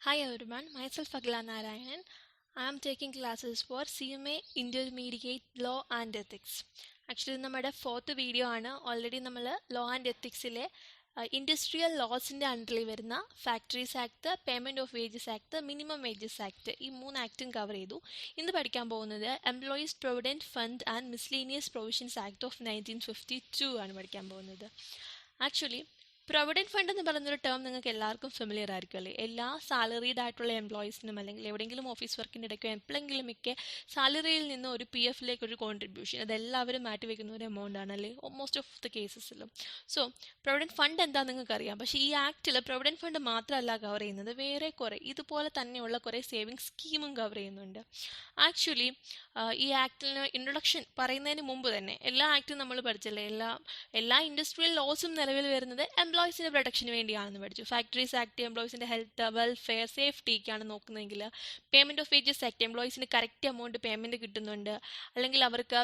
Hi everyone, myself Agla Narayanan. I am taking classes for CMA Intermediate Law and Ethics. Actually നമ്മുടെ fourth video ആണ്. Already നമ്മൾ law and എത്തിക്സിലെ industrial ലോസിൻ്റെ അണ്ടറിൽ വരുന്ന factories act, payment of wages act, minimum wages act, ഈ മൂന്ന് ആക്ടും cover ചെയ്തു. ഇന്ന് പഠിക്കാൻ പോകുന്നത് employees provident fund and miscellaneous provisions act of 1952 ആണ് പഠിക്കാൻ പോകുന്നത്. ആക്ച്വലി പ്രൊവിഡൻറ്റ് ഫണ്ട് എന്ന് പറയുന്നൊരു ടേം നിങ്ങൾക്ക് എല്ലാവർക്കും ഫെമിലിയർ ആയിരിക്കും അല്ലേ? എല്ലാ സാലറീഡ് ആയിട്ടുള്ള എംപ്ലോയീസിനും അല്ലെങ്കിൽ എവിടെയെങ്കിലും ഓഫീസ് വർക്കിൻ്റെ ഇടയ്ക്കോ എപ്പോഴെങ്കിലുമൊക്കെ സാലറിയിൽ നിന്ന് ഒരു പി എഫിലേക്ക് ഒരു കോൺട്രിബ്യൂഷൻ അതെല്ലാവരും മാറ്റിവെക്കുന്ന ഒരു എമൗണ്ട് ആണ് അല്ലേ, മോസ്റ്റ് ഓഫ് ദ കേസസിലും. സോ പ്രൊവിഡൻറ്റ് ഫണ്ട് എന്താണെന്ന് നിങ്ങൾക്ക് അറിയാം. പക്ഷേ ഈ ആക്റ്റിൽ പ്രൊവിഡൻറ്റ് ഫണ്ട് മാത്രമല്ല കവർ ചെയ്യുന്നത്, വേറെ കുറേ ഇതുപോലെ തന്നെയുള്ള കുറേ സേവിങ് സ്കീമും കവർ ചെയ്യുന്നുണ്ട്. ആക്ച്വലി ഈ ആക്ടിന് ഇൻട്രൊഡക്ഷൻ പറയുന്നതിന് മുമ്പ് തന്നെ എല്ലാ ആക്റ്റും നമ്മൾ പഠിച്ചല്ലേ, എല്ലാ ഇൻഡസ്ട്രിയൽ ലോസും നിലവിൽ വരുന്നത് എംപ്ലോയീസിൻ്റെ പ്രൊട്ടക്ഷന് വേണ്ടിയാണെന്ന് പഠിച്ചു. ഫാക്ടറീസ് ആക്ട് എംപ്ലോയീസിൻ്റെ ഹെൽത്ത്, വെൽഫെയർ, സേഫ്റ്റിക്കാണ് നോക്കുന്നതെങ്കിൽ പേയ്മെൻറ്റ് ഓഫ് വേജസ് ആക്ട് എംപ്ലോയീസിന് കറക്റ്റ് എമൗണ്ട് പേയ്മെൻറ്റ് കിട്ടുന്നുണ്ട്, അല്ലെങ്കിൽ അവർക്ക്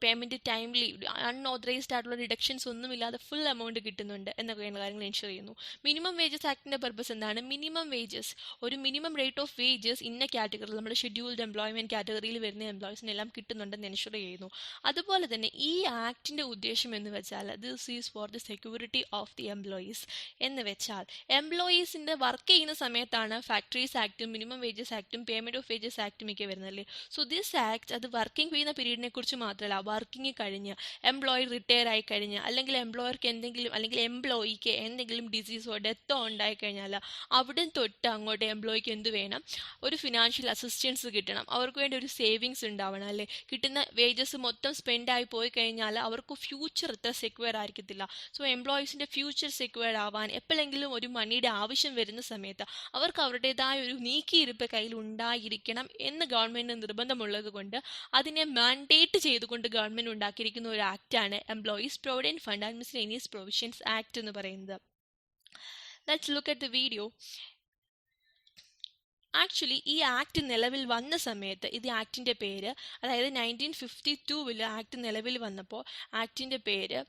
പേയ്മെൻറ്റ് ടൈംലി അൺഓതറൈസ്ഡ് ആയിട്ടുള്ള ഡിഡക്ഷൻസ് ഒന്നുമില്ലാതെ ഫുൾ എമൗണ്ട് കിട്ടുന്നുണ്ട് എന്നൊക്കെയുള്ള കാര്യങ്ങൾ എൻഷുർ ചെയ്യുന്നു. മിനിമം വേജസ് ആക്ടിൻ്റെ പർപ്പസ് എന്താണ്? മിനിമം വേജസ്, ഒരു മിനിമം റേറ്റ് ഓഫ് വേജസ് ഇന്ന കാറ്റഗറി, നമ്മുടെ ഷെഡ്യൂൾഡ് എംപ്ലോയ്മെൻറ്റ് കാറ്റഗറിയിൽ വരുന്ന എംപ്ലോയീസിനെല്ലാം കിട്ടുന്നുണ്ടെന്ന് എൻഷുർ ചെയ്യുന്നു. അതുപോലെ തന്നെ ഈ ആക്ടിൻ്റെ ഉദ്ദേശം എന്ന് വെച്ചാൽ this is for the security of the employees എന്ന് വെച്ചാൽ എംപ്ലോയീസിൻ്റെ വർക്ക് ചെയ്യുന്ന സമയത്താണ് ഫാക്ടറീസ് ആക്ടും മിനിമം വേജസ് ആക്ടും പേയ്മെൻറ്റ് ഓഫ് വേജസ് ആക്ടും ഒക്കെ വരുന്നതല്ലേ. സോ ദിസ് ആക്ട് അത് വർക്കിംഗ് ചെയ്യുന്ന പീരീഡിനെ കുറിച്ച് മാത്രമല്ല, വർക്കിംഗ് കഴിഞ്ഞ് എംപ്ലോയി റിട്ടയർ ആയി കഴിഞ്ഞ് അല്ലെങ്കിൽ എംപ്ലോയർക്ക് എന്തെങ്കിലും അല്ലെങ്കിൽ എംപ്ലോയിക്ക് എന്തെങ്കിലും ഡിസീസോ ഡെത്തോ ഉണ്ടായിക്കഴിഞ്ഞാൽ അവിടെ തൊട്ട് അങ്ങോട്ട് എംപ്ലോയിക്ക് എന്ത് വേണം? ഒരു ഫിനാൻഷ്യൽ അസിസ്റ്റൻസ് കിട്ടണം, അവർക്ക് വേണ്ടി ഒരു സേവിങ്സ് ഉണ്ടാവണം അല്ലേ. കിട്ടുന്ന വേജസ് മൊത്തം സ്പെൻഡായി പോയി കഴിഞ്ഞാൽ അവർക്ക് ഫ്യൂച്ചർ ഇത്ര സെക്യൂർ ആയിരിക്കത്തില്ല. സോ എംപ്ലോയീസിൻ്റെ ഫ്യൂച്ചർ സെക്യൂർ ആവാൻ എപ്പോഴെങ്കിലും ഒരു മണിയുടെ ആവശ്യം വരുന്ന സമയത്ത് അവർക്ക് അവരുടേതായ ഒരു നീക്കിയിരിപ്പ് കയ്യിൽ ഉണ്ടായിരിക്കണം എന്ന് ഗവൺമെൻറ് നിർബന്ധമുള്ളത് കൊണ്ട് അതിനെ മാൻഡേറ്റ് ചെയ്തുകൊണ്ട് ഗവൺമെൻറ് ഉണ്ടാക്കിയിരിക്കുന്ന ഒരു ആക്റ്റാണ് employees provident fund and miscellaneous provisions act എന്ന് പറയുന്നത്. Let's look at the video. Actually ഈ ആക്ട് നിലവിൽ വന്ന സമയത്ത് ഇത് ആക്ടിൻ്റെ പേര്, അതായത് 1952 ആക്ട് നിലവിൽ വന്നപ്പോൾ ആക്ടിൻ്റെ പേര്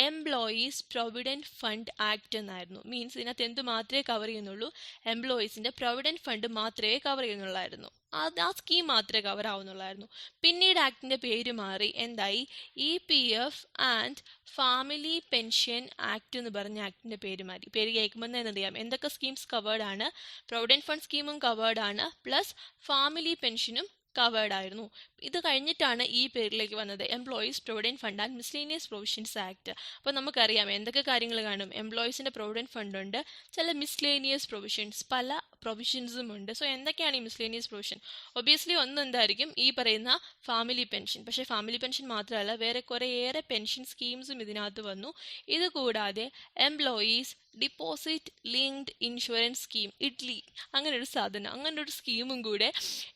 എംപ്ലോയീസ് പ്രൊവിഡൻറ്റ് ഫണ്ട് ആക്ട് എന്നായിരുന്നു. മീൻസ് ഇതിനകത്ത് എന്ത് മാത്രമേ കവർ ചെയ്യുന്നുള്ളൂ? എംപ്ലോയീസിൻ്റെ പ്രൊവിഡൻറ്റ് ഫണ്ട് മാത്രമേ കവർ ചെയ്യുന്നുള്ളായിരുന്നു. ആ സ്കീം മാത്രമേ കവർ ആവുന്നുള്ളായിരുന്നു. പിന്നീട് ആക്ടിൻ്റെ പേര് മാറി എന്തായി? EPF and family pension act എന്ന് പറഞ്ഞ ആക്ടിൻ്റെ പേര് മാറി. പേര് കേൾക്കുമ്പോൾ തന്നെ അറിയാം എന്തൊക്കെ സ്കീംസ് കവേർഡ് ആണ്. പ്രൊവിഡൻറ്റ് ഫണ്ട് സ്കീമും കവേർഡ് ആണ്, പ്ലസ് ഫാമിലി പെൻഷനും കവേർഡ് ആയിരുന്നു. ഇത് കഴിഞ്ഞിട്ടാണ് ഈ പേരിലേക്ക് വന്നത്, employees provident fund and miscellaneous provisions act. അപ്പോൾ നമുക്കറിയാം എന്തൊക്കെ കാര്യങ്ങൾ കാണും. എംപ്ലോയീസിൻ്റെ പ്രൊവിഡൻറ്റ് ഫണ്ട് ഉണ്ട്, ചില മിസ്ലേനിയസ് പ്രൊവിഷൻസ്, പല പ്രൊവിഷൻസും ഉണ്ട്. സോ എന്തൊക്കെയാണ് ഈ മിസ്ലേനിയസ് പ്രൊവിഷൻ? ഒബിയസ്ലി ഒന്ന് എന്തായിരിക്കും? ഈ പറയുന്ന ഫാമിലി പെൻഷൻ. പക്ഷേ ഫാമിലി പെൻഷൻ മാത്രമല്ല, വേറെ കുറേയേറെ പെൻഷൻ സ്കീംസും ഇതിനകത്ത് വന്നു. ഇത് കൂടാതെ employees deposit linked insurance scheme, idli, അങ്ങനെ ഒരു സാധനം, അങ്ങനെ ഒരു സ്കീമും കൂടെ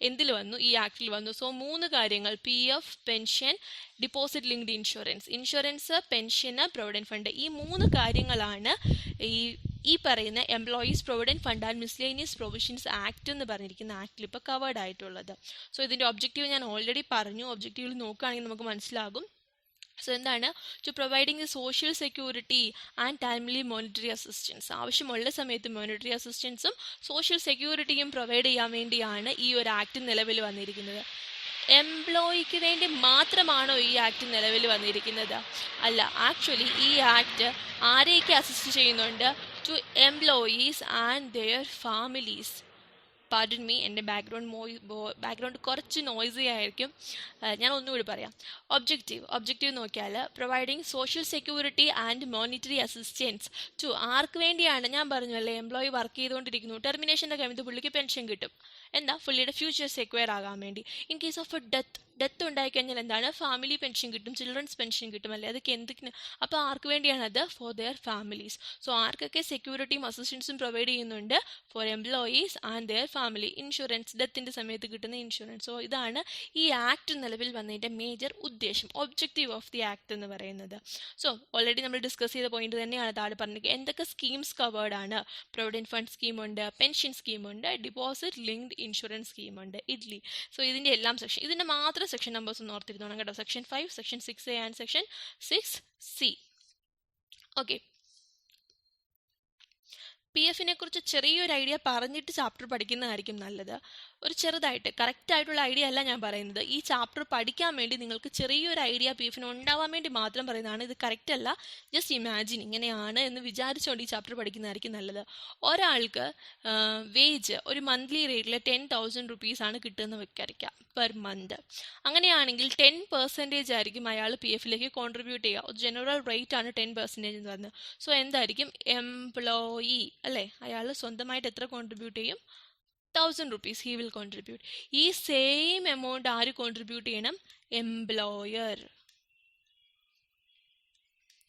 എന്തിൽ വന്നു? ഈ ആക്ടിൽ വന്നു. സോ മൂന്ന് കാര്യങ്ങൾ, PF, pension, deposit linked insurance, pension, provident fund, ഈ മൂന്ന് കാര്യങ്ങളാണ് ഈ പറയുന്ന employees provident fund and miscellaneous provisions act എന്ന് പറഞ്ഞിരിക്കുന്ന ആക്ടിൽ ഇപ്പോൾ കവേർഡ് ആയിട്ടുള്ളത്. സോ ഇതിൻ്റെ ഒബ്ജക്റ്റീവ് ഞാൻ ഓൾറെഡി പറഞ്ഞു. ഒബ്ജക്റ്റീവിൽ നോക്കുകയാണെങ്കിൽ നമുക്ക് മനസ്സിലാകും. സോ എന്താണ്? To providing the social security and timely monetary assistance, ആവശ്യമുള്ള സമയത്ത് മോണിറ്ററി അസിസ്റ്റൻസും സോഷ്യൽ സെക്യൂരിറ്റിയും പ്രൊവൈഡ് ചെയ്യാൻ വേണ്ടിയാണ് ഈ ഒരു ആക്ട് നിലവിൽ വന്നിരിക്കുന്നത്. എംപ്ലോയിക്ക് വേണ്ടി മാത്രമാണോ ഈ ആക്ട് നിലവിൽ വന്നിരിക്കുന്നത്? അല്ല. ആക്ച്വലി ഈ ആക്ട് ആരെയൊക്കെ അസിസ്റ്റ് ചെയ്യുന്നുണ്ട്? To employees and their families. Pardon me, എൻ്റെ ബാക്ക്ഗ്രൗണ്ട് കുറച്ച് നോയ്സി ആയിരിക്കും. ഞാൻ ഒന്നുകൂടി പറയാം. ഒബ്ജക്റ്റീവ് നോക്കിയാൽ providing social security and monetary assistance to, ആർക്ക് വേണ്ടിയാണ്? ഞാൻ പറഞ്ഞു അല്ലേ, എംപ്ലോയി വർക്ക് ചെയ്തുകൊണ്ടിരിക്കുന്നു, ടെർമിനേഷൻ്റെ കഴിയുമ്പോൾ പുള്ളിക്ക് പെൻഷൻ കിട്ടും. എന്താ? പുള്ളിയുടെ ഫ്യൂച്ചർ സെക്യൂർ ആകാൻ വേണ്ടി. ഇൻ കേസ് ഓഫ് ഡെത്ത് ഉണ്ടായിക്കഴിഞ്ഞാൽ എന്താണ്? ഫാമിലി പെൻഷൻ കിട്ടും, ചിൽഡ്രൻസ് പെൻഷൻ കിട്ടും അല്ലേ. അതൊക്കെ എന്തിന്? അപ്പോൾ ആർക്ക് വേണ്ടിയാണ് അത്? For their families. സോ ആർക്കൊക്കെ സെക്യൂരിറ്റിയും അസിസ്റ്റൻസും പ്രൊവൈഡ് ചെയ്യുന്നുണ്ട്? For employees and their family. Insurance, ഡെത്തിൻ്റെ സമയത്ത് കിട്ടുന്ന ഇൻഷുറൻസ്. സോ ഇതാണ് ഈ ആക്ട് നിലവിൽ വന്നതിൻ്റെ മേജർ ഉദ്ദേശം, ഒബ്ജക്റ്റീവ് ഓഫ് ദി ആക്ട് എന്ന് പറയുന്നത്. സോ ഓൾറെഡി നമ്മൾ ഡിസ്കസ് ചെയ്ത പോയിന്റ് തന്നെയാണ് താഴെ പറഞ്ഞത്. എന്തൊക്കെ സ്കീംസ് കവേർഡ് ആണ്? പ്രൊവിഡൻറ്റ് ഫണ്ട് സ്കീമുണ്ട്, പെൻഷൻ സ്കീമുണ്ട്, ഡിപ്പോസിറ്റ് ലിങ്ക്ഡ് ഇൻഷുറൻസ് സ്കീമുണ്ട്, ഇഡ്ലി. സോ ഇതിൻ്റെ എല്ലാം സെക്ഷൻ, ഇതിൻ്റെ മാത്രം സെക്ഷൻ നമ്പേഴ്സ് ഒന്ന് ഓർത്തിരുന്നോണം കേട്ടോ. Section 5, section 6A and section 6C. Okay. P എഫിനെ കുറിച്ച് ചെറിയൊരു ഐഡിയ പറഞ്ഞിട്ട് ചാപ്റ്റർ പഠിക്കുന്നതായിരിക്കും നല്ലത്. ഒരു ചെറുതായിട്ട്, കറക്റ്റ് ആയിട്ടുള്ള ഐഡിയ അല്ല ഞാൻ പറയുന്നത്. ഈ ചാപ്റ്റർ പഠിക്കാൻ വേണ്ടി നിങ്ങൾക്ക് ചെറിയൊരു ഐഡിയ പി എഫിന് ഉണ്ടാവാൻ വേണ്ടി മാത്രം പറയുന്നതാണ്. ഇത് കറക്റ്റ് അല്ല, ജസ്റ്റ് ഇമാജിൻ ഇങ്ങനെയാണ് എന്ന് വിചാരിച്ചുകൊണ്ട് ഈ ചാപ്റ്റർ പഠിക്കുന്നതായിരിക്കും നല്ലത്. ഒരാൾക്ക് വേജ് ഒരു മന്ത്ലി റേറ്റിൽ 10,000 റുപ്പീസാണ് കിട്ടുന്നത് വിചാരിക്കാം പെർ മന്ത്. അങ്ങനെയാണെങ്കിൽ 10% ആയിരിക്കും അയാൾ പി എഫിലേക്ക് കോൺട്രിബ്യൂട്ട് ചെയ്യുക. ജനറൽ റേറ്റ് ആണ് 10% എന്ന് പറയുന്നത്. സോ എന്തായിരിക്കും, എംപ്ലോയി അല്ലേ, അയാൾ സ്വന്തമായിട്ട് എത്ര കോൺട്രിബ്യൂട്ട് ചെയ്യും? 1,000 റുപ്പീസ് ഹി വിൽ കോൺട്രിബ്യൂട്ട്. ഈ സെയിം എമൗണ്ട് ആര് കോൺട്രിബ്യൂട്ട് ചെയ്യണം? Employer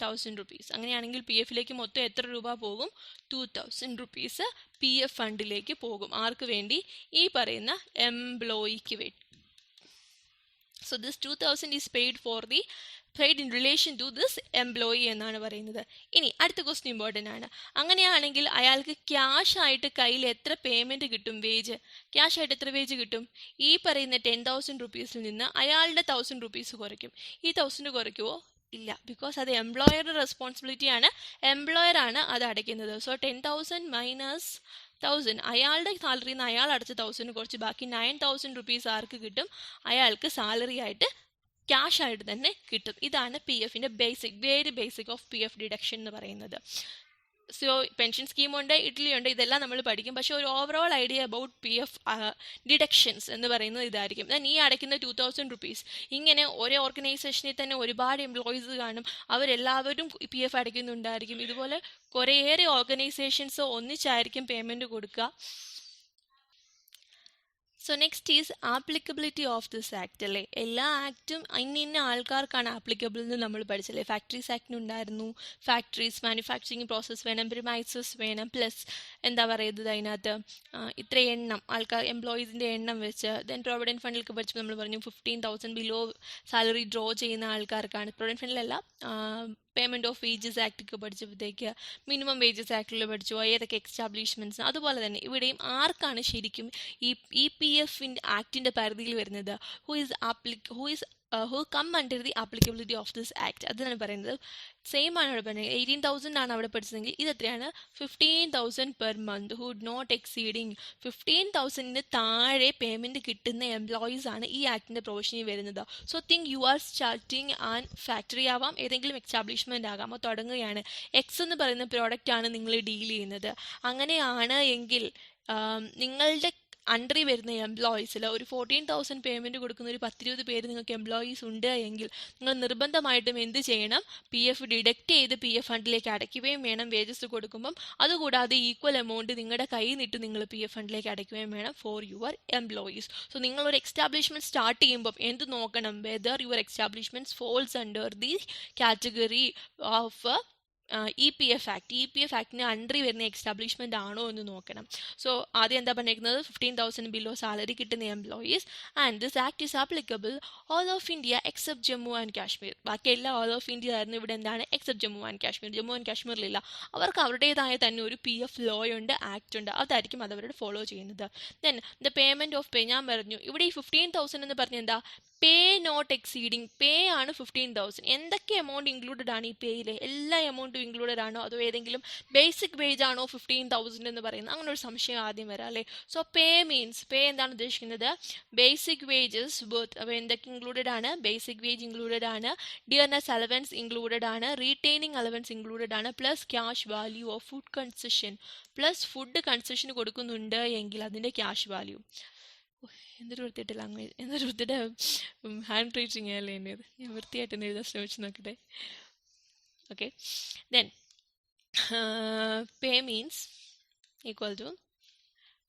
1,000 rupees. അങ്ങനെയാണെങ്കിൽ പി എഫിലേക്ക് മൊത്തം എത്ര രൂപ പോകും? 2,000 റുപ്പീസ് പി എഫ് ഫണ്ടിലേക്ക് പോകും. ആർക്ക് വേണ്ടി? ഈ പറയുന്ന എംപ്ലോയിക്ക് വേണ്ടി. So this 2,000 is paid in relation to this employee എന്നാണ് പറയുന്നത്. ഇനി അടുത്ത ക്വസ്റ്റ്യൻ ഇമ്പോർട്ടൻ്റ് ആണ്. അങ്ങനെയാണെങ്കിൽ അയാൾക്ക് ക്യാഷ് ആയിട്ട് കയ്യിൽ എത്ര പേയ്മെൻറ്റ് കിട്ടും? വേജ് ക്യാഷ് ആയിട്ട് എത്ര വേജ് കിട്ടും? ഈ പറയുന്ന 10,000 റുപ്പീസിൽ നിന്ന് അയാളുടെ 1,000 റുപ്പീസ് കുറയ്ക്കും. ഈ 1,000 കുറയ്ക്കുമോ? ഇല്ല, ബിക്കോസ് അത് എംപ്ലോയറുടെ റെസ്പോൺസിബിലിറ്റി ആണ്. എംപ്ലോയർ ആണ് അത് അടയ്ക്കുന്നത്. സോ 10,000 മൈനസ് 1,000, അയാളുടെ സാലറിയിൽ നിന്ന് അയാൾ അടച്ച 1,000 കുറച്ച് ബാക്കി 9,000 റുപ്പീസ് ആർക്ക് കിട്ടും? അയാൾക്ക് സാലറി ആയിട്ട് ക്യാഷ് ആയിട്ട് തന്നെ കിട്ടും. ഇതാണ് പി എഫിൻ്റെ basic, very basic of P F deduction എന്ന് പറയുന്നത്. സോ പെൻഷൻ സ്കീമുണ്ട്, ഇഡ്ലിയുണ്ട്, ഇതെല്ലാം നമ്മൾ പഠിക്കും. പക്ഷേ ഒരു overall idea about P F deductions എന്ന് പറയുന്നത് ഇതായിരിക്കും. ഞാൻ ഈ അടയ്ക്കുന്ന 2,000 റുപ്പീസ്, ഇങ്ങനെ ഒരേ ഓർഗനൈസേഷനിൽ തന്നെ ഒരുപാട് എംപ്ലോയീസ് കാണും, അവരെല്ലാവരും പി എഫ് അടയ്ക്കുന്നുണ്ടായിരിക്കും. ഇതുപോലെ കുറേയേറെ ഓർഗനൈസേഷൻസ് ഒന്നിച്ചായിരിക്കും പേയ്മെൻറ്റ് കൊടുക്കുക. So next is applicability of this act അല്ലേ. എല്ലാ ആക്റ്റും ഇന്ന ആൾക്കാർക്കാണ് ആപ്ലിക്കബിൾ എന്ന് നമ്മൾ പഠിച്ചല്ലേ. ഫാക്ടറീസ് ആക്ടിനുണ്ടായിരുന്നു, ഫാക്ടറീസ് മാനുഫാക്ചറിങ് പ്രോസസ്സ് വേണം, പ്രിമൈസസ് വേണം, പ്ലസ് എന്താ പറയുന്നത് അതിനകത്ത് ഇത്ര എണ്ണം ആൾക്കാർ എംപ്ലോയീസിൻ്റെ എണ്ണം വെച്ച്. ദെൻ പ്രൊവിഡൻറ്റ് ഫണ്ടിലൊക്കെ പഠിച്ചപ്പോൾ നമ്മൾ പറഞ്ഞു 15,000 ബിലോ സാലറി ഡ്രോ ചെയ്യുന്ന ആൾക്കാർക്കാണ്. പ്രൊവിഡൻറ്റ് ഫണ്ടിലല്ല, പേയ്മെൻറ്റ് ഓഫ് വേജസ് ആക്റ്റൊക്കെ പഠിച്ചപ്പോഴത്തേക്ക് മിനിമം വേജസ് ആക്ടിൽ പഠിച്ചു, ഏതൊക്കെ എക്സ്റ്റാബ്ലിഷ്മെൻറ്റ്സ്. അതുപോലെ തന്നെ ഇവിടെയും ആർക്കാണ് ശരിക്കും ഈ പി എഫിൻ്റെ ആക്ടിൻ്റെ പരിധിയിൽ വരുന്നത്? Who come under the applicability of this act, അതാണ് പറയുന്നത്. സെയിം ആണ് അവിടെ പറയുന്നത്. 18,000 ആണ് അവിടെ പഠിച്ചതെങ്കിൽ ഇത് എത്രയാണ്? 15,000 per month. Who not exceeding 15,000 താഴെ പേയ്മെൻറ്റ് കിട്ടുന്ന എംപ്ലോയീസ് ആണ് ഈ ആക്ടിൻ്റെ പ്രൊവിഷനിൽ വരുന്നത്. So think you are starting and factory ആവാം, ഏതെങ്കിലും എക്സ്റ്റാബ്ലിഷ്മെൻ്റ് ആകാം, അപ്പോൾ തുടങ്ങുകയാണ്. എക്സ് എന്ന് പറയുന്ന പ്രോഡക്റ്റാണ് നിങ്ങൾ ഡീൽ ചെയ്യുന്നത്. അങ്ങനെയാണ് എങ്കിൽ നിങ്ങളുടെ അണ്ടറിൽ വരുന്ന എംപ്ലോയീസിൽ ഒരു 14,000 പേയ്മെൻറ്റ് കൊടുക്കുന്ന ഒരു 10-20 പേര് നിങ്ങൾക്ക് എംപ്ലോയീസ് ഉണ്ട് എങ്കിൽ നിങ്ങൾ നിർബന്ധമായിട്ടും എന്ത് ചെയ്യണം? പി എഫ് ഡിഡക്റ്റ് ചെയ്ത് പി എഫ് ഫണ്ടിലേക്ക് അടയ്ക്കുകയും വേണം വേജസ് കൊടുക്കുമ്പം. അതുകൂടാതെ ഈക്വൽ എമൗണ്ട് നിങ്ങളുടെ കയ്യിൽ നിന്നിട്ട് നിങ്ങൾ പി എഫ് ഫണ്ടിലേക്ക് അടയ്ക്കുകയും വേണം ഫോർ യുവർ എംപ്ലോയീസ്. സോ നിങ്ങളൊരു എക്സ്റ്റാബ്ലിഷ്മെൻറ്റ് സ്റ്റാർട്ട് ചെയ്യുമ്പം എന്ത് നോക്കണം? Whether your establishment falls under the category of E P F ആക്ടിന് അണ്ടറിൽ വരുന്ന എക്സ്റ്റാബ്ലിഷ്മെൻ്റ് ആണോ എന്ന് നോക്കണം. സോ ആദ്യം എന്താ പറഞ്ഞിരിക്കുന്നത്? 15,000 ബിലോ സാലറി കിട്ടുന്ന employees and this act is applicable all of India except Jammu and Kashmir. ബാക്കി എല്ലാ ഓൾ ഓഫ് ഇന്ത്യ ആയിരുന്നു. ഇവിടെ എന്താണ്? Except Jammu and Kashmir. Jammu and കാശ്മീരിലില്ല. അവർക്ക് അവരുടേതായ തന്നെ ഒരു പി എഫ് ലോ ഉണ്ട്, ആക്ട് ഉണ്ട്, അതായിരിക്കും അതവരുടെ ഫോളോ ചെയ്യുന്നത്. Then the payment of pay, ഞാൻ പറഞ്ഞു ഇവിടെ ഈ 15,000 എന്ന് പറഞ്ഞ എന്താ? പേ നോട്ട് എക്സീഡിങ്. പേ ആണ് 15,000. എന്തൊക്കെ എമൗണ്ട് ഇൻക്ലൂഡഡ് ആണ് ഈ പേയിൽ? എല്ലാ എമൗണ്ടും ഇൻക്ലൂഡഡ് ആണോ, അതോ ഏതെങ്കിലും ബേസിക് വേജ് ആണോ 15,000 എന്ന് പറയുന്നത്? അങ്ങനെ ഒരു സംശയം ആദ്യം വരാം അല്ലേ. സോ പേ മീൻസ്, പേ എന്താണ് ഉദ്ദേശിക്കുന്നത്? Basic wages both. അപ്പോൾ എന്തൊക്കെ ഇൻക്ലൂഡഡ് ആണ്? ബേസിക് വേജ് ഇൻക്ലൂഡഡ് ആണ്, ഡിയർനെസ് അലവൻസ് ഇൻക്ലൂഡഡ് ആണ്, റീറ്റെയിനിങ് അലവൻസ് ഇൻക്ലൂഡഡ് ആണ്, plus cash value of food concession. Plus food concession കൊടുക്കുന്നുണ്ട് എങ്കിൽ അതിൻ്റെ ക്യാഷ് വാല്യൂ. എന്തൊരു വൃത്തിയായിട്ട് ലാംഗ്വേജ്, എന്തൊരു വൃത്തിയുടെ ഹാൻഡ് റൈറ്റിംഗ് അല്ലേ എൻ്റേത്. ഞാൻ വൃത്തിയായിട്ട് ഒന്ന് എഴുതാൻ ശ്രമിച്ച് നോക്കട്ടെ. Okay, then pay means equal to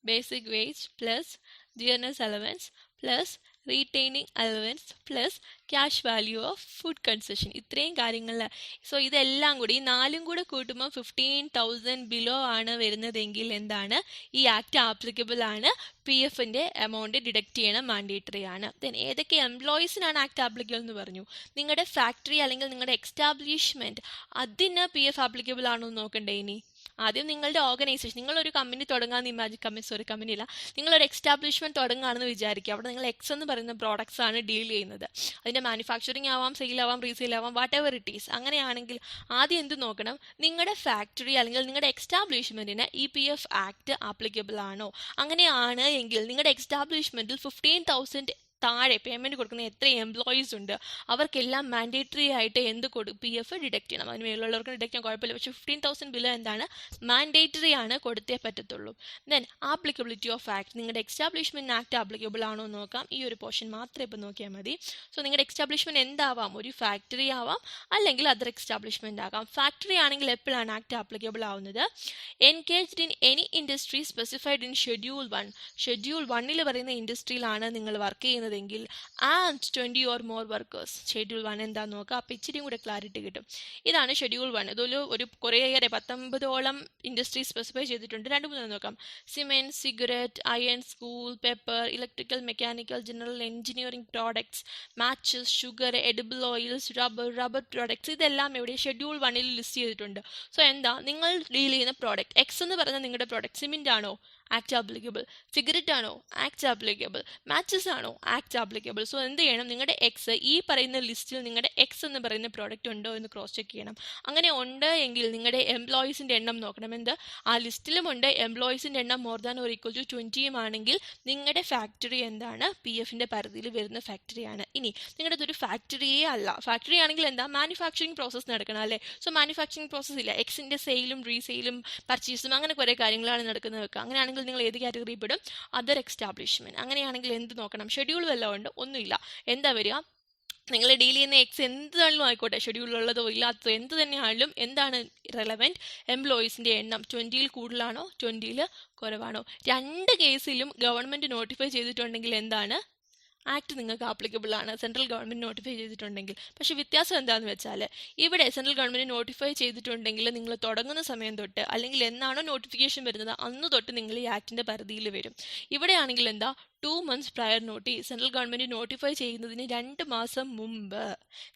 basic wage plus dearness allowance plus retaining allowance plus cash value of food concession. ഇത്രയും കാര്യങ്ങളിൽ. സോ ഇതെല്ലാം കൂടി ഈ 4ഉം കൂടെ കൂട്ടുമ്പോൾ 15,000 ബിലോ ആണ് വരുന്നതെങ്കിൽ എന്താണ്? ഈ ആക്ട് ആപ്ലിക്കബിൾ ആണ്, പി എഫിൻ്റെ എമൗണ്ട് ഡിഡക്റ്റ് ചെയ്യണം, മാൻഡേറ്ററി ആണ്. ദെൻ ഏതൊക്കെ എംപ്ലോയീസിനാണ് ആക്ട് ആപ്ലിക്കബിൾ എന്ന് പറഞ്ഞു? നിങ്ങളുടെ ഫാക്ടറി അല്ലെങ്കിൽ നിങ്ങളുടെ എക്സ്റ്റാബ്ലിഷ്മെൻറ്റ്, അതിന് പി എഫ് ആപ്ലിക്കബിൾ ആണോ എന്ന് നോക്കണ്ടേ. ഇനി ആദ്യം നിങ്ങളുടെ ഓർഗനൈസേഷൻ, നിങ്ങളൊരു കമ്പനി തുടങ്ങാമെന്ന് കമ്പനിയില്ല, നിങ്ങളൊരു എക്സ്റ്റാബ്ലിഷ്മെന്റ് തുടങ്ങുകയാണെന്ന് വിചാരിക്കുക. അവിടെ നിങ്ങൾ എക്സ് എന്ന് പറയുന്ന പ്രോഡക്ട്സ് ആണ് ഡീൽ ചെയ്യുന്നത്. അതിന്റെ മാനുഫാക്ചറിങ് ആവാം, സെയിൽ ആവാം, റീസെയിൽ ആവാം, വാട്ട് എവർ ഇറ്റ് ഈസ്. അങ്ങനെയാണെങ്കിൽ ആദ്യം എന്ത് നോക്കണം, നിങ്ങളുടെ ഫാക്ടറി അല്ലെങ്കിൽ നിങ്ങളുടെ എക്സ്റ്റാബ്ലിഷ്മെന്റിന് EPF ആക്ട് ആപ്ലിക്കബിൾ ആണോ. അങ്ങനെയാണ് എങ്കിൽ നിങ്ങളുടെ എക്സ്റ്റാബ്ലിഷ്മെന്റിൽ 15,000 താഴെ പേയ്മെന്റ് കൊടുക്കുന്ന എത്ര എംപ്ലോയീസ് ഉണ്ട് അവർക്കെല്ലാം മാൻഡേറ്ററി ആയിട്ട് എന്ത് PF ഡിഡക്ട് ചെയ്യണം. അതിന് മേലുള്ളവർക്ക് ഡിഡക്ട് ചെയ്യാൻ കുഴപ്പമില്ല, പക്ഷേ 15,000 ബിലോ എന്താണ്, മാൻഡേറ്ററി ആണ്, കൊടുത്തേ പറ്റത്തുള്ളൂ. ദെൻ ആപ്ലിക്കബിലിറ്റി ഓഫ് ആക്ട്, നിങ്ങളുടെ എക്സ്റ്റാബ്ലിഷ്മെന്റ് ആക്ട് ആപ്ലിക്കബിൾ ആണോ എന്ന് നോക്കാം. ഈ ഒരു പോർഷൻ മാത്രം ഇപ്പം നോക്കിയാൽ മതി. സോ നിങ്ങളുടെ എക്സ്റ്റാബ്ലിഷ്മെന്റ് എന്താവാം, ഒരു ഫാക്ടറി ആവാം അല്ലെങ്കിൽ അതർ എക്സ്റ്റാബ്ലിഷ്മെന്റ് ആകാം. ഫാക്ടറി ആണെങ്കിൽ എപ്പോഴാണ് ആക്ട് ആപ്ലിക്കബിൾ ആവുന്നത്, engaged in any industry specified in schedule 1. Schedule 1 പറയുന്ന ഇൻഡസ്ട്രിയിലാണ് നിങ്ങൾ വർക്ക് ചെയ്യുന്നതെങ്കിൽ and 20 or more workers. Schedule 1 എന്താന്ന് നോക്കാം, അപ്പം ഇച്ചിരിയും കൂടെ ക്ലാരിറ്റി കിട്ടും. ഇതാണ് ഷെഡ്യൂൾ 1. ഇതിൽ ഒരു കുറേയേറെ 19ഓളം ഇൻഡസ്ട്രി സ്പെസിഫൈ ചെയ്തിട്ടുണ്ട്. 2-3 നോക്കാം. Cement, cigarette, iron, school, paper, electrical, mechanical, general engineering products, matches, sugar, edible oils, rubber products, ഇതെല്ലാം ഇവിടെ ഷെഡ്യൂൾ 1 ലിസ്റ്റ് ചെയ്തിട്ടുണ്ട്. സോ എന്താ, നിങ്ങൾ ഡീൽ ചെയ്യുന്ന പ്രോഡക്റ്റ് എക്സ് എന്ന് പറയുന്ന നിങ്ങളുടെ പ്രോഡക്റ്റ് സിമെന്റ് ആണോ, ആക്ട് ആപ്ലിക്കബിൾ. സിഗരറ്റ് ആണോ, ആക്ട് ആപ്ലിക്കബിൾ. മാച്ചസ് ആണോ, ആക്ട് ആപ്ലിക്കബിൾ. സോ എന്ത് ചെയ്യണം, നിങ്ങളുടെ എക്സ്, ഈ പറയുന്ന ലിസ്റ്റിൽ നിങ്ങളുടെ എക്സ് എന്ന് പറയുന്ന പ്രോഡക്റ്റ് ഉണ്ടോ എന്ന് ക്രോസ് ചെക്ക് ചെയ്യണം. അങ്ങനെ ഉണ്ട് എങ്കിൽ നിങ്ങളുടെ എംപ്ലോയീസിന്റെ എണ്ണം നോക്കണം. എന്ത്, ആ ലിസ്റ്റിലും ഉണ്ട്, എംപ്ലോയീസിന്റെ എണ്ണം more than or equal to 20 ആണെങ്കിൽ നിങ്ങളുടെ ഫാക്ടറി എന്താണ്, PFന്റെ പരിധിയിൽ വരുന്ന ഫാക്ടറിയാണ്. ഇനി നിങ്ങളുടെ ഒരു ഫാക്ടറിയേ അല്ല, ഫാക്ടറി ആണെങ്കിൽ എന്താ, മാനുഫാക്ചറിങ് പ്രോസസ്സ് നടക്കണം അല്ലേ. സോ മാനുഫാക്ചറിങ് പ്രോസസ്സ് ഇല്ല, എക്സിന്റെ സെയിലും റീസെയിലും പർച്ചേസും അങ്ങനെ കുറേ കാര്യങ്ങളാണ് നടക്കുന്നത് വെക്കുക. അങ്ങനെയാണെങ്കിൽ നിങ്ങൾ ഏത് കാറ്റഗറി പെടും, അതർ എക്സ്റ്റാബ്ലിഷ്മെന്റ്. അങ്ങനെയാണെങ്കിൽ എന്ത് നോക്കണം, ഷെഡ്യൂൾ വല്ലതും ഉണ്ട്, ഒന്നുമില്ല, എന്താ വരിക, നിങ്ങൾ ഡീൽ ചെയ്യുന്ന എക്സ് എന്താണെങ്കിലും ആയിക്കോട്ടെ, ഷെഡ്യൂളിലുള്ളതോ ഇല്ലാത്തതോ എന്ത് തന്നെയാണെങ്കിലും എന്താണ് റെലവെന്റ്, എംപ്ലോയീസിന്റെ എണ്ണം 20ൽ കൂടുതലാണോ 20ൽ കുറവാണോ. രണ്ട് കേസിലും ഗവൺമെന്റ് നോട്ടിഫൈ ചെയ്തിട്ടുണ്ടെങ്കിൽ എന്താണ്, ആക്ട് നിങ്ങൾക്ക് ആപ്ലിക്കബിൾ ആണ്, സെൻട്രൽ ഗവൺമെന്റ് നോട്ടിഫൈ ചെയ്തിട്ടുണ്ടെങ്കിൽ. പക്ഷെ വ്യത്യാസം എന്താണെന്ന് വെച്ചാൽ, ഇവിടെ സെൻട്രൽ ഗവൺമെന്റ് നോട്ടിഫൈ ചെയ്തിട്ടുണ്ടെങ്കിൽ നിങ്ങൾ തുടങ്ങുന്ന സമയം തൊട്ട് അല്ലെങ്കിൽ എന്നാണോ നോട്ടിഫിക്കേഷൻ വരുന്നത് അന്ന് തൊട്ട് നിങ്ങൾ ഈ ആക്ടിന്റെ പരിധിയിൽ വരും. ഇവിടെയാണെങ്കിൽ എന്താ, 2 months prior notice, central government notify ചെയ്യുന്നതിന് 2 മാസം മുമ്പ്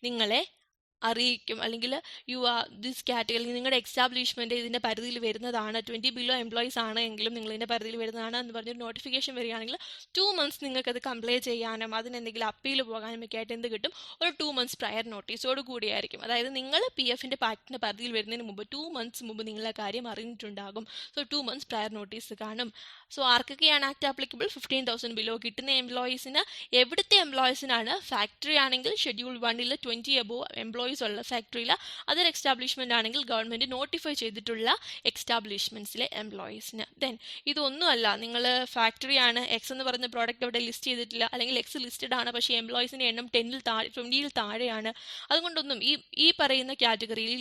നിങ്ങളെ അറിയിക്കും. അല്ലെങ്കിൽ യു ആർ ദിസ് കാറ്റഗറി, നിങ്ങളുടെ എക്സ്റ്റാബ്ലിഷ്മെന്റ് ഇതിന്റെ പരിധിയിൽ വരുന്നതാണ്, 20 ബിലോ എംപ്ലോയീസ് ആണ് എങ്കിലും നിങ്ങൾ ഇതിന്റെ പരിധിയിൽ വരുന്നതാണ് എന്ന് പറഞ്ഞൊരു നോട്ടിഫിക്കേഷൻ വരികയാണെങ്കിൽ 2 months നിങ്ങൾക്ക് അത് കംപ്ലൈൻറ്റ് ചെയ്യാനും അതിനെന്തെങ്കിലും അപ്പീൽ പോകാനും ഒക്കെ ആയിട്ട് എന്ത് കിട്ടും, ഒരു 2 months പ്രയർ നോട്ടീസോട് കൂടിയായിരിക്കും. അതായത് നിങ്ങൾ PFന്റെ പാക്ടിന്റെ പരിധിയിൽ വരുന്നതിന് മുമ്പ് 2 months മുമ്പ് നിങ്ങൾ ആ കാര്യം അറിഞ്ഞിട്ടുണ്ടാകും. സോ 2 months പ്രയർ നോട്ടീസ് കാണും. സോ ആർക്കൊക്കെയാണ് ആക്ട് ആപ്ലിക്കബിൾ, 15,000 ബിലോ കിട്ടുന്ന എംപ്ലോയീസിന്. എവിടുത്തെ എംപ്ലോയീസിനാണ്, ഫാക്ടറി ആണെങ്കിൽ ഷെഡ്യൂൾ 1 20 above എംപ്ലോയീസ് ഉള്ള ഫാക്ടറിയിൽ, അതർ എക്സ്റ്റാബ്ലിഷ്മെന്റ് ആണെങ്കിൽ ഗവൺമെന്റ് നോട്ടിഫൈ ചെയ്തിട്ടുള്ള എക്സ്റ്റാബ്ലിഷ്മെന്റ്സിലെ എംപ്ലോയീസിന്. ദെൻ ഇതൊന്നുമല്ല, നിങ്ങൾ ഫാക്ടറിയാണ്, എക്സ് എന്ന് പറയുന്ന പ്രോഡക്റ്റ് അവിടെ ലിസ്റ്റ് ചെയ്തിട്ടില്ല, അല്ലെങ്കിൽ എക്സ് ലിസ്റ്റഡ് ആണ് പക്ഷേ എംപ്ലോയീസിന്റെ എണ്ണം 20ൽ താഴെയാണ്. അതുകൊണ്ടൊന്നും ഈ പറയുന്ന കാറ്റഗറിയിൽ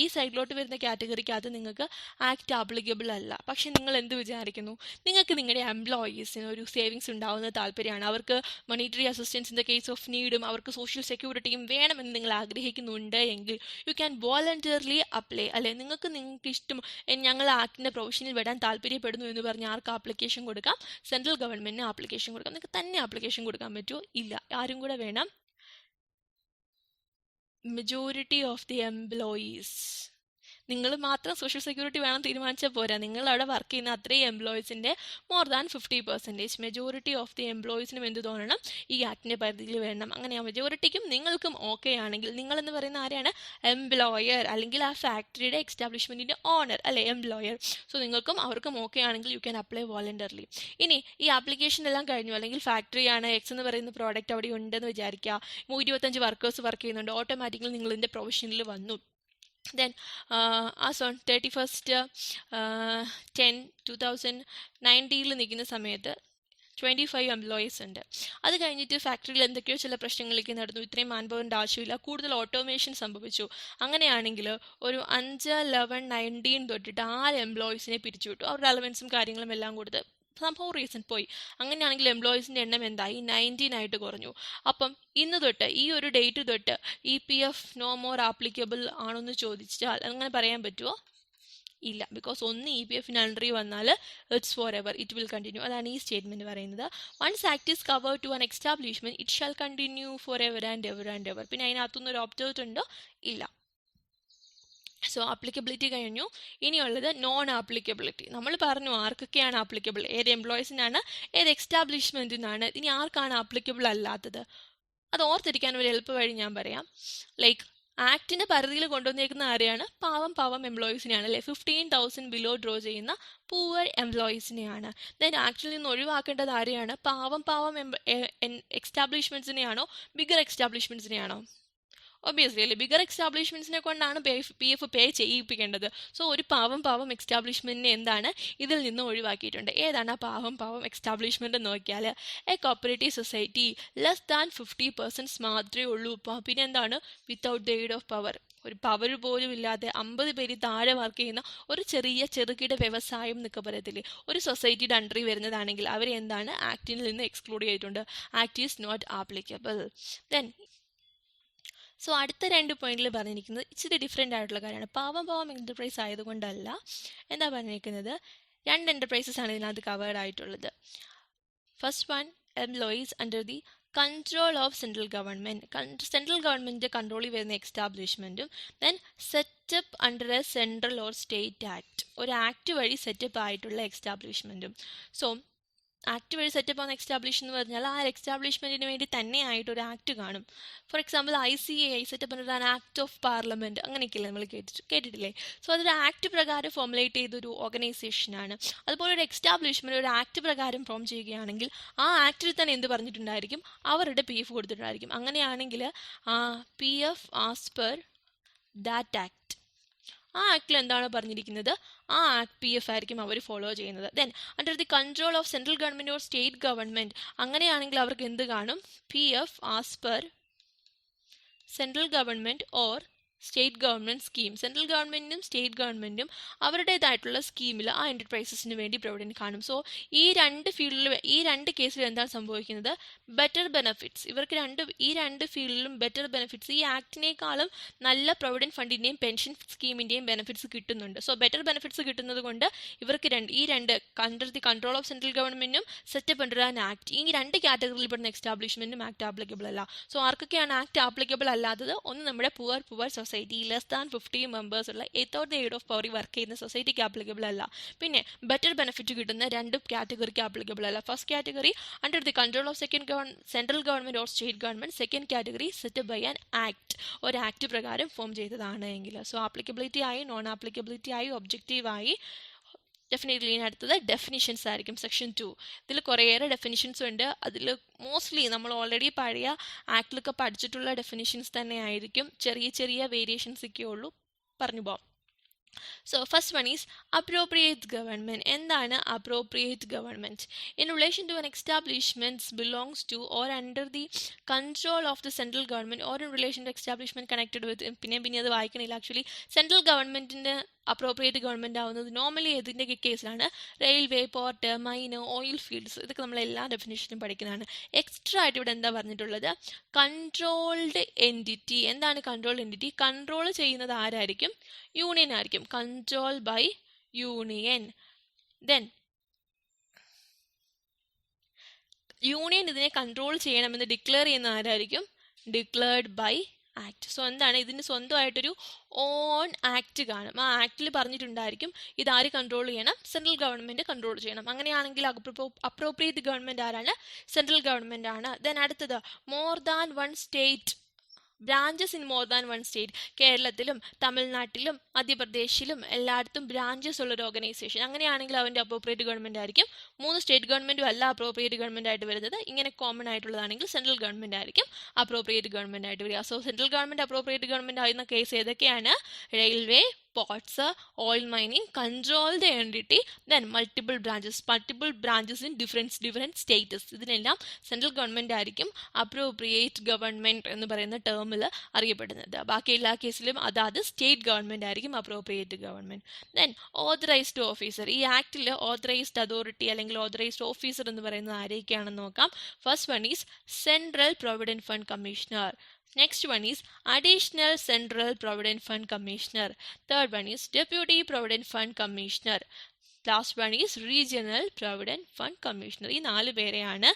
ഈ സൈഡിലോട്ട് വരുന്ന കാറ്റഗറിക്ക് അത് നിങ്ങൾക്ക് ആക്ട് ആപ്ലിക്കബിൾ അല്ല. പക്ഷെ നിങ്ങൾ എന്ത് വിചാരിക്കുന്നു, നിങ്ങൾക്ക് നിങ്ങളുടെ എംപ്ലോയീസിന് ഒരു സേവിങ്സ് ഉണ്ടാവുന്ന താല്പര്യമാണ്, അവർക്ക് monetary assistance in the case of നീഡും അവർക്ക് സോഷ്യൽ സെക്യൂരിറ്റിയും വേണമെന്ന് നിങ്ങൾ ആഗ്രഹിക്കുന്നുണ്ട് എങ്കിൽ യു ക്യാൻ വോളണ്ടിയർലി അപ്ലൈ അല്ലെ. നിങ്ങൾക്ക് ഇഷ്ടം, ഞങ്ങൾ ആക്ടിന്റെ പ്രൊവിഷനിൽ വിടാൻ താല്പര്യപ്പെടുന്നു എന്ന് പറഞ്ഞ് ആർക്ക് ആപ്ലിക്കേഷൻ കൊടുക്കാം, സെൻട്രൽ ഗവൺമെന്റിന് ആപ്ലിക്കേഷൻ കൊടുക്കാം. നിങ്ങൾക്ക് തന്നെ ആപ്ലിക്കേഷൻ കൊടുക്കാൻ പറ്റുമോ, ഇല്ല, ആരും കൂടെ വേണം, മെജോറിറ്റി ഓഫ് ദി എംപ്ലോയീസ്. നിങ്ങൾ മാത്രം സോഷ്യൽ സെക്യൂരിറ്റി വേണം തീരുമാനിച്ചാൽ പോരാ, നിങ്ങൾ അവിടെ വർക്ക് ചെയ്യുന്ന അത്രയും എംപ്ലോയീസിന്റെ more than 50%, majority of the എംപ്ലോയീസിനും എന്ത് തോന്നണം, ഈ ആക്ടിന്റെ പരിധിയിൽ വേണം. അങ്ങനെ ആ മെജോറിറ്റിക്കും നിങ്ങൾക്കും ഓക്കെ ആണെങ്കിൽ, നിങ്ങൾ എന്ന് പറയുന്ന ആരെയാണ്, എംപ്ലോയർ അല്ലെങ്കിൽ ആ ഫാക്ടറിയുടെ എക്സ്റ്റാബ്ലിഷ്മെന്റിന്റെ ഓണർ അല്ലെ, എംപ്ലോയർ. സോ നിങ്ങൾക്കും അവർക്കും ഓക്കെ ആണെങ്കിൽ യു ക്യാൻ അപ്ലൈ വോളണ്ടറിലി. ഇനി ഈ ആപ്ലിക്കേഷൻ എല്ലാം കഴിഞ്ഞു, അല്ലെങ്കിൽ ഫാക്ടറിയാണ്, എക്സ് എന്ന് പറയുന്ന പ്രോഡക്റ്റ് അവിടെ ഉണ്ടെന്ന് വിചാരിക്കുക, 25 വർക്കേഴ്സ് വർക്ക് ചെയ്യുന്നുണ്ട്, ഓട്ടോമാറ്റിക്കലി നിങ്ങൾ ഇതിന്റെ പ്രൊവിഷനിൽ വന്നു. Then as on 31st 10/2019 നിൽക്കുന്ന സമയത്ത് 25 എംപ്ലോയീസ് ഉണ്ട്. അത് കഴിഞ്ഞിട്ട് ഫാക്ടറിയിൽ എന്തൊക്കെയോ ചില പ്രശ്നങ്ങളിലേക്ക് നടന്നു, ഇത്രയും മാൻപവറിൻ്റെ ആവശ്യമില്ല, കൂടുതൽ ഓട്ടോമേഷൻ സംഭവിച്ചു. അങ്ങനെയാണെങ്കിൽ ഒരു 5/11/19 തൊട്ടിട്ട് 6 എംപ്ലോയീസിനെ പിരിച്ചുവിട്ടു, അവരുടെ അലവൻസും കാര്യങ്ങളും എല്ലാം കൊടുത്ത് സംഭവം റീസൺ പോയി. അങ്ങനെയാണെങ്കിൽ എംപ്ലോയീസിൻ്റെ എണ്ണം എന്തായി, 19 ആയിട്ട് കുറഞ്ഞു. അപ്പം ഇന്ന് തൊട്ട് ഈ ഒരു ഡേറ്റ് തൊട്ട് EPF നോ മോർ ആപ്ലിക്കബിൾ ആണെന്ന് ചോദിച്ചാൽ അങ്ങനെ പറയാൻ പറ്റുമോ, ഇല്ല. ബിക്കോസ് ഒന്ന് EPFന് അണ്ടറിൽ വന്നാൽ it's forever, it will continue. അതാണ് ഈ സ്റ്റേറ്റ്മെന്റ് പറയുന്നത്. Once act is covered to an establishment it shall continue forever and ever and ever. പിന്നെ അതിനകത്തുനിന്ന് ഒരു ഒബ്ജക്റ്റ് ഉണ്ടോ, ഇല്ല. സോ ആപ്ലിക്കബിലിറ്റി കഴിഞ്ഞു. ഇനിയുള്ളത് നോൺ ആപ്ലിക്കബിലിറ്റി. നമ്മൾ പറഞ്ഞു ആർക്കൊക്കെയാണ് ആപ്ലിക്കബിൾ, ഏത് എംപ്ലോയീസിനാണ്, ഏത് എക്സ്റ്റാബ്ലിഷ്മെൻറ്റിനാണ്. ഇനി ആർക്കാണ് ആപ്ലിക്കബിൾ അല്ലാത്തത്? അത് ഓർത്തിരിക്കാൻ ഒരു എളുപ്പ വഴി ഞാൻ പറയാം. ലൈക്ക് ആക്ടിന്റെ പരിധിയിൽ കൊണ്ടുവന്നേക്കുന്ന ആരെയാണ്? പാവം എംപ്ലോയീസിനെയാണ് അല്ലേ. 15,000 ബിലോ ഡ്രോ ചെയ്യുന്ന പൂവർ എംപ്ലോയീസിനെയാണ്. ദെൻ ആക്ടിൽ നിന്ന് ഒഴിവാക്കേണ്ടത് ആരെയാണ്? പാവം എക്സ്റ്റാബ്ലിഷ്മെന്റ്സിനെയാണോ ബിഗർ എക്സ്റ്റാബ്ലിഷ്മെന്റ്സിനെയാണോ? ഒബിയസ്ലി അല്ലേ, ബിഗർ എക്സ്റ്റാബ്ലിഷ്മെന്റ്സിനെ കൊണ്ടാണ് PF പേ ചെയ്യിപ്പിക്കേണ്ടത്. സോ ഒരു പാവം എക്സ്റ്റാബ്ലിഷ്മെന്റിനെ എന്താണ് ഇതിൽ നിന്ന് ഒഴിവാക്കിയിട്ടുണ്ട്. ഏതാണ് ആ പാവം എക്സ്റ്റാബ്ലിഷ്മെന്റ് നോക്കിയാൽ A cooperative society less than 50% മാത്രമേ ഉള്ളൂ. പിന്നെ എന്താണ്? Without the aid of power. ഒരു പവർ പോലും ഇല്ലാതെ 50 പേര് താഴെ വർക്ക് ചെയ്യുന്ന ഒരു ചെറുകിട വ്യവസായം എന്നൊക്കെ പറയത്തില്ലേ, ഒരു സൊസൈറ്റിയുടെ അണ്ടറിൽ വരുന്നതാണെങ്കിൽ അവരെ എന്താണ് ആക്ടിൽ നിന്ന് എക്സ്ക്ലൂഡ് ചെയ്തിട്ടുണ്ട്. Act is not applicable. Then so അടുത്ത 2 പോയിന്റിൽ പറഞ്ഞിരിക്കുന്നത് ഇച്ചിരി ഡിഫറെൻ്റ് ആയിട്ടുള്ള കാര്യമാണ്. പാവം എൻ്റർപ്രൈസ് ആയതുകൊണ്ടല്ല. എന്താ പറഞ്ഞിരിക്കുന്നത്? 2 എൻ്റർപ്രൈസസ് ആണ് ഇതിനകത്ത് കവേർഡ് ആയിട്ടുള്ളത്. First one, employees under the control of central government. Central government കൺട്രോളിൽ വരുന്ന എക്സ്റ്റാബ്ലിഷ്മെൻറ്റും then setup under a central or state act. ഒരു ആക്ട് വഴി സെറ്റപ്പ് ആയിട്ടുള്ള എക്സ്റ്റാബ്ലിഷ്മെൻറ്റും. സോ ആക്ട് വഴി സെറ്റപ്പ് ആവുന്ന എക്സ്റ്റാബ്ലിഷ് എന്ന് പറഞ്ഞാൽ ആ എക്സ്റ്റാബ്ലിഷ്മെന്റിന് വേണ്ടി തന്നെ ആയിട്ട് ഒരു ആക്ട് കാണും. For example ICAI setup an act of parliament, അങ്ങനെയൊക്കെയല്ലേ നമ്മൾ കേട്ടിട്ടില്ലേ. സോ അതൊരു ആക്ട് പ്രകാരം ഫോമുലേറ്റ് ചെയ്തൊരു ഓർഗനൈസേഷനാണ്. അതുപോലെ ഒരു എക്സ്റ്റാബ്ലിഷ്മെന്റ് ഒരു ആക്ട് പ്രകാരം ഫോം ചെയ്യുകയാണെങ്കിൽ ആ ആക്ടിൽ തന്നെ എന്ത് പറഞ്ഞിട്ടുണ്ടായിരിക്കും? അവരുടെ PF കൊടുത്തിട്ടുണ്ടായിരിക്കും. അങ്ങനെയാണെങ്കിൽ PF as per that act, ആ ആക്ടിൽ എന്താണ് പറഞ്ഞിരിക്കുന്നത് ആ ആക്ട് PF ആയിരിക്കും അവർ ഫോളോ ചെയ്യുന്നത്. Then under the control of central government or state government, അങ്ങനെയാണെങ്കിൽ അവർക്ക് എന്ത് കാണും? PF as per central government or state government scheme. Central ഗവൺമെൻറ്റും സ്റ്റേറ്റ് ഗവൺമെൻറ്റും അവരുടേതായിട്ടുള്ള സ്കീമിൽ ആ എൻ്റർപ്രൈസസിന് വേണ്ടി പ്രൊവിഡൻറ്റ് കാണും. സോ ഈ രണ്ട് കേസിലും എന്താണ് സംഭവിക്കുന്നത്? Better benefits. ഇവർക്ക് ഈ രണ്ട് ഫീൽഡിലും ബെറ്റർ ബെനഫിറ്റ്സ്, ഈ ആക്ടിനേക്കാളും നല്ല പ്രൊവിഡൻറ്റ് ഫണ്ടിൻ്റെയും പെൻഷൻ സ്കീമിൻ്റെയും ബെനഫിറ്റ്സ് കിട്ടുന്നുണ്ട്. സോ ബെറ്റർ ബെനഫിറ്റ്സ് കിട്ടുന്നത് കൊണ്ട് ഇവർക്ക് under the control of central ഗവൺമെൻറ്റും സെറ്റപ്പ് അണ്ടർ ആൻ ആക്ട്, ഈ 2 കാറ്റഗറിയിൽ പെടുന്ന എക്സ്റ്റാബ്ലിഷ്മെൻറ്റും ആക്ട് ആപ്ലിക്കബിൾ അല്ല. സോ ആർക്കൊക്കെയാണ് ആക്ട് ആപ്ലിക്കബിൾ അല്ലാത്തത്? ഒന്ന് നമ്മുടെ poor society, less than 50 members ഉള്ള without the aid of power work ചെയ്യുന്ന സൊസൈറ്റിക്ക് ആപ്ലിക്കബിൾ അല്ല. പിന്നെ ബെറ്റർ ബെനിഫിറ്റ് കിട്ടുന്ന 2 കാറ്റഗറിക്ക് ആപ്ലിക്കബിൾ അല്ല. First category under the control of central government or state government. Second category set up by an act, ഒരു act പ്രകാരം ഫോം ചെയ്തതാണ് എങ്കിൽ. സോ ആപ്ലിക്കബിലിറ്റി ആയി, നോൺ ആപ്ലിക്കബിലിറ്റി ആയി, ഒബ്ജക്റ്റീവ് ആയി. ഡെഫിനറ്റ്ലി ഇനി അടുത്തത് ഡെഫിനിഷൻസ് ആയിരിക്കും. സെക്ഷൻ 2 ഇതിൽ കുറേയേറെ ഡെഫിനിഷൻസ് ഉണ്ട്. അതിൽ മോസ്റ്റ്ലി നമ്മൾ ഓൾറെഡി പഴയ ആക്ടിലൊക്കെ പഠിച്ചിട്ടുള്ള ഡെഫിനിഷൻസ് തന്നെ ആയിരിക്കും. ചെറിയ വേരിയേഷൻസ് ഒക്കെ ഉള്ളൂ. പറഞ്ഞു പോവാം. So first one is appropriate government. എന്താണ് appropriate government? In relation to an establishment belongs to or under the control of the central government or in relation to establishment connected with, പിന്നെ അത് വായിക്കണില്ല actually. Central ഗവൺമെന്റിന്റെ appropriate government ആവുന്നത് normally ഏതിൻ്റെ കേസിലാണ്? Railway, port, mine, oil fields, ഇതൊക്കെ നമ്മൾ എല്ലാ ഡെഫിനേഷനും പഠിക്കുന്നതാണ്. എക്സ്ട്രാ ആയിട്ട് ഇവിടെ എന്താ പറഞ്ഞിട്ടുള്ളത്? Controlled entity. എന്താണ് കൺട്രോൾഡ് എൻറ്റിറ്റി? കൺട്രോൾ ചെയ്യുന്നത് ആരായിരിക്കും? യൂണിയൻ ആയിരിക്കും. Control by union. Then union ഇതിനെ കൺട്രോൾ ചെയ്യണമെന്ന് ഡിക്ലെയർ ചെയ്യുന്ന ആരായിരിക്കും? Declared by act. സോ എന്താണ്? ഇതിന് സ്വന്തമായിട്ടൊരു ഓൺ ആക്ട് കാണും. ആ ആക്ടിൽ പറഞ്ഞിട്ടുണ്ടായിരിക്കും ഇതാര് കൺട്രോൾ ചെയ്യണം? സെൻട്രൽ ഗവൺമെന്റ് കൺട്രോൾ ചെയ്യണം. അങ്ങനെയാണെങ്കിൽ അപ്രോപ്രിയേറ്റ് ഗവൺമെന്റ് ആരാണ്? സെൻട്രൽ ഗവൺമെന്റ് ആണ്. ദെൻ അടുത്തത് more than one state, branches in more than one state. കേരളത്തിലും തമിഴ്നാട്ടിലും മധ്യപ്രദേശിലും എല്ലായിടത്തും ബ്രാഞ്ചസ് ഉള്ളൊരു ഓർഗനൈസേഷൻ. അങ്ങനെയാണെങ്കിൽ അവൻ്റെ അപ്രോപ്രിയേറ്റ് ഗവൺമെന്റ് ആയിരിക്കും. 3 സ്റ്റേറ്റ് ഗവൺമെന്റും അല്ല അപ്രോപ്രിയേറ്റ് ഗവൺമെന്റ് ആയിട്ട് വരുന്നത്. ഇങ്ങനെ കോമൺ ആയിട്ടുള്ളതാണെങ്കിൽ സെൻട്രൽ ഗവൺമെന്റ് ആയിരിക്കും അപ്രോപ്രിയേറ്റ് ഗവൺമെന്റ് ആയിട്ട് വരിക. So central government appropriate government ആയിരുന്ന കേസ് ഏതൊക്കെയാണ്? Railway, ports, oil mining, controlled entity, then multiple branches in different status. ഇതിനെല്ലാം സെൻട്രൽ ഗവൺമെന്റ് ആയിരിക്കും അപ്രോപ്രിയേറ്റ് ഗവൺമെന്റ് എന്ന് പറയുന്ന ടേമിൽ അറിയപ്പെടുന്നത്. ബാക്കി എല്ലാ കേസിലും അതാത് സ്റ്റേറ്റ് ഗവൺമെന്റ് ആയിരിക്കും appropriate government. Then authorised officer. ഈ ആക്ടിൽ ഓതറൈസ്ഡ് അതോറിറ്റി അല്ലെങ്കിൽ ഓതറൈസ്ഡ് ഓഫീസർ എന്ന് പറയുന്നത് ആരെയൊക്കെയാണെന്ന് നോക്കാം. First one is central provident fund commissioner. Next one is Additional Central Provident Fund Commissioner. Third one is Deputy Provident Fund Commissioner. Last one is Regional Provident Fund Commissioner. ഈ 4 പേരെയാണ്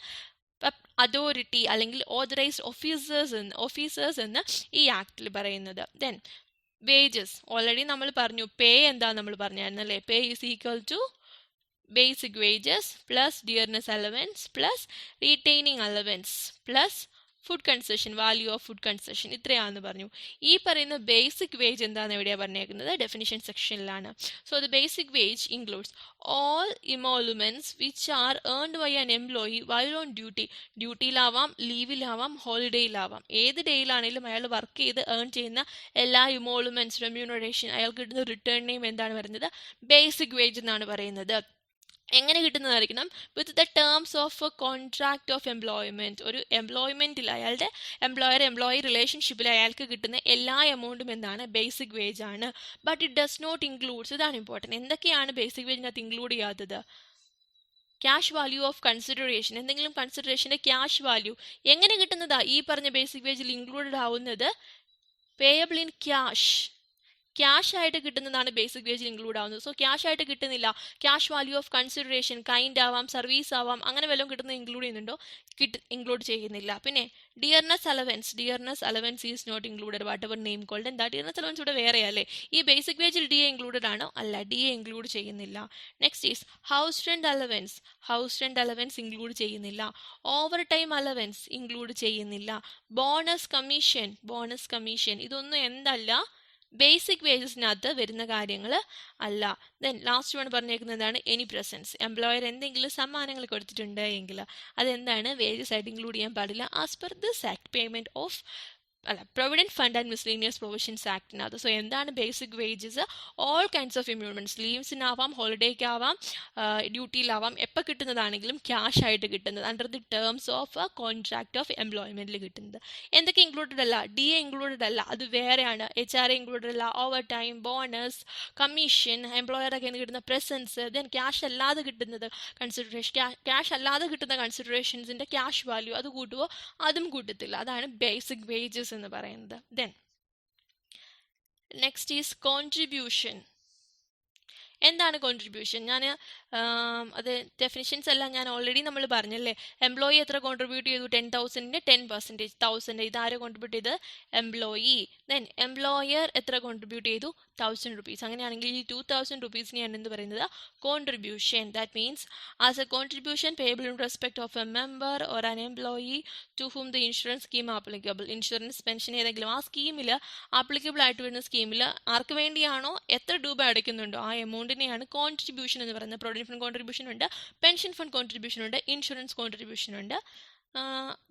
authority അല്ലെങ്കിൽ authorised officers എന്ന് ഈ ആക്ടിൽ പറയുന്നത്. Then wages already നമ്മൾ പറഞ്ഞു, പേ എന്താ നമ്മൾ പറഞ്ഞായിരുന്നു അല്ലേ? Pay is equal to basic wages plus dearness allowance plus retaining allowance plus food concession, value of food concession, ഇത്രയാണെന്ന് പറഞ്ഞു. ഈ പറയുന്ന ബേസിക് വേജ് എന്താണെന്ന് എവിടെയാണ് പറഞ്ഞേക്കുന്നത്? ഡെഫിനിഷൻ സെക്ഷനിലാണ്. So the basic wage includes all emoluments which are earned by an employee while on duty. ഡ്യൂട്ടിയിലാവാം, ലീവിലാവാം, ഹോളിഡേയിലാവാം, ഏത് ഡേയിലാണെങ്കിലും അയാൾ വർക്ക് ചെയ്ത് ഏൺ ചെയ്യുന്ന എല്ലാ ഇമോളുമെന്റ്സ്, റെമ്യൂണറേഷൻ, അയാൾക്ക് കിട്ടുന്ന റിട്ടേൺ നെയിം എന്താണ് പറയുന്നത്? ബേസിക് വേജ് എന്നാണ് പറയുന്നത്. എങ്ങനെ കിട്ടുന്നതായിരിക്കണം? With the terms of contract of employment. ഒരു എംപ്ലോയ്മെന്റിൽ അയാളുടെ എംപ്ലോയർ എംപ്ലോയി റിലേഷൻഷിപ്പിൽ അയാൾക്ക് കിട്ടുന്ന എല്ലാ എമൗണ്ടും എന്താണ്? ബേസിക് വേജ് ആണ്. But it does not includes, ഇതാണ് ഇമ്പോർട്ടൻറ്റ്, എന്തൊക്കെയാണ് ബേസിക് വേജിനകത്ത് ഇൻക്ലൂഡ് ചെയ്യാത്തത്? ക്യാഷ് വാല്യൂ ഓഫ് കൺസിഡറേഷൻ, എന്തെങ്കിലും കൺസിഡറേഷന്റെ ക്യാഷ് വാല്യൂ എങ്ങനെ കിട്ടുന്നതാ? ഈ പറഞ്ഞ ബേസിക് വേജിൽ ഇൻക്ലൂഡഡ് ആവുന്നത് പേയബിൾ ഇൻ ക്യാഷ്. ക്യാഷ് ആയിട്ട് കിട്ടുന്നതാണ് ബേസിക് വേജിൽ ഇൻക്ലൂഡ് ആവുന്നത്. സോ ക്യാഷ് ആയിട്ട് കിട്ടുന്നില്ല. Cash value of consideration, kind ആവാം, സർവീസ് ആവാം, അങ്ങനെ വല്ലതും കിട്ടുന്നത് ഇൻക്ലൂഡ് ചെയ്യുന്നുണ്ടോ? ഇൻക്ലൂഡ് ചെയ്യുന്നില്ല. പിന്നെ dearness allowance, dearness allowance is not included whatever name called. എന്താ ഡിയർനെസ് അലവൻസ് ഇവിടെ വേറെയല്ലേ? ഈ ബേസിക് വേജിൽ ഡി എ ഇൻക്ലൂഡഡ് ആണോ? അല്ല, ഡി എ ഇൻക്ലൂഡ് ചെയ്യുന്നില്ല. Next is house rent allowance. House rent allowance include ചെയ്യുന്നില്ല. ഓവർ ടൈം അലവൻസ് ഇൻക്ലൂഡ് ചെയ്യുന്നില്ല. ബോണസ് കമ്മീഷൻ, ബോണസ് കമ്മീഷൻ ഇതൊന്നും എന്തല്ല? ബേസിക് വേജസിനകത്ത് വരുന്ന കാര്യങ്ങൾ അല്ല. ദെൻ ലാസ്റ്റ് വൺ പറഞ്ഞേക്കുന്നതാണ് എനി പ്രസൻസ്. എംപ്ലോയർ എന്തെങ്കിലും സമ്മാനങ്ങൾ കൊടുത്തിട്ടുണ്ട് എങ്കിൽ അതെന്താണ്? വേജസ് ആയിട്ട് ഇൻക്ലൂഡ് ചെയ്യാൻ പാടില്ല. As per this act payment of provident fund and miscellaneous provisions ആക്ടിനകത്ത്. സോ എന്താണ് basic wages? All kinds of emoluments, ലീവ്സിനാവാം, ഹോളിഡേക്കാവാം, ഡ്യൂട്ടിയിലാവാം, എപ്പോൾ കിട്ടുന്നതാണെങ്കിലും ക്യാഷ് ആയിട്ട് കിട്ടുന്നത്, under the terms of contract of എംപ്ലോയ്മെന്റിൽ കിട്ടുന്നത്. എന്തൊക്കെ ഇൻക്ലൂഡഡ് അല്ല? ഡി എ ഇൻക്ലൂഡഡ് അല്ല, അത് വേറെയാണ്. HR ഇൻക്ലൂഡഡ് അല്ല. ഓവർ ടൈം, ബോണസ്, കമ്മീഷൻ, എംപ്ലോയറൊക്കെ കിട്ടുന്ന പ്രസൻസ്, ദെൻ ക്യാഷ് അല്ലാതെ കിട്ടുന്നത് കൺസിഡറേഷൻ, ക്യാഷ് അല്ലാതെ കിട്ടുന്ന കൺസിഡറേഷൻസിന്റെ ക്യാഷ് വാല്യൂ അത് കൂട്ടുവോ? അതും കൂട്ടത്തില്ല. അതാണ് ബേസിക് വേജസ് എന്ന് പറയുന്നത്. Then next is contribution. എന്താണ് കോൺട്രിബ്യൂഷൻ? ഞാൻ അത് ഡെഫിനിഷൻസ് എല്ലാം ഞാൻ ഓൾറെഡി നമ്മൾ പറഞ്ഞല്ലേ. എംപ്ലോയി എത്ര കോൺട്രിബ്യൂട്ട് ചെയ്തു? 10,000ന്റെ 10%, 1000. ഇതാരെ കോൺട്രിബ്യൂട്ട് ചെയ്ത്? എംപ്ലോയി. ദെൻ എംപ്ലോയർ എത്ര കോൺട്രിബ്യൂട്ട് ചെയ്തു? 1000 rupees. അങ്ങനെയാണെങ്കിൽ ഈ 2000 rupeesനെയാണ് എന്ത് പറയുന്നത്? Contribution. That means as a contribution payable in respect of a member or an employee to whom the insurance scheme applicable. Insurance, pension ഏതെങ്കിലും ആ സ്കീമിൽ ആപ്ലിക്കബിൾ ആയിട്ട് വരുന്ന സ്കീമിൽ ആർക്ക് വേണ്ടിയാണോ എത്ര രൂപ അടയ്ക്കുന്നുണ്ടോ ആ എമൗണ്ടിനെയാണ് കോൺട്രിബ്യൂഷൻ എന്ന് പറയുന്നത്. പ്രൊവിഡന്റ് ഫണ്ട് കോൺട്രിബ്യൂഷൻ ഉണ്ട്, പെൻഷൻ ഫണ്ട് കോൺട്രിബ്യൂഷൻ ഉണ്ട്, ഇൻഷുറൻസ് കോൺട്രിബ്യൂഷൻ ഉണ്ട്.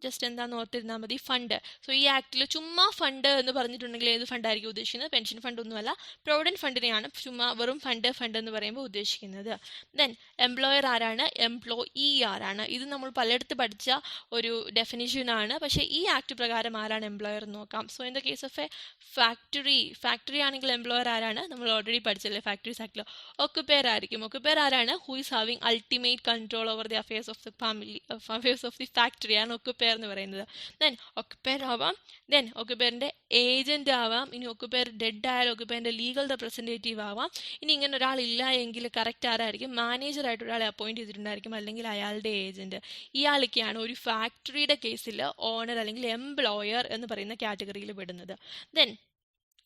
ജസ്റ്റ് എന്താന്ന് ഓർത്തിരുന്നാൽ മതി, ഫണ്ട്. സോ ഈ ആക്ടിൽ ചുമ്മാ ഫണ്ട് എന്ന് പറഞ്ഞിട്ടുണ്ടെങ്കിൽ ഏത് ഫണ്ടായിരിക്കും ഉദ്ദേശിക്കുന്നത്? പെൻഷൻ ഫണ്ട് ഒന്നുമല്ല, പ്രൊവിഡന്റ് ഫണ്ടിനെയാണ് ചുമ്മാ വെറും ഫണ്ട് എന്ന് പറയുമ്പോൾ ഉദ്ദേശിക്കുന്നത്. ദെൻ എംപ്ലോയർ ആരാണ്? എംപ്ലോയി ആരാണ്? ഇത് നമ്മൾ പലയിടത്ത് പഠിച്ച ഒരു ഡെഫിനിഷനാണ്. പക്ഷേ ഈ ആക്ട് പ്രകാരം ആരാണ് എംപ്ലോയർ എന്ന് നോക്കാം. So in the case of A factory ആണെങ്കിൽ എംപ്ലോയർ ആരാണ്? നമ്മൾ ഓൾറെഡി പഠിച്ചല്ലേ ഫാക്ടറീസ് ആക്ടിൽ. ഒക്കുപേർ ആയിരിക്കും. ഒക്കുപേർ ആരാണ്? Who is having ultimate control over the affairs of the family, affairs of the factory ആണ് ഒക്കുപേർ എന്ന് പറയുന്നത്. ദെൻ ഒക്കുപേർ ആവാം, ദെൻ ഒക്കുപേറിന്റെ ഏജന്റ് ആവാം, ഇനി ഒക്കുപേർ ഡെഡ് ആയാൽ ഒക്കുപേറിന്റെ ലീഗൽ റെപ്രസെന്റേറ്റീവ് ആവാം. ഇനി ഇങ്ങനെ ഒരാൾ ഇല്ല എങ്കിൽ കറക്റ്റ് ആരായിരിക്കും? മാനേജറായിട്ട് ഒരാളെ അപ്പോയിന്റ് ചെയ്തിട്ടുണ്ടായിരിക്കും, അല്ലെങ്കിൽ അയാളുടെ ഏജന്റ്. ഇയാളൊക്കെയാണ് ഒരു ഫാക്ടറിയുടെ കേസിൽ ഓണർ അല്ലെങ്കിൽ എംപ്ലോയർ എന്ന് പറയുന്ന കാറ്റഗറിയിൽ പെടുന്നത്. ദെൻ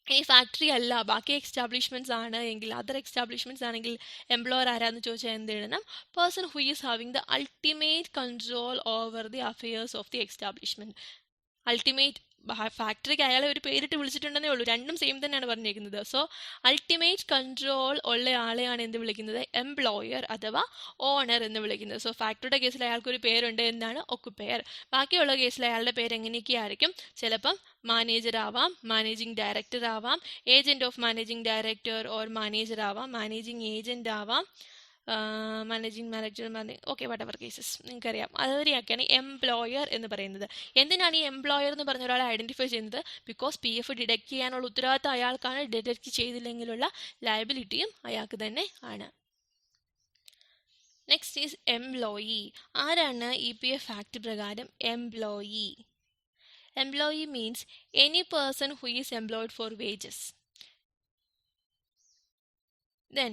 ഈ ഫാക്ടറി അല്ല ബാക്കി എക്സ്റ്റാബ്ലിഷ്മെന്റ്സ് ആണ് എങ്കിൽ, അതർ എക്സ്റ്റാബ്ലിഷ്മെന്റ്സ് ആണെങ്കിൽ എംപ്ലോയർ ആരാന്ന് ചോദിച്ചാൽ എന്ത് എഴുതണം? Person who is having the ultimate control over the affairs of the establishment. Ultimate ഫാക്ടറിക്ക് അയാളെ ഒരു പേരിട്ട് വിളിച്ചിട്ടുണ്ടെന്നേ ഉള്ളൂ, രണ്ടും സെയിം തന്നെയാണ് പറഞ്ഞിരിക്കുന്നത്. സോ അൾട്ടിമേറ്റ് കൺട്രോൾ ഉള്ള ആളെയാണ് എന്ത് വിളിക്കുന്നത്? എംപ്ലോയർ അഥവാ ഓണർ എന്ന് വിളിക്കുന്നത്. സോ ഫാക്ടറിയുടെ കേസിൽ അയാൾക്കൊരു പേരുണ്ട്, എന്നാണ് ഒക്കുപേർ. ബാക്കിയുള്ള കേസിൽ അയാളുടെ പേര് എങ്ങനെയൊക്കെയായിരിക്കും? ചിലപ്പം മാനേജർ ആവാം, മാനേജിങ് ഡയറക്ടർ ആവാം, agent of managing director or manager ആവാം, മാനേജിങ് ഏജന്റ് ആവാം, managing manager, okay what ever cases നിങ്ങൾക്കറിയാം. അതുവരെയൊക്കെയാണ് എംപ്ലോയർ എന്ന് പറയുന്നത്. എന്തിനാണ് ഈ എംപ്ലോയർ എന്ന് പറഞ്ഞ ഒരാളെ ഐഡന്റിഫൈ ചെയ്യുന്നത്? ബിക്കോസ് PF ഡിഡക്ട് ചെയ്യാനുള്ള ഉത്തരവാദിത്തം അയാൾക്കാണ്, ഡിഡക്ട് ചെയ്തില്ലെങ്കിലുള്ള ലയബിലിറ്റിയും അയാൾക്ക് തന്നെ ആണ്. Next is employee. ആരാണ് EPF ആക്ട് പ്രകാരം employee? Employee means any person who is employed for wages. Then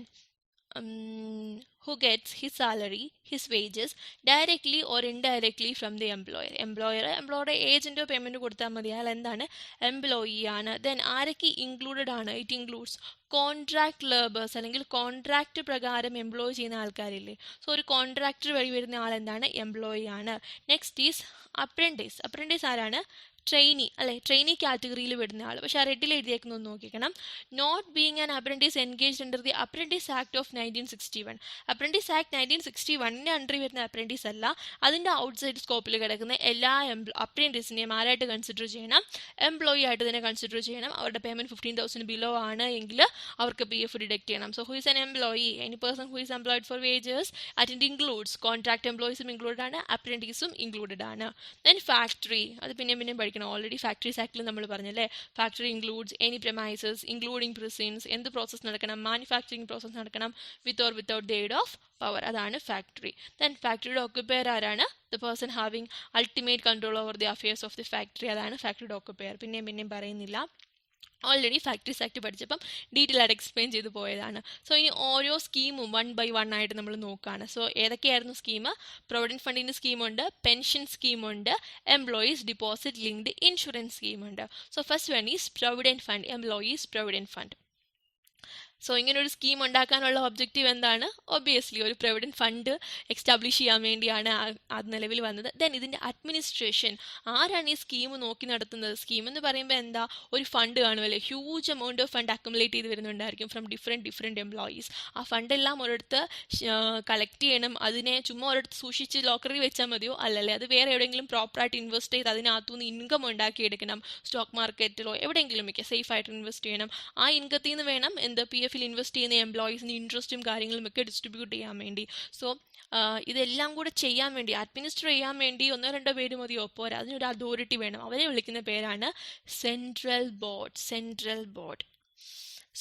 who gets his salary, his wages directly or indirectly from the employer. എംപ്ലോയറുടെ ഏജൻറ്റോ payment കൊടുത്താൽ മതി, അയാൾ എന്താണ്, എംപ്ലോയി ആണ്. ദെൻ ആരൊക്കെ ഇൻക്ലൂഡഡ് ആണ്, ഇറ്റ് ഇൻക്ലൂഡ്സ് കോൺട്രാക്ട് ലേബേഴ്സ് അല്ലെങ്കിൽ കോൺട്രാക്ട് പ്രകാരം എംപ്ലോയ് ചെയ്യുന്ന ആൾക്കാരില്ലേ, സോ ഒരു കോൺട്രാക്ടർ വഴി വരുന്ന ആൾ എന്താണ്, എംപ്ലോയി ആണ്. Next is apprentice. അപ്രൻറ്റീസ് ആരാണ്, ട്രെയിനി അല്ലെ, ട്രെയിനി കാറ്റഗറിയിൽ വിടുന്ന ആൾ. പക്ഷെ ആ റെഡിൽ എഴുതിയേക്കുന്നത് നോക്കിക്കണം, not being an apprentice engaged under the apprentice act of 1961. Apprentice act 1961 അണ്ടറിൽ വരുന്ന അപ്രൻറ്റീസ് അല്ല, അതിൻ്റെ ഔട്ട്സൈഡ് സ്കോപ്പിൽ കിടക്കുന്ന എല്ലാ അപ്രൻറ്റീസിനെയും ആരായിട്ട് കൺസിഡർ ചെയ്യണം, എംപ്ലോയി ആയിട്ട് തന്നെ കൺസിഡർ ചെയ്യണം. അവരുടെ പേയ്മെൻറ്റ് 15,000 ബിലോ ആണ് എങ്കിൽ അവർക്ക് PF ഡിഡക്ട് ചെയ്യണം. So who is an employee, any person who is employed for wages, at includes contract എംപ്ലോയീസും ഇൻക്ലൂഡഡ് ആണ്, അപ്രൻറ്റീസും ഇൻക്ലൂഡഡ് ആണ്. ദെൻ ഫാക്ടറി, അത് പിന്നെയും പഠിക്കണം. ഓൾറെഡി ഫാക്ടറീസ് ആക്ടിൽ നമ്മൾ പറഞ്ഞല്ലേ, factory includes any premises including precincts, എന്ത് പ്രോസസ്സ് നടക്കണം, മാനുഫാക്ചറിങ് പ്രോസസ്സ് നടക്കണം with or without the aid of power, അതാണ് ഫാക്ടറി. ദെൻ ഫാക്ടറിയുടെ ഓക്യുപ്പയർ ആരാണ്, the person having ultimate control over the affairs of the factory, അതാണ് ഫാക്ടറിയുടെ ഓക്യുപ്പയർ. പിന്നെയും പറയുന്നില്ല, ഓൾറെഡി ഫാക്ടറീസ് ആക്ട് പഠിച്ചപ്പം ഡീറ്റെയിൽ ആയിട്ട് എക്സ്പ്ലെയിൻ ചെയ്ത് പോയതാണ്. സോ ഇനി ഓരോ സ്കീമും 1 by 1 ആയിട്ട് നമ്മൾ നോക്കുകയാണ്. സോ ഏതൊക്കെയായിരുന്നു സ്കീം, പ്രൊവിഡൻറ്റ് ഫണ്ടിൻ്റെ സ്കീമുണ്ട്, പെൻഷൻ സ്കീമുണ്ട്, എംപ്ലോയീസ് ഡിപ്പോസിറ്റ് ലിങ്ക്ഡ് ഇൻഷുറൻസ് സ്കീമുണ്ട്. So first one is provident fund, employees provident fund. So ഇങ്ങനെ ഒരു സ്കീം ഉണ്ടാക്കാനുള്ള ഒബ്ജക്റ്റീവ് എന്താണ്, ഒബ്വിയസ്ലി ഒരു പ്രൊവിഡൻറ്റ് ഫണ്ട് എക്സ്റ്റാബ്ലിഷ് ചെയ്യാൻ വേണ്ടിയാണ് അത് നിലവിൽ വന്നത്. ദെൻ ഇതിൻ്റെ അഡ്മിനിസ്ട്രേഷൻ, ആരാണ് ഈ സ്കീം നോക്കി നടത്തുന്നത്, സ്കീം എന്ന് പറയുമ്പോൾ എന്താ, ഒരു ഫണ്ട് കാണുമല്ലേ, huge amount of fund accumulate ചെയ്ത് വരുന്നുണ്ടായിരിക്കും ഫ്രം ഡിഫറെൻറ്റ് എംപ്ലോയീസ്. ആ ഫണ്ടെല്ലാം ഒരിടത്ത് കളക്ട് ചെയ്യണം, അതിനെ ചുമ്മാ ഒരിടത്ത് സൂക്ഷിച്ച് ലോക്കറിൽ വെച്ചാൽ മതിയോ, അല്ലല്ലേ, അത് വേറെ എവിടെയെങ്കിലും പ്രോപ്പറായിട്ട് ഇൻവെസ്റ്റ് ചെയ്ത് അതിനകത്തുനിന്ന് ഇൻകം ഉണ്ടാക്കിയെടുക്കണം, സ്റ്റോക്ക് മാർക്കറ്റിലോ എവിടെയെങ്കിലും ഒക്കെ സേഫ് ആയിട്ട് ഇൻവെസ്റ്റ് ചെയ്യണം. ആ ഇൻകത്തിൽ നിന്ന് വേണം എന്ത്, PF ഇൻവെസ്റ്റ് ചെയ്യുന്ന എംപ്ലോയീസിന് ഇൻട്രസ്റ്റും കാര്യങ്ങളും ഒക്കെ ഡിസ്ട്രിബ്യൂട്ട് ചെയ്യാൻ വേണ്ടി. സോ ഇതെല്ലാം കൂടെ ചെയ്യാൻ വേണ്ടി, അഡ്മിനിസ്റ്റർ ചെയ്യാൻ വേണ്ടി 1-2 പേര് മതിയോ, പോരാ, അതിനൊരു അതോറിറ്റി വേണം. അവരെ വിളിക്കുന്ന പേരാണ് സെൻട്രൽ ബോർഡ്.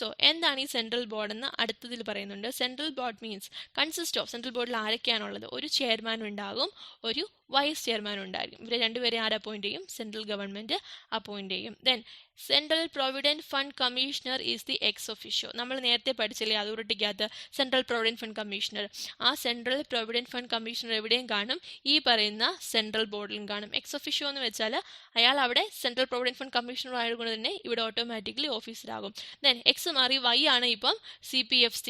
സോ എന്താണ് ഈ സെൻട്രൽ ബോർഡ് എന്ന് അടുത്തതിൽ പറയുന്നുണ്ട്. Central board means consist of, central ബോർഡിൽ ആരൊക്കെയാണുള്ളത്, ഒരു ചെയർമാൻ ഉണ്ടാകും, ഒരു വൈസ് ചെയർമാൻ ഉണ്ടായിരിക്കും. ഇവരെ രണ്ടുപേരെ ആര് അപ്പോയിന്റ് ചെയ്യും, സെൻട്രൽ ഗവൺമെൻറ് അപ്പോയിന്റ് ചെയ്യും. Then central provident fund commissioner is the ex officio. നമ്മൾ നേരത്തെ പഠിച്ചില്ലേ അതോറിറ്റിക്കകത്ത് സെൻട്രൽ പ്രൊവിഡൻറ്റ് ഫണ്ട് കമ്മീഷണർ. ആ സെൻട്രൽ പ്രൊവിഡൻറ്റ് ഫണ്ട് കമ്മീഷണർ എവിടെയും കാണും, ഈ പറയുന്ന സെൻട്രൽ ബോർഡിലും കാണും. എക്സ് ഒഫീഷ്യോ എന്ന് വെച്ചാൽ അയാൾ അവിടെ സെൻട്രൽ പ്രൊവിഡൻറ്റ് ഫണ്ട് കമ്മീഷണർ ആയതുകൊണ്ട് തന്നെ ഇവിടെ ഓട്ടോമാറ്റിക്കലി ഓഫീസറാകും. ദെൻ എക്സ് മാറി വൈ ആണ് ഇപ്പം CPFC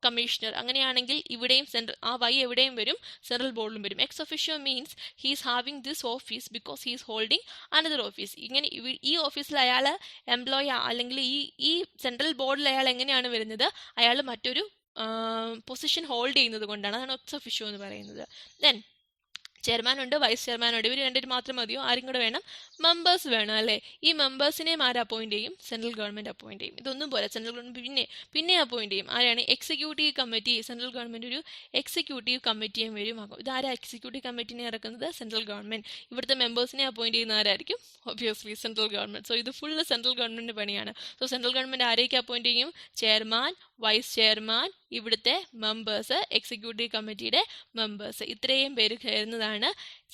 കമ്മീഷണർ. അങ്ങനെയാണെങ്കിൽ ഇവിടെയും ആ വൈ എവിടെയും വരും, സെൻട്രൽ ബോർഡിലും വരും. Ex officio means he's having this office because he's holding another office. ഇങ്ങനെ ഈ ഓഫീസിൽ അയാൾ എംപ്ലോയി അല്ലെങ്കിൽ ഈ സെൻട്രൽ ബോർഡിൽ അയാൾ എങ്ങനെയാണ് വരുന്നത്, അയാൾ മറ്റൊരു പൊസിഷൻ ഹോൾഡ് ചെയ്യുന്നത് കൊണ്ടാണ്, അതാണ് എക്സ് ഒഫീഷ്യോ എന്ന് പറയുന്നത്. ദെൻ ചെയർമാൻ ഉണ്ട്, വൈസ് ചെയർമാൻ ഉണ്ട്, ഇവർ രണ്ടുപേരും മാത്രം മതിയോ, ആരും കൂടെ വേണം, മെമ്പേഴ്സ് വേണം അല്ലേ. ഈ മെമ്പേഴ്സിനെയും ആര് അപ്പോയിന്റ് ചെയ്യും, സെൻട്രൽ ഗവൺമെൻറ് അപ്പോയിന്റ് ചെയ്യും. ഇതൊന്നും പോലെ സെൻട്രൽ ഗവൺമെൻറ് പിന്നെ അപ്പോയിന്റ് ചെയ്യും. ആരാണ്, എക്സിക്യൂട്ടീവ് കമ്മിറ്റി. സെൻട്രൽ ഗവൺമെൻറ് ഒരു എക്സിക്യൂട്ടീവ് കമ്മിറ്റിയും വരുമാകും. ഇതാരാ എക്സിക്യൂട്ടീവ് കമ്മിറ്റിനെ ഇറക്കുന്നത്, സെൻട്രൽ ഗവൺമെൻറ്. ഇവിടുത്തെ മെമ്പേഴ്സിനെ അപ്പോയിന്റ് ചെയ്യുന്ന ആരായിരിക്കും, ഒബ്വിയസ്ലി സെൻട്രൽ ഗവൺമെൻറ്. സോ ഇത് ഫുള്ള് സെൻട്രൽ ഗവൺമെൻറ് പണിയാണ്. സോ സെൻട്രൽ ഗവൺമെൻറ് ആരെയൊക്കെ അപ്പോയിന്റ് ചെയ്യും, ചെയർമാൻ, വൈസ് ചെയർമാൻ, ഇവിടുത്തെ മെമ്പേഴ്സ്, എക്സിക്യൂട്ടീവ് കമ്മിറ്റിയുടെ മെമ്പേഴ്സ്, ഇത്രയും പേര് ചേരുന്നതാണ്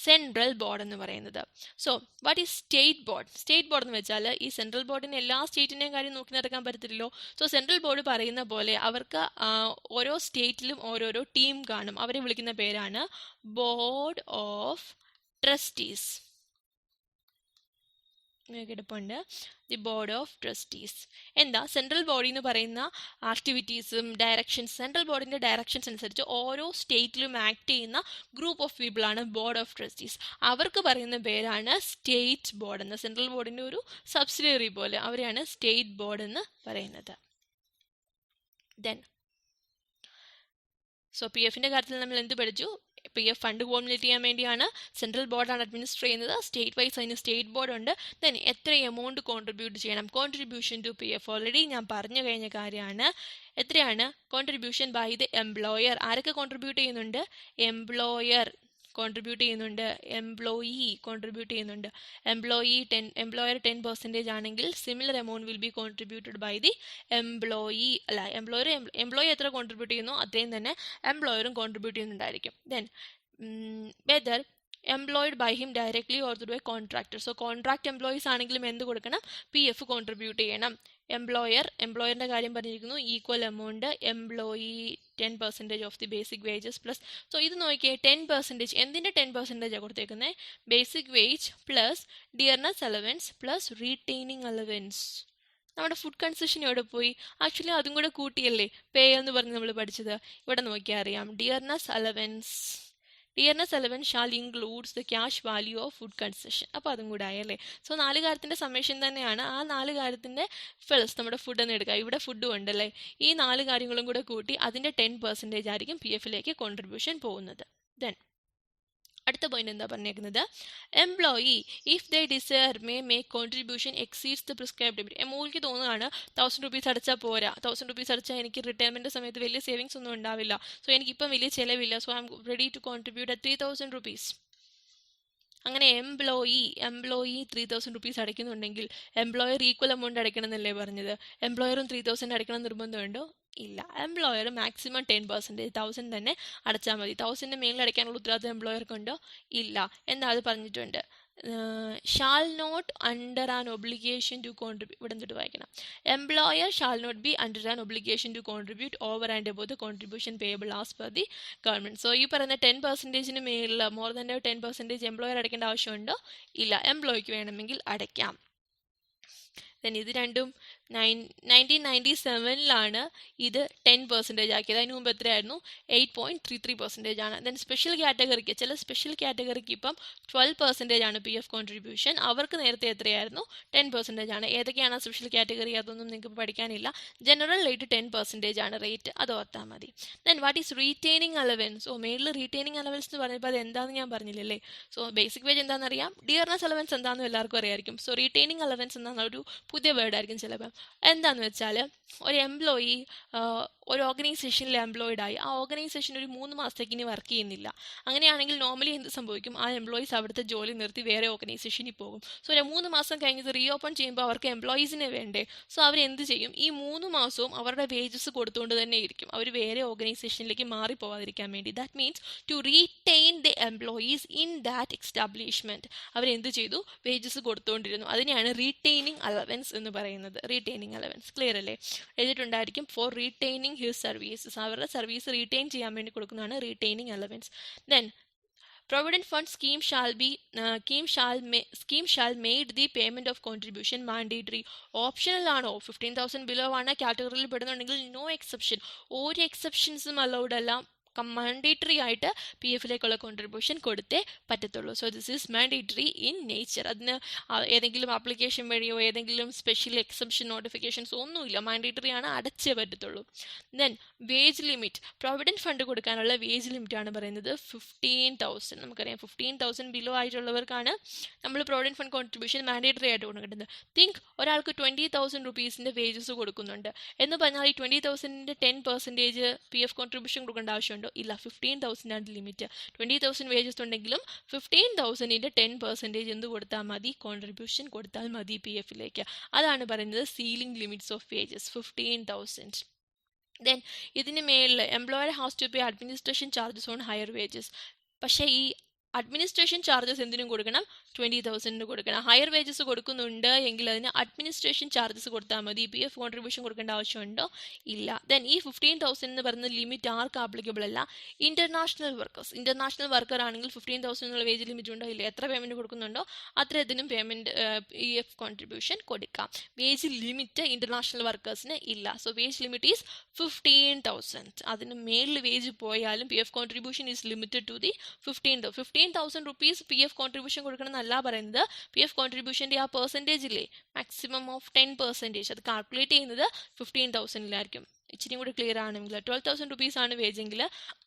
സെൻട്രൽ ബോർഡ് എന്ന് പറയുന്നത്. So what is state board? State board എന്ന് വെച്ചാൽ ഈ സെൻട്രൽ ബോർഡിന് എല്ലാ സ്റ്റേറ്റിൻ്റെയും കാര്യം നോക്കി നടക്കാൻ പറ്റത്തില്ലല്ലോ. സോ സെൻട്രൽ ബോർഡ് പറയുന്ന പോലെ അവർക്ക് ഓരോ സ്റ്റേറ്റിലും ഓരോരോ ടീം കാണും. അവരെ വിളിക്കുന്ന പേരാണ് ബോർഡ് ഓഫ് ട്രസ്റ്റീസ്. കിടപ്പുണ്ട് ദി ബോർഡ് ഓഫ് ട്രസ്റ്റീസ്. എന്താ സെൻട്രൽ ബോഡി എന്ന് പറയുന്ന ആക്ടിവിറ്റീസും ഡയറക്ഷൻസ്, സെൻട്രൽ ബോർഡിൻ്റെ ഡയറക്ഷൻസ് അനുസരിച്ച് ഓരോ സ്റ്റേറ്റിലും ആക്ട് ചെയ്യുന്ന ഗ്രൂപ്പ് ഓഫ് പീപ്പിളാണ് ബോർഡ് ഓഫ് ട്രസ്റ്റീസ്. അവർക്ക് പറയുന്ന പേരാണ് സ്റ്റേറ്റ് ബോർഡ് എന്ന്. സെൻട്രൽ ബോർഡിൻ്റെ ഒരു സബ്സിഡിയറി പോലെ അവരെയാണ് സ്റ്റേറ്റ് ബോർഡ് എന്ന് പറയുന്നത്. ദെൻ സോ PFൻ്റെ കാര്യത്തിൽ നമ്മൾ എന്ത് പഠിച്ചു, PF ഫണ്ട് ഫോർമുലേറ്റ് ചെയ്യാൻ വേണ്ടിയാണ് സെൻട്രൽ ബോർഡാണ് അഡ്മിനിസ്റ്റർ ചെയ്യുന്നത്. സ്റ്റേറ്റ് വൈസ് അതിന് സ്റ്റേറ്റ് ബോർഡ് ഉണ്ട്. ദെൻ എത്ര എമൗണ്ട് കോൺട്രിബ്യൂട്ട് ചെയ്യണം, കോൺട്രിബ്യൂഷൻ ടു PF ഓൾറെഡി ഞാൻ പറഞ്ഞു കഴിഞ്ഞ കാര്യമാണ്. എത്രയാണ് കോൺട്രിബ്യൂഷൻ ബൈ ദി എംപ്ലോയർ. ആരൊക്കെ കോൺട്രിബ്യൂട്ട് ചെയ്യുന്നുണ്ട്, എംപ്ലോയർ കോൺട്രിബ്യൂട്ട് ചെയ്യുന്നുണ്ട്, എംപ്ലോയി കോൺട്രിബ്യൂട്ട് ചെയ്യുന്നുണ്ട്. എംപ്ലോയർ 10% ആണെങ്കിൽ similar amount will be contributed by the employee. അല്ല, എംപ്ലോയി എത്ര കോൺട്രിബ്യൂട്ട് ചെയ്യുന്നു അത്രയും തന്നെ എംപ്ലോയറും കോൺട്രിബ്യൂട്ട് ചെയ്യുന്നുണ്ടായിരിക്കും. Then whether employed by him directly or through a contractor. So contract employees ആണെങ്കിലും എന്ത് കൊടുക്കണം, PF കോൺട്രിബ്യൂട്ട് ചെയ്യണം. എംപ്ലോയറിൻ്റെ കാര്യം പറഞ്ഞിരിക്കുന്നു, equal amount employee 10% of the basic wages plus. So ഇത് നോക്കിയേ, 10% എന്തിൻ്റെ 10%ആണ് കൊടുത്തേക്കുന്നത്? Basic wage plus dearness allowance plus retaining allowance. നമ്മുടെ ഫുഡ് കൺസെഷൻ എവിടെ പോയി? ആക്ച്വലി അതും കൂടെ കൂട്ടിയല്ലേ പേ എന്ന് പറഞ്ഞ് നമ്മൾ പഠിച്ചത്. ഇവിടെ നോക്കിയാൽ അറിയാം, dearness allowance shall includes the cash value of food concession. അപ്പോൾ അതും കൂടെ ആയല്ലേ. സോ 4 കാര്യത്തിൻ്റെ സമ്മേഷൻ തന്നെയാണ്. ആ 4 കാര്യത്തിൻ്റെ ഫിൽസ് നമ്മുടെ ഫുഡ് എന്ന് എടുക്കുക. ഇവിടെ ഫുഡും ഉണ്ടല്ലേ. ഈ 4 കാര്യങ്ങളും കൂടെ കൂട്ടി അതിൻ്റെ 10% ആയിരിക്കും PF-ലേക്ക് കോൺട്രിബ്യൂഷൻ പോകുന്നത്. ദെൻ അടുത്ത പോയിന്റ് എന്താ പറഞ്ഞേക്കുന്നത്? Employee if they desire may make contribution exceeds the prescribed limit. എംപ്ലോയിക്ക് തോന്നുകയാണ് 1000 rupees അടച്ചാൽ പോരാ, 1000 rupees അടച്ചാൽ എനിക്ക് റിട്ടയർമെൻറ്റ് സമയത്ത് വലിയ സേവിങ്സ് ഒന്നും ഉണ്ടാവില്ല, സോ എനിക്കിപ്പം വലിയ ചിലവില്ല, so I am ready to contribute 3000 rupees. അങ്ങനെ എംപ്ലോയി 3000 rupees അടയ്ക്കുന്നുണ്ടെങ്കിൽ എംപ്ലോയർ ഈക്വൽ എമൗണ്ട് അടയ്ക്കണം എന്നല്ലേ പറഞ്ഞത്? എംപ്ലോയറും 3000 അടയ്ക്കണം നിർബന്ധമുണ്ടോ? ഇല്ല. എംപ്ലോയർ മാക്സിമം 10%, 1000 തന്നെ അടച്ചാൽ മതി. 1000 മേലിൽ അടയ്ക്കാനുള്ള ഉത്തരവാദിത്വം എംപ്ലോയർക്കുണ്ടോ? ഇല്ല. എന്താ അത് പറഞ്ഞിട്ടുണ്ട്? Shall not under an obligation to contribute. ഇവിടെ എന്തിട്ട് വായിക്കണം? Employer shall not be under an obligation to contribute over and above the contribution payable as per the government. So ഈ പറയുന്ന 10%-ന് മേളിൽ മോർ ദാൻ 10% എംപ്ലോയർ അടയ്ക്കേണ്ട ആവശ്യമുണ്ടോ? ഇല്ല. എംപ്ലോയിക്ക് വേണമെങ്കിൽ അടയ്ക്കാം. ദെൻ ഇത് രണ്ടും 1997 ഇത് 10% ആക്കിയത്. അതിന് മുമ്പ് എത്രയായിരുന്നു? 8.33% ആണ്. ദെൻ സ്പെഷ്യൽ കാറ്റഗറിക്ക്, ചില സ്പെഷ്യൽ കാറ്റഗറിക്ക് ഇപ്പം 12% ആണ് PF കോൺട്രിബ്യൂഷൻ. അവർക്ക് നേരത്തെ എത്രയായിരുന്നു? 10% ആണ്. ഏതൊക്കെയാണ് സ്പെഷ്യൽ കാറ്റഗറി അതൊന്നും നിങ്ങൾക്ക് പഠിക്കാനില്ല. ജനറൽ റേറ്റ് 10% ആണ് റേറ്റ്, അത് ഓർത്താൽ മതി. Then what is retaining allowance? മേളിൽ റീറ്റെയിനിങ് അലവൻസ് എന്ന് പറഞ്ഞപ്പോൾ അത് എന്താണെന്ന് ഞാൻ പറഞ്ഞില്ലല്ലേ. സോ ബേസിക് വേജ് എന്താണെന്നറിയാം, ഡിയർനെസ് അലവൻസ് എന്താണെന്ന് എല്ലാവർക്കും അറിയായിരിക്കും. സോ റീറ്റെയിനിങ് അലവൻസ് എന്നാണ് ഒരു പുതിയ വേർഡ് ആയിരിക്കും ചിലപ്പോൾ. എന്താണെന്ന് വെച്ചാൽ, ഒരു എംപ്ലോയി ഒരു ഓർഗനൈസേഷനിൽ എംപ്ലോയിഡ് ആയി, ആ ഓർഗനൈസേഷൻ ഒരു 3 മാസത്തേക്ക് ഇനി വർക്ക് ചെയ്യുന്നില്ല. അങ്ങനെയാണെങ്കിൽ നോർമലി എന്ത് സംഭവിക്കും? ആ എംപ്ലോയീസ് അവിടുത്തെ ജോലി നിർത്തി വേറെ ഓർഗനൈസേഷനിൽ പോകും. സോ ഒരു 3 മാസം കഴിഞ്ഞത് റീഓപ്പൺ ചെയ്യുമ്പോൾ അവർക്ക് എംപ്ലോയീസിനെ വേണ്ടേ? സോ അവരെന്ത് ചെയ്യും? ഈ 3 മാസവും അവരുടെ വേജസ് കൊടുത്തുകൊണ്ട് തന്നെ ഇരിക്കും, അവർ വേറെ ഓർഗനൈസേഷനിലേക്ക് മാറിപ്പോവാതിരിക്കാൻ വേണ്ടി. That means to retain the employees in that establishment അവരെന്ത് ചെയ്തു? വേജസ് കൊടുത്തുകൊണ്ടിരുന്നു. അതിനെയാണ് റീറ്റെയിനിങ് അലവൻസ് എന്ന് പറയുന്നത്. റീറ്റെയിനിങ് അലവൻസ് ക്ലിയർ അല്ലേ? എഴുതിയിട്ടുണ്ടായിരിക്കും, ഫോർ റീറ്റെയിനിങ് ഹിസ് സർവീസസ്. അവരുടെ സർവീസ് റീറ്റെയിൻ ചെയ്യാൻ വേണ്ടി കൊടുക്കുന്നതാണ് retaining allowance. Then Provident Fund scheme shall made the payment of contribution mandatory. Optional ആണോ? 15,000 below ആണ് കാറ്റഗറിയിൽ പെടുന്നുണ്ടെങ്കിൽ നോ എക്സെപ്ഷൻ. ഒരു എക്സെപ്ഷൻസും അലൗഡ് അല്ല. മാൻഡേറ്ററി ആയിട്ട് PF-ലേക്കുള്ള കോൺട്രിബ്യൂഷൻ കൊടുത്തേ പറ്റത്തുള്ളൂ. So this is mandatory in nature. അതിന് ഏതെങ്കിലും ആപ്ലിക്കേഷൻ വഴിയോ ഏതെങ്കിലും സ്പെഷ്യൽ എക്സെപ്ഷൻ നോട്ടിഫിക്കേഷൻസ് ഒന്നുമില്ല. മാൻഡേറ്ററി ആണ്, അടച്ചേ പറ്റത്തുള്ളൂ. Then wage limit, provident fund കൊടുക്കാനുള്ള വേജ് ലിമിറ്റ് ആണ് പറയുന്നത് 15,000. നമുക്കറിയാം 15,000 ബിലോ ആയിട്ടുള്ളവർക്കാണ് നമ്മൾ പ്രൊവിഡൻറ്റ് ഫണ്ട് കോൺട്രിബ്യൂഷൻ മാൻഡേറ്ററി ആയിട്ട് കൊടുക്കേണ്ടത്. തിങ്ക് ഒരാൾക്ക് 20,000 rupees വേജസ് കൊടുക്കുന്നുണ്ട് എന്ന് പറഞ്ഞാൽ ഈ 20,000-ന്റെ 10% PF കോൺട്രിബ്യൂഷൻ കൊടുക്കേണ്ട ആവശ്യമുണ്ട്? ഇല്ല. 15,000 ആണ് ലിമിറ്റ്. 20,000 വേജസ് ഉണ്ടെങ്കിലും 15,000-ന്റെ 10% എന്ത് കൊടുത്താൽ മതി? കോൺട്രിബ്യൂഷൻ കൊടുത്താൽ മതി PF-ലേക്ക്. അതാണ് പറയുന്നത് ceiling limits of wages 15,000. Then ഇതിന് മേളിൽ employer has to pay administration charges on higher wages. പക്ഷേ ഈ അഡ്മിനിസ്ട്രേഷൻ ചാർജസ് എന്തിനും കൊടുക്കണം? 20,000 കൊടുക്കണം. ഹയർ വേജസ് കൊടുക്കുന്നുണ്ട് എങ്കിൽ അതിന് അഡ്മിനിസ്ട്രേഷൻ ചാർജസ് കൊടുത്താൽ മതി. PF കോൺട്രിബ്യൂഷൻ കൊടുക്കേണ്ട ആവശ്യമുണ്ടോ? ഇല്ല. ദെൻ ഈ 15,000 എന്ന് പറയുന്ന ലിമിറ്റ് ആർക്ക് ആപ്ലിക്കബിൾ അല്ല? International workers. ഇന്റർനാഷണൽ വർക്കർ ആണെങ്കിൽ 15,000 എന്നുള്ള വേജ് ലിമിറ്റ് ഉണ്ടോ? ഇല്ല. എത്ര പേയ്മെന്റ് കൊടുക്കുന്നുണ്ടോ അത്രയതിനും പേയ്മെന്റ് PF കോൺട്രിബ്യൂഷൻ കൊടുക്കാം. വേജ് ലിമിറ്റ് ഇന്റർനാഷണൽ വർക്കേഴ്സിന് ഇല്ല. So wage limit is 15,000. അതിന് മേളിൽ വേജ് പോയാലും PF contribution is limited to the 15,000 rupees PF contribution കൊടുക്കണം എന്നല്ല പറയുന്നത്. PF കോൺട്രിബ്യൂഷൻ്റെ ആ പെർസെൻറ്റേജ് ഇല്ലേ, മാക്സിമം ഓഫ് 10%, അത് കാൽക്കുലേറ്റ് ചെയ്യുന്നത് 15,000-ലായിരിക്കും. ഇച്ചിരി കൂടി ക്ലിയർ ആണെങ്കിൽ 12,000 rupees ആണ് വേജെങ്കിൽ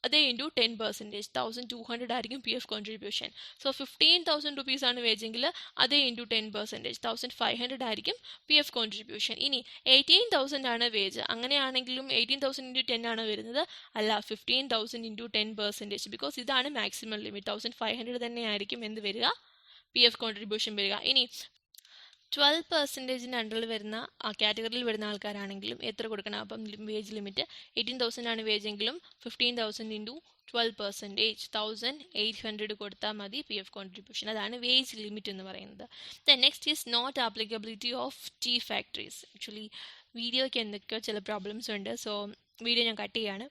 അതേ ഇൻറ്റു 10%, 1,200 ആയിരിക്കും PF കോൺട്രിബ്യൂഷൻ. സോ 15,000 rupees ആണ് വേജെങ്കിൽ അതേ ഇൻറ്റു 10%, 1,500 ആയിരിക്കും PF കോൺട്രിബ്യൂഷൻ. ഇനി 18,000 ആണ് വേജ്, അങ്ങനെയാണെങ്കിലും 18,000 ഇൻറ്റു 10 ആണ് വരുന്നത്. അല്ല, 15,000 ഇൻറ്റു 10%, ബിക്കോസ് ഇതാണ് മാക്സിമം ലിമിറ്റ്. 1,500 തന്നെ ആയിരിക്കും എന്ത് വരിക? PF കോൺട്രിബ്യൂഷൻ വരിക. ഇനി 12%-ന് അണ്ടറിൽ വരുന്ന ആ കാറ്റഗറിയിൽ വരുന്ന ആൾക്കാരാണെങ്കിലും എത്ര കൊടുക്കണം? അപ്പം വേജ് ലിമിറ്റ് 18,000 ആണ് വേജെങ്കിലും 15,000 ഇൻറ്റു 12%, 1800 കൊടുത്താൽ മതി പി എഫ് കോൺട്രിബ്യൂഷൻ. അതാണ് വേജ് ലിമിറ്റ് എന്ന് പറയുന്നത്. Then next is not applicability of tea factories. Actually വീഡിയോയ്ക്ക് എന്തൊക്കെയോ ചില പ്രോബ്ലംസ് ഉണ്ട്, സോ വീഡിയോ ഞാൻ കട്ട് ചെയ്യാണ്.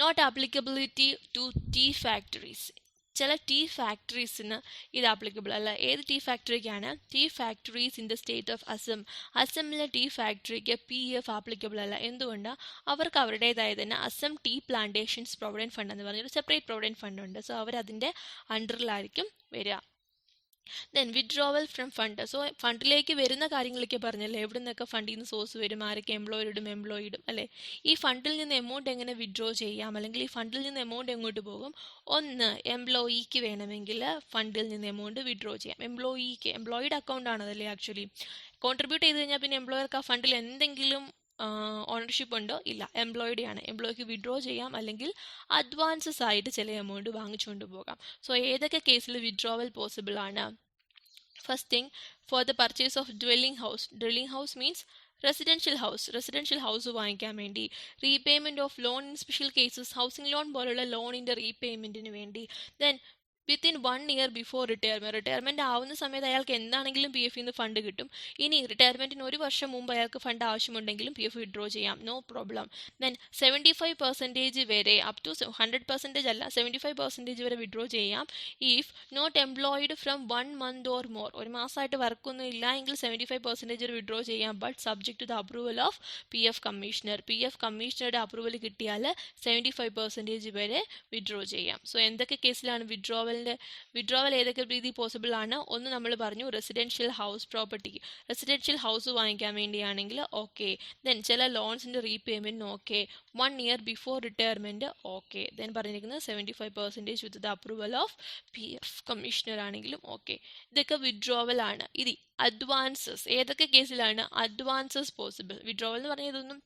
Not applicability to tea factories. ചില ടീ ഫാക്ടറീസിന് ഇത് ആപ്ലിക്കബിൾ അല്ല. ഏത് ടീ ഫാക്ടറിക്കാണ്? Tea factories in the state of Assam. അസമിലെ ടീ ഫാക്ടറിക്ക് പി എഫ് ആപ്ലിക്കബിൾ അല്ല. എന്തുകൊണ്ട്? അവർക്ക് അവരുടേതായ തന്നെ Assam tea plantations provident fund എന്ന് പറഞ്ഞൊരു സെപ്പറേറ്റ് പ്രൊവിഡൻറ്റ് ഫണ്ട് ഉണ്ട്. സോ അവരതിൻ്റെ അണ്ടറിലായിരിക്കും വരിക. Then withdrawal from fund. So ഫണ്ടിലേക്ക് വരുന്ന കാര്യങ്ങളൊക്കെ പറഞ്ഞല്ലേ, എവിടെ നിന്നൊക്കെ ഫണ്ടിൽ നിന്ന് സോഴ്സ് വരും, ആരൊക്കെ എംപ്ലോയി ഇടും അല്ലേ. ഈ ഫണ്ടിൽ നിന്ന് എമൗണ്ട് എങ്ങനെ വിഡ്രോ ചെയ്യാം, അല്ലെങ്കിൽ ഈ ഫണ്ടിൽ നിന്ന് എമൗണ്ട് എങ്ങോട്ട് പോകും? ഒന്ന്, എംപ്ലോയിക്ക് വേണമെങ്കിൽ ഫണ്ടിൽ നിന്ന് എമൗണ്ട് വിഡ്രോ ചെയ്യാം. എംപ്ലോയിയുടെ അക്കൗണ്ട് ആണതല്ലേ ആക്ച്വലി. കോൺട്രിബ്യൂട്ട് ചെയ്ത് കഴിഞ്ഞാൽ പിന്നെ എംപ്ലോയർക്ക് ആ ഫണ്ടിൽ എന്തെങ്കിലും ഓണർഷിപ്പ് ഉണ്ടോ? ഇല്ല, എംപ്ലോയിയുടെയാണ്. എംപ്ലോയിക്ക് വിഡ്രോ ചെയ്യാം, അല്ലെങ്കിൽ അഡ്വാൻസസ് ആയിട്ട് ചില എമൗണ്ട് വാങ്ങിച്ചുകൊണ്ട് പോകാം. സോ ഏതൊക്കെ കേസിൽ വിഡ്രോവൽ പോസിബിൾ ആണ്? First thing, for the purchase of dwelling house means residential house വാങ്ങിക്കാൻ വേണ്ടി. Repayment of loan in special cases, housing loan പോലുള്ള ലോണിൻ്റെ റീപേയ്മെൻറ്റിന് വേണ്ടി. Then within 1 year before retirement ആവുന്ന സമയത്ത് അയാൾക്ക് എന്താണെങ്കിലും പി എഫിൽ നിന്ന് ഫണ്ട് കിട്ടും. ഇനി റിട്ടയർമെൻറ്റിന് 1 വർഷം മുമ്പ് അയാൾക്ക് ഫണ്ട് ആവശ്യമുണ്ടെങ്കിലും പി എഫ് വിഡ്രോ ചെയ്യാം, നോ പ്രോബ്ലം. ദെൻ 75% വരെ, അപ് ടു 100% അല്ല, 75% വരെ വിഡ്രോ ചെയ്യാം if not employed from 1 month or more. ഒരു മാസമായിട്ട് വർക്കൊന്നും ഇല്ല എങ്കിൽ 75% വരെ വിഡ്രോ ചെയ്യാം, but subject to the approval of P F കമ്മീഷണറുടെ അപ്രൂവൽ കിട്ടിയാൽ 75% വരെ വിഡ്രോ ചെയ്യാം. സോ എന്തൊക്കെ കേസിലാണ് വിഡ്രോവൽ ഏതൊക്കെ രീതി പോസിബിൾ ആണ്? ഒന്ന് നമ്മൾ പറഞ്ഞു, റെസിഡൻഷ്യൽ ഹൗസ് വാങ്ങിക്കാൻ വേണ്ടിയാണെങ്കിൽ ഓക്കെ. ദെൻ ചില ലോൺസിൻ്റെ റീപേയ്മെൻറ്റിന് okay. 1 year before retirement okay. Then പറഞ്ഞിരിക്കുന്നത് 75% with the approval of P F commissioner ആണെങ്കിലും ഓക്കെ. ഇതൊക്കെ വിഡ്രോവൽ ആണ്. ഇനി അഡ്വാൻസസ്, ഏതൊക്കെ കേസിലാണ് അഡ്വാൻസസ് പോസിബിൾ? വിഡ്രോവൽ എന്ന് പറഞ്ഞാൽ ഇതൊന്നും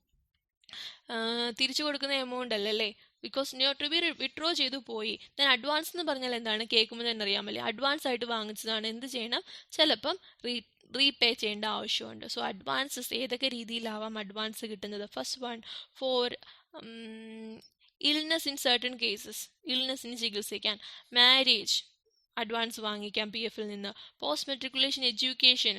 തിരിച്ചു കൊടുക്കുന്ന എമൗണ്ട് അല്ലല്ലേ, ബിക്കോസ് ടു ബി വിഡ്രോ ചെയ്തു പോയി. ദെൻ അഡ്വാൻസ് എന്ന് പറഞ്ഞാൽ എന്താണ്? കേൾക്കുമ്പോൾ തന്നെ അറിയാമല്ലേ, അഡ്വാൻസ് ആയിട്ട് വാങ്ങിച്ചതാണ്. എന്ത് ചെയ്യണം? ചിലപ്പം റീപേ ചെയ്യേണ്ട ആവശ്യമുണ്ട്. സോ അഡ്വാൻസസ് ഏതൊക്കെ രീതിയിലാവാം അഡ്വാൻസ് കിട്ടുന്നത്? First one, for illness in certain cases, ഇൽനെസ്സിന് ചികിത്സിക്കാൻ. മാരേജ്, അഡ്വാൻസ് വാങ്ങിക്കാം പി എഫിൽ നിന്ന്. പോസ്റ്റ് മെട്രിക്കുലേഷൻ എഡ്യൂക്കേഷൻ,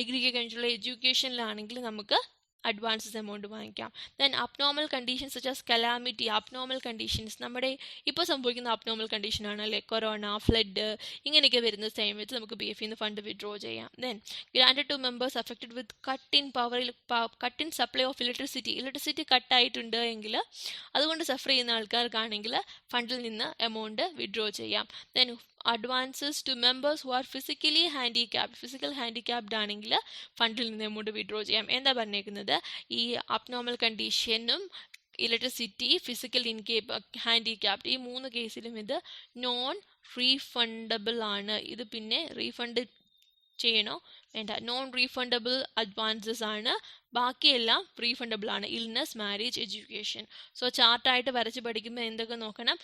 ഡിഗ്രിക്ക് കഴിഞ്ഞിട്ടുള്ള എഡ്യൂക്കേഷനിലാണെങ്കിൽ നമുക്ക് അഡ്വാൻസസ് എമൗണ്ട് വാങ്ങിക്കാം. Then abnormal conditions such as calamity, abnormal conditions നമ്മുടെ ഇപ്പോൾ സംഭവിക്കുന്ന അബ്നോർമൽ കണ്ടീഷനാണ് അല്ലേ, കൊറോണ, ഫ്ലഡ്, ഇങ്ങനെയൊക്കെ വരുന്ന സമയത്ത് നമുക്ക് പി എഫിൽ നിന്ന് ഫണ്ട് വിഡ്രോ ചെയ്യാം. Then granted to members affected with cut in supply of electricity കട്ടായിട്ടുണ്ട് എങ്കിൽ, അതുകൊണ്ട് സഫർ ചെയ്യുന്ന ആൾക്കാർക്കാണെങ്കിൽ ഫണ്ടിൽ നിന്ന് എമൗണ്ട് വിഡ്രോ ചെയ്യാം. Then advances to members who are physical handicapped ആണെങ്കിൽ ഫണ്ടിൽ നിന്ന് എമൗണ്ട് വിഡ്രോ ചെയ്യാം. എന്താ പറഞ്ഞേക്കുന്നത്? ഈ അബ്നോർമൽ കണ്ടീഷനും ഇലക്ട്രിസിറ്റി, ഫിസിക്കൽ ഹാൻഡിക്യാപ്ഡ്, ഈ 3 കേസിലും ഇത് നോൺ റീഫണ്ടബിൾ ആണ്. ഇത് പിന്നെ റീഫണ്ട് ചെയ്യണോ വേണ്ട? നോൺ റീഫണ്ടബിൾ അഡ്വാൻസസ് ആണ്, ബാക്കിയെല്ലാം റീഫണ്ടബിൾ ആണ്. Illness, marriage, education. സോ ചാർട്ടായിട്ട് വരച്ച് പഠിക്കുമ്പോൾ എന്തൊക്കെ നോക്കണം?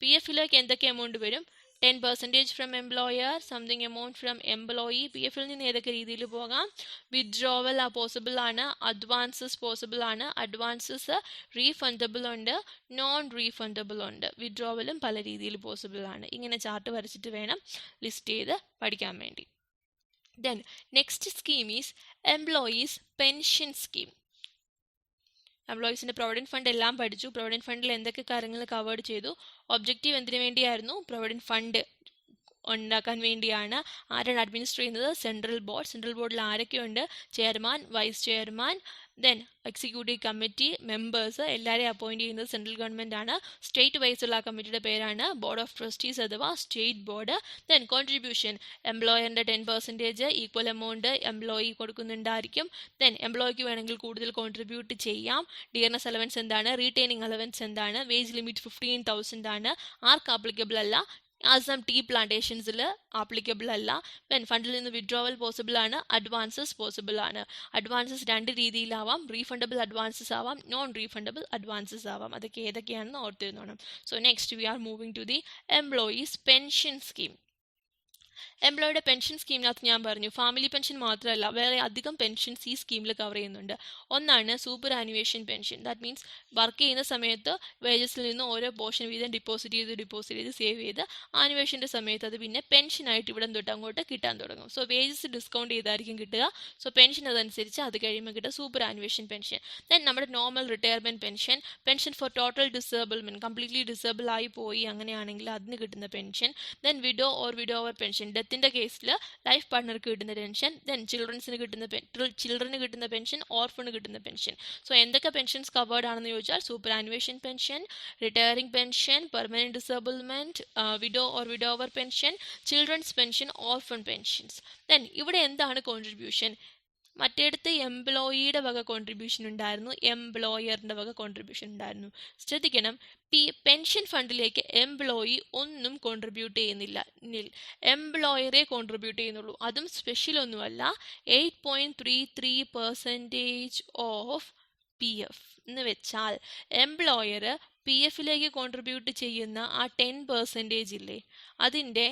പി എഫിലേക്ക് എന്തൊക്കെ എമൗണ്ട് വരും? 10% from employer, something amount from employee. P എഫിൽ നിന്ന് ഏതൊക്കെ രീതിയിൽ പോകാം? വിഡ്രോവൽ പോസിബിൾ ആണ്, അഡ്വാൻസസ് പോസിബിൾ ആണ്. അഡ്വാൻസസ് റീഫണ്ടബിൾ ഉണ്ട്, നോൺ റീഫണ്ടബിൾ ഉണ്ട്. വിഡ്രോവലും പല രീതിയിൽ പോസിബിൾ ആണ്. ഇങ്ങനെ ചാർട്ട് വരച്ചിട്ട് വേണം ലിസ്റ്റ് ചെയ്ത് പഠിക്കാൻ വേണ്ടി. Then next scheme is employees pension scheme. എംപ്ലോയീസിൻ്റെ പ്രൊവിഡൻറ്റ് ഫണ്ട് എല്ലാം പഠിച്ചു. പ്രൊവിഡൻറ്റ് ഫണ്ടിൽ എന്തൊക്കെ കാര്യങ്ങൾ കവേർഡ് ചെയ്തു? ഒബ്ജക്റ്റീവ് എന്തിനു വേണ്ടിയായിരുന്നു? പ്രൊവിഡൻറ്റ് ഫണ്ട് ഉണ്ടാക്കാൻ വേണ്ടിയാണ്. ആരാണ് അഡ്മിനിസ്റ്റർ ചെയ്യുന്നത്? സെൻട്രൽ ബോർഡിൽ ആരൊക്കെയുണ്ട്? Chairman, vice chairman, then executive committee members, എല്ലാവരെയും അപ്പോയിൻറ്റ് ചെയ്യുന്നത് സെൻട്രൽ ഗവൺമെൻറ് ആണ്. സ്റ്റേറ്റ് വൈസുള്ള ആ കമ്മിറ്റിയുടെ പേരാണ് ബോർഡ് ഓഫ് ട്രസ്റ്റീസ് അഥവാ സ്റ്റേറ്റ് ബോർഡ്. ദെൻ കോൺട്രിബ്യൂഷൻ, എംപ്ലോയറിൻ്റെ 10% ഈക്വൽ എമൗണ്ട് എംപ്ലോയി കൊടുക്കുന്നുണ്ടായിരിക്കും. ദെൻ എംപ്ലോയിക്ക് വേണമെങ്കിൽ കൂടുതൽ കോൺട്രിബ്യൂട്ട് ചെയ്യാം. ഡിയർനെസ് അലവൻസ് എന്താണ്? റീറ്റെയിനിങ് അലവൻസ് എന്താണ്? വേജ് ലിമിറ്റ് 15,000 ആണ്. ആർക്ക് ആപ്ലിക്കബിൾ അല്ല? ആസം ടീ പ്ലാന്റേഷൻസിൽ ആപ്ലിക്കബിൾ അല്ല. ദെൻ ഫണ്ടിൽ നിന്ന് വിഡ്രോവൽ പോസിബിൾ ആണ്, അഡ്വാൻസസ് പോസിബിൾ ആണ്. അഡ്വാൻസസ് 2 രീതിയിലാവാം, റീഫണ്ടബിൾ അഡ്വാൻസസ് ആവാം, നോൺ റീഫണ്ടബിൾ അഡ്വാൻസസ് ആവാം. അതൊക്കെ ഏതൊക്കെയാണെന്ന് ഓർത്തിരുന്നോണം. So next we are moving to the employees pension scheme. എംപ്ലോയിയുടെ പെൻഷൻ സ്കീമിനകത്ത് ഞാൻ പറഞ്ഞു ഫാമിലി പെൻഷൻ മാത്രമല്ല വേറെ അധികം പെൻഷൻസ് ഈ സ്കീമിൽ കവർ ചെയ്യുന്നുണ്ട്. ഒന്നാണ് superannuation pension. That means work ചെയ്യുന്ന സമയത്ത് വേജസിൽ നിന്ന് ഓരോ പോർഷൻ വീതം ഡിപ്പോസിറ്റ് ചെയ്ത് സേവ് ചെയ്ത് ആനുവേഷൻ്റെ സമയത്ത് അത് പിന്നെ പെൻഷനായിട്ട് ഇവിടെ തൊട്ട് അങ്ങോട്ട് കിട്ടാൻ തുടങ്ങും. സോ വേജസ് ഡിസ്കൗണ്ട് ചെയ്തായിരിക്കും കിട്ടുക. സോ പെൻഷൻ അതനുസരിച്ച് അത് കഴിയുമ്പോൾ കിട്ടുക സൂപ്പർ ആനുവേഷൻ പെൻഷൻ. ദെൻ നമ്മുടെ normal retirement pension for total disablement, completely disable ആയി പോയി അങ്ങനെയാണെങ്കിൽ അതിന് കിട്ടുന്ന pension. Then widow or widower pension, ഡെത്തിൻ്റെ കേസിൽ ലൈഫ് പാർട്ട്ണർക്ക് കിട്ടുന്ന പെൻഷൻ. ദെൻ ചിൽഡ്രന് കിട്ടുന്ന പെൻഷൻ, ഓർഫണ് കിട്ടുന്ന പെൻഷൻ. സോ എന്തൊക്കെ പെൻഷൻസ് കവേർഡ് ആണെന്ന് ചോദിച്ചാൽ superannuation pension, retiring pension, permanent disablement, widow or widower pension, children's pension, orphan pensions. Then ഇവിടെ എന്താണ് കോൺട്രിബ്യൂഷൻ? മറ്റേടത്ത് എംപ്ലോയിയുടെ വക കോൺട്രിബ്യൂഷൻ ഉണ്ടായിരുന്നു, എംപ്ലോയറിൻ്റെ വക കോൺട്രിബ്യൂഷൻ ഉണ്ടായിരുന്നു. ശ്രദ്ധിക്കണം, പെൻഷൻ ഫണ്ടിലേക്ക് എംപ്ലോയി ഒന്നും കോൺട്രിബ്യൂട്ട് ചെയ്യുന്നില്ല, എംപ്ലോയറെ കോൺട്രിബ്യൂട്ട് ചെയ്യുന്നുള്ളൂ. അതും സ്പെഷ്യൽ ഒന്നുമല്ല, 8.33% ഓഫ് PF എന്ന് വെച്ചാൽ എംപ്ലോയർ PFിലേക്ക് കോൺട്രിബ്യൂട്ട് ചെയ്യുന്ന ആ 10% ഇല്ലേ, അതിൻ്റെ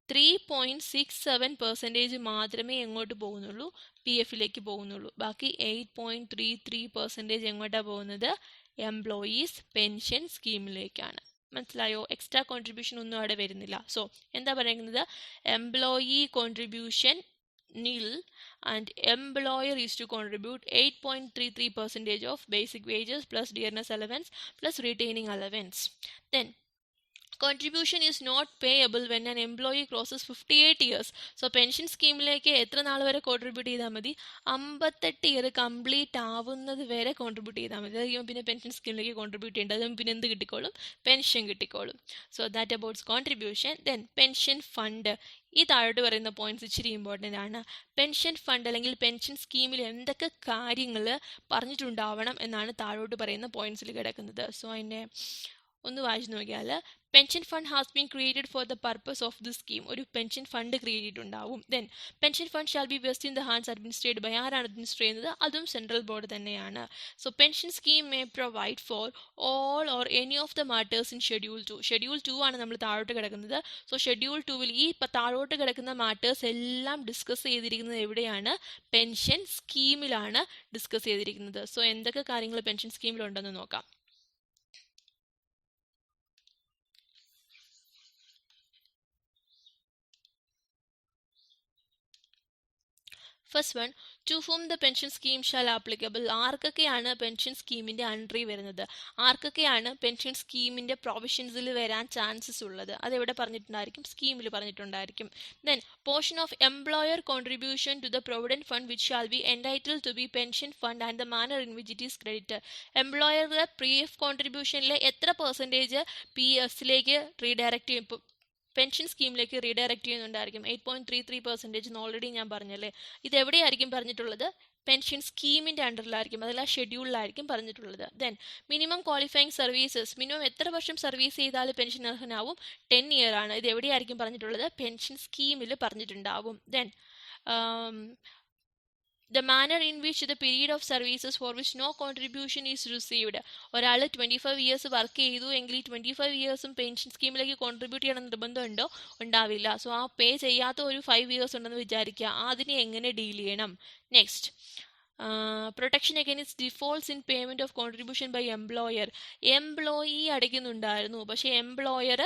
3.67% മാത്രമേ എങ്ങോട്ട് പോകുന്നുള്ളൂ, PFിലേക്ക് പോകുന്നുള്ളൂ. ബാക്കി 8.33% എങ്ങോട്ടാണ് പോകുന്നത്? എംപ്ലോയീസ് പെൻഷൻ സ്കീമിലേക്കാണ്. മനസ്സിലായോ? എക്സ്ട്രാ കോൺട്രിബ്യൂഷൻ ഒന്നും അവിടെ വരുന്നില്ല. സോ എന്താ പറയുന്നത്? Employee contribution nil and employer is to contribute 8.33% of basic wages plus dearness allowance plus retaining allowance. Then contribution is not payable when an employee crosses 58 years. So pension സ്കീമിലേക്ക് എത്ര നാൾ വരെ contribute ചെയ്താൽ മതി? 58 year complete ആവുന്നത് വരെ contribute ചെയ്താൽ മതി. അത് പിന്നെ പെൻഷൻ സ്കീമിലേക്ക് കോൺട്രിബ്യൂട്ട് ചെയ്യേണ്ടത്, അതും പിന്നെ എന്ത് കിട്ടിക്കോളും? പെൻഷൻ കിട്ടിക്കോളും. So that abouts contribution. Then pension fund. ഈ താഴോട്ട് പറയുന്ന പോയിന്റ്സ് ഇച്ചിരി ഇമ്പോർട്ടൻ്റ് ആണ്. പെൻഷൻ ഫണ്ട് അല്ലെങ്കിൽ പെൻഷൻ സ്കീമിൽ എന്തൊക്കെ കാര്യങ്ങൾ പറഞ്ഞിട്ടുണ്ടാവണം എന്നാണ് താഴോട്ട് പറയുന്ന പോയിന്റ്സിൽ കിടക്കുന്നത്. സോ അതിൻ്റെ ഒന്ന് വായിച്ചു നോക്കിയാൽ, pension fund has been created for the purpose of the scheme. ഒരു പെൻഷൻ ഫണ്ട് ക്രിയേറ്റ് ചെയ്തിട്ടുണ്ടാവും. Then pension fund shall be vest in the hands administered by, ആരാണ് അഡ്മിനിസ്ട്രേറ്റ് ചെയ്യുന്നത്? അതും സെൻട്രൽ ബോർഡ് തന്നെയാണ്. So pension scheme may provide for all or any of the matters in schedule 2. Schedule 2 ആണ് നമ്മൾ താഴോട്ട് കിടക്കുന്നത്. So schedule 2വിൽ ഈ താഴോട്ട് കിടക്കുന്ന മാറ്റേഴ്സ് എല്ലാം ഡിസ്കസ് ചെയ്തിരിക്കുന്നത് എവിടെയാണ്? പെൻഷൻ സ്കീമിലാണ് ഡിസ്കസ് ചെയ്തിരിക്കുന്നത്. സോ എന്തൊക്കെ കാര്യങ്ങൾ പെൻഷൻ സ്കീമിലുണ്ടെന്ന് നോക്കാം. First one, to whom the pension scheme shall applicable. ആർക്കൊക്കെയാണ് പെൻഷൻ സ്കീമിൻ്റെ അണ്ടറിൽ വരുന്നത്? ആർക്കൊക്കെയാണ് പെൻഷൻ സ്കീമിൻ്റെ പ്രൊവിഷൻസിൽ വരാൻ ചാൻസസ് ഉള്ളത്? അതെവിടെ പറഞ്ഞിട്ടുണ്ടായിരിക്കും? സ്കീമിൽ പറഞ്ഞിട്ടുണ്ടായിരിക്കും. Then portion of employer contribution to the provident fund which shall be entitled to be pension fund and the manner in which it is credited. എംപ്ലോയറുടെ PF കോൺട്രിബ്യൂഷനിൽ എത്ര പെർസെൻറ്റേജ് PFിലേക്ക് റീഡയറക്റ്റ് ചെയ്യും, പെൻഷൻ സ്കീമിലേക്ക് റീഡയറക്റ്റ് ചെയ്യുന്നുണ്ടായിരിക്കും? 8.33% എന്ന് ഓൾറെഡി ഞാൻ പറഞ്ഞല്ലേ. ഇത് എവിടെയായിരിക്കും പറഞ്ഞിട്ടുള്ളത്? പെൻഷൻ സ്കീമിൻ്റെ അണ്ടറിലായിരിക്കും, അതിൽ ആ ഷെഡ്യൂളിലായിരിക്കും പറഞ്ഞിട്ടുള്ളത്. Then minimum qualifying services, minimum എത്ര വർഷം സർവീസ് ചെയ്താൽ പെൻഷൻ അർഹനാവും? 10 ഇയർ ആണ്. ഇത് എവിടെയായിരിക്കും പറഞ്ഞിട്ടുള്ളത്? പെൻഷൻ സ്കീമിൽ പറഞ്ഞിട്ടുണ്ടാവും. Then the manner in which the period of services for which no contribution is received. ഒരാൾ 25 ഇയേഴ്സ് വർക്ക് ചെയ്തു എങ്കിൽ 25 ഇയേഴ്സും പെൻഷൻ സ്കീമിലേക്ക് കോൺട്രിബ്യൂട്ട് ചെയ്യണം നിർബന്ധമുണ്ടോ? ഉണ്ടാവില്ല. സോ ആ പേ ചെയ്യാത്ത ഒരു 5 ഇയേഴ്സ് ഉണ്ടെന്ന് വിചാരിക്കുക, അതിനെ എങ്ങനെ ഡീൽ ചെയ്യണം? Next, protection against defaults in payment of contribution by employer. Employee അടയ്ക്കുന്നുണ്ടായിരുന്നു, പക്ഷേ എംപ്ലോയർ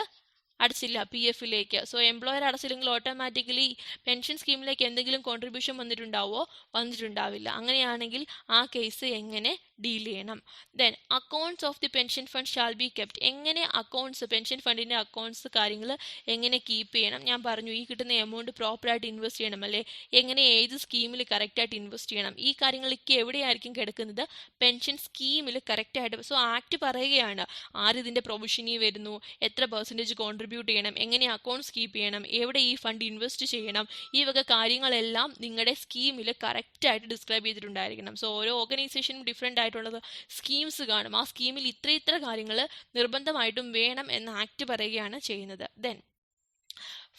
അടച്ചില്ല PFിലേക്ക്. സോ എംപ്ലോയർ അടച്ചില്ലെങ്കിൽ ഓട്ടോമാറ്റിക്കലി പെൻഷൻ സ്കീമിലേക്ക് എന്തെങ്കിലും കോൺട്രിബ്യൂഷൻ വന്നിട്ടുണ്ടാവില്ല. അങ്ങനെയാണെങ്കിൽ ആ കേസ് എങ്ങനെ ഡീൽ ചെയ്യണം? Then accounts of the pension fund shall be kept. എങ്ങനെ അക്കൗണ്ട്സ്, പെൻഷൻ ഫണ്ടിൻ്റെ അക്കൗണ്ട്സ് കാര്യങ്ങൾ എങ്ങനെ കീപ്പ് ചെയ്യണം? ഞാൻ പറഞ്ഞു, ഈ കിട്ടുന്ന എമൗണ്ട് പ്രോപ്പറായിട്ട് ഇൻവെസ്റ്റ് ചെയ്യണം അല്ലേ? എങ്ങനെ, ഏത് സ്കീമിൽ കറക്റ്റായിട്ട് ഇൻവെസ്റ്റ് ചെയ്യണം? ഈ കാര്യങ്ങളൊക്കെ എവിടെയായിരിക്കും കിടക്കുന്നത്? പെൻഷൻ സ്കീമിൽ കറക്റ്റായിട്ട്. സോ ആക്ട് പറയുകയാണ് ആരിതിൻ്റെ പ്രൊവിഷനിൽ വരുന്നു, എത്ര പെർസെൻറ്റേജ് കോൺട്രിബ്യൂട്ട് ചെയ്യണം, എങ്ങനെ അക്കൗണ്ട്സ് കീപ്പ് ചെയ്യണം, എവിടെ ഈ ഫണ്ട് ഇൻവെസ്റ്റ് ചെയ്യണം, ഈ വക കാര്യങ്ങളെല്ലാം നിങ്ങളുടെ സ്കീമിൽ കറക്റ്റായിട്ട് ഡിസ്ക്രൈബ് ചെയ്തിട്ടുണ്ടായിരിക്കണം. സോ ഓരോ ഓർഗനൈസേഷനും ഡിഫറെൻ്റ് ആയിട്ടുള്ളത് സ്കീംസ് കാണും. ആ സ്കീമിൽ ഇത്ര കാര്യങ്ങൾ നിർബന്ധമായിട്ടും വേണം എന്ന് ആക്ട് പറയുകയാണ് ചെയ്യുന്നത്. Then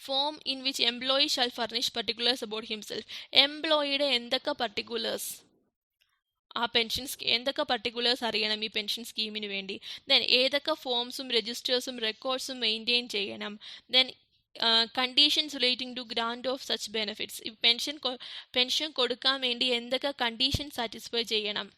form in which employee shall furnish particulars about himself. എംപ്ലോയിയുടെ എന്തൊക്കെ പർട്ടിക്കുലേഴ്സ്, ആ പെൻഷൻ എന്തൊക്കെ പർട്ടിക്കുലേഴ്സ് അറിയണം ഈ പെൻഷൻ സ്കീമിന് വേണ്ടി? ദെൻ ഏതൊക്കെ ഫോംസും രജിസ്റ്റേഴ്സും റെക്കോർഡ്സും മെയിൻറ്റെയിൻ ചെയ്യണം? Then conditions relating to grant of such benefits. ഈ പെൻഷൻ കൊടുക്കാൻ വേണ്ടി എന്തൊക്കെ കണ്ടീഷൻ സാറ്റിസ്ഫൈ ചെയ്യണം,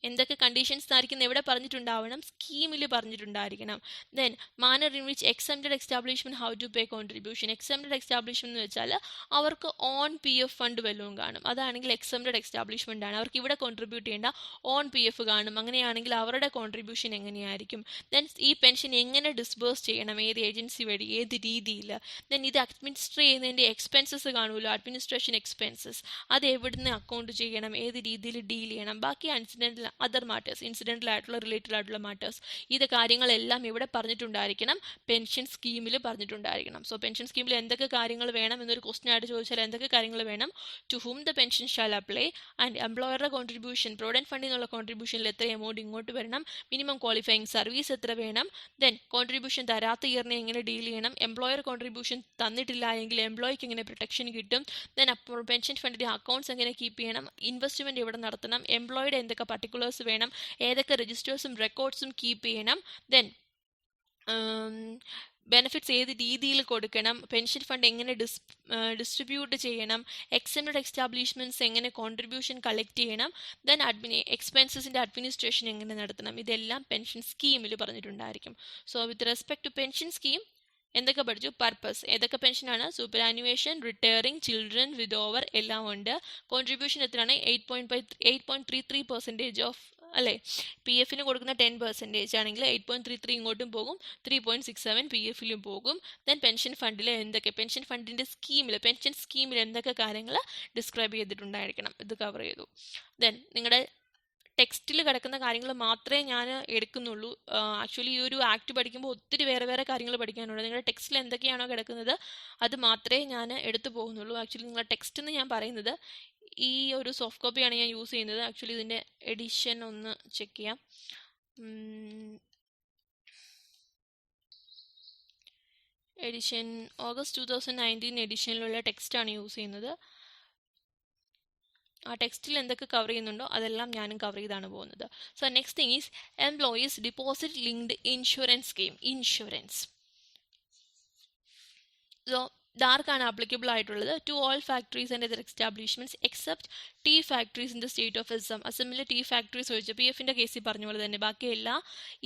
എന്തൊക്കെ കണ്ടീഷൻസ് ആയിരിക്കും എവിടെ പറഞ്ഞിട്ടുണ്ടാവണം, സ്കീമിൽ പറഞ്ഞിട്ടുണ്ടായിരിക്കണം. Then manner in which exempted establishment how to pay contribution. Exempted establishment എന്ന് വെച്ചാൽ അവർക്ക് ഓൺ പി എഫ് ഫണ്ട് വല്ലതും കാണും, അതാണെങ്കിൽ എക്സംപ്റ്റഡ് എസ്റ്റാബ്ലിഷ്മെന്റ് ആണ്. അവർക്ക് ഇവിടെ കോൺട്രിബ്യൂട്ട് ചെയ്യേണ്ട ഓൺ പി എഫ് കാണും, അങ്ങനെയാണെങ്കിൽ അവരുടെ കോൺട്രിബ്യൂഷൻ എങ്ങനെയായിരിക്കും. ദെൻ ഈ പെൻഷൻ എങ്ങനെ ഡിസ്ബേഴ്സ് ചെയ്യണം, ഏത് ഏജൻസി വഴി, ഏത് രീതിയിൽ. ദെൻ ഇത് അഡ്മിനിസ്റ്റർ ചെയ്യുന്നതിൻ്റെ എക്സ്പെൻസസ് കാണുമല്ലോ, അഡ്മിനിസ്ട്രേഷൻ എക്സ്പെൻസസ്, അത് എവിടുന്ന് അക്കൗണ്ട് ചെയ്യണം, ഏത് രീതിയിൽ ഡീൽ ചെയ്യണം. ബാക്കി ഇൻസിഡൻറ്റൽ അതർ മാറ്റേഴ്സ്, ഇൻസിഡൻ്റൽ ആയിട്ടുള്ള റിലേറ്റഡ് ആയിട്ടുള്ള മാറ്റേഴ്സ്, ഇത് കാര്യങ്ങളെല്ലാം ഇവിടെ പറഞ്ഞിട്ടുണ്ടായിരിക്കണം, പെൻഷൻ സ്കീമിൽ പറഞ്ഞിട്ടുണ്ടായിരിക്കണം. സോ പെൻഷൻ സ്കീമിൽ എന്തൊക്കെ കാര്യങ്ങൾ വേണം എന്നൊരു ക്വസ്റ്റ്യൻ ആയിട്ട് ചോദിച്ചാൽ എന്തൊക്കെ കാര്യങ്ങൾ വേണം, to whom the pension shall apply, and എംപ്ലോയറുടെ കോൺട്രിബ്യൂഷൻ, പ്രൊവിഡന്റ് ഫണ്ടിൽ നിന്നുള്ള കോൺട്രിബ്യൂഷനിൽ എത്ര എമൗണ്ട് ഇങ്ങോട്ട് വരണം, മിനിമം ക്വാളിഫയിങ് സർവീസ് എത്ര വേണം, ദെൻ കോൺട്രിബ്യൂഷൻ തരാത്ത ഇയറിനെ എങ്ങനെ ഡീൽ ചെയ്യണം, എംപ്ലോയർ കോൺട്രിബ്യൂഷൻ തന്നിട്ടില്ല എങ്കിൽ എംപ്ലോയിക്ക് എങ്ങനെ പ്രൊട്ടക്ഷൻ കിട്ടും, ദെൻ അപ്പോൾ പെൻഷൻ ഫണ്ടിൻ്റെ അക്കൗണ്ട്സ് എങ്ങനെ കീപ്പ് ചെയ്യണം, ഇൻവെസ്റ്റ്മെൻറ്റ് എവിടെ നടത്തണം, എംപ്ലോയിയുടെ എന്തൊക്കെ പർട്ടിക്കുലേഴ്സ് വേണം, ഏതൊക്കെ രജിസ്റ്റേഴ്സും റെക്കോർഡ്സും കീപ്പ് ചെയ്യണം, ദെൻ ബെനിഫിറ്റ്സ് ഏത് രീതിയിൽ കൊടുക്കണം, പെൻഷൻ ഫണ്ട് എങ്ങനെ ഡിസ്ട്രിബ്യൂട്ട് ചെയ്യണം, എക്സംപ്റ്റഡ് എസ്റ്റാബ്ലിഷ്മെൻറ്റ്സ് എങ്ങനെ കോൺട്രിബ്യൂഷൻ കളക്ട് ചെയ്യണം, ദെൻ എക്സ്പെൻസസിൻ്റെ അഡ്മിനിസ്ട്രേഷൻ എങ്ങനെ നടത്തണം, ഇതെല്ലാം പെൻഷൻ സ്കീമിൽ പറഞ്ഞിട്ടുണ്ടായിരിക്കും. So with respect to pension scheme എന്തൊക്കെ പഠിച്ചു, പർപ്പസ്, ഏതൊക്കെ പെൻഷനാണ്, സൂപ്പറാനുവേഷൻ, റിട്ടയറിംഗ്, ചിൽഡ്രൻ, വിഡോവർ എല്ലാം ഉണ്ട്. കോൺട്രിബ്യൂഷൻ എത്രയാണ്, 8.33% ഓഫ് അല്ലേ. പി എഫിന് കൊടുക്കുന്ന 10% ആണെങ്കിൽ 8.33 ഇങ്ങോട്ടും പോകും, 3.67 പി എഫിലും പോകും. ദെൻ പെൻഷൻ ഫണ്ടിൽ എന്തൊക്കെ, പെൻഷൻ ഫണ്ടിൻ്റെ സ്കീമിൽ, പെൻഷൻ സ്കീമിൽ എന്തൊക്കെ കാര്യങ്ങൾ ഡിസ്ക്രൈബ് ചെയ്തിട്ടുണ്ടായിരിക്കണം, ഇത് കവർ ചെയ്തു. ദെൻ നിങ്ങളുടെ ടെക്സ്റ്റിൽ കിടക്കുന്ന കാര്യങ്ങൾ മാത്രമേ ഞാൻ എടുക്കുന്നുള്ളൂ. ആക്ച്വലി ഈ ഒരു ആക്ട് പഠിക്കുമ്പോൾ ഒത്തിരി വേറെ വേറെ കാര്യങ്ങൾ പഠിക്കാനുണ്ട്. നിങ്ങളുടെ ടെക്സ്റ്റിൽ എന്തൊക്കെയാണോ കിടക്കുന്നത് അത് മാത്രമേ ഞാൻ എടുത്തു പോകുന്നുള്ളൂ. ആക്ച്വലി നിങ്ങളുടെ ടെക്സ്റ്റ് എന്ന് ഞാൻ പറയുന്നത് ഈ ഒരു സോഫ്റ്റ് കോപ്പിയാണ് ഞാൻ യൂസ് ചെയ്യുന്നത്. ആക്ച്വലി ഇതിൻ്റെ എഡിഷൻ ഒന്ന് ചെക്ക് ചെയ്യാം. എഡിഷൻ ഓഗസ്റ്റ് 2019 എഡിഷനിലുള്ള ടെക്സ്റ്റാണ് യൂസ് ചെയ്യുന്നത്. ആ ടെക്സ്റ്റിൽ എന്തൊക്കെ കവർ ചെയ്യുന്നുണ്ടോ അതെല്ലാം ഞാനും കവർ ചെയ്താണ് പോകുന്നത്. So next thing is employees deposit linked insurance scheme. Insurance so ഇതാർക്കാണ് ആപ്ലിക്കബിൾ ആയിട്ടുള്ളത്, to all factories and other establishments except tea factories in the state of Assam. അസമിൽ ടീ ഫാക്ടറീസ് ഒഴിച്ച് പി എഫിൻ്റെ കേസിൽ പറഞ്ഞ പോലെ തന്നെ ബാക്കി എല്ലാ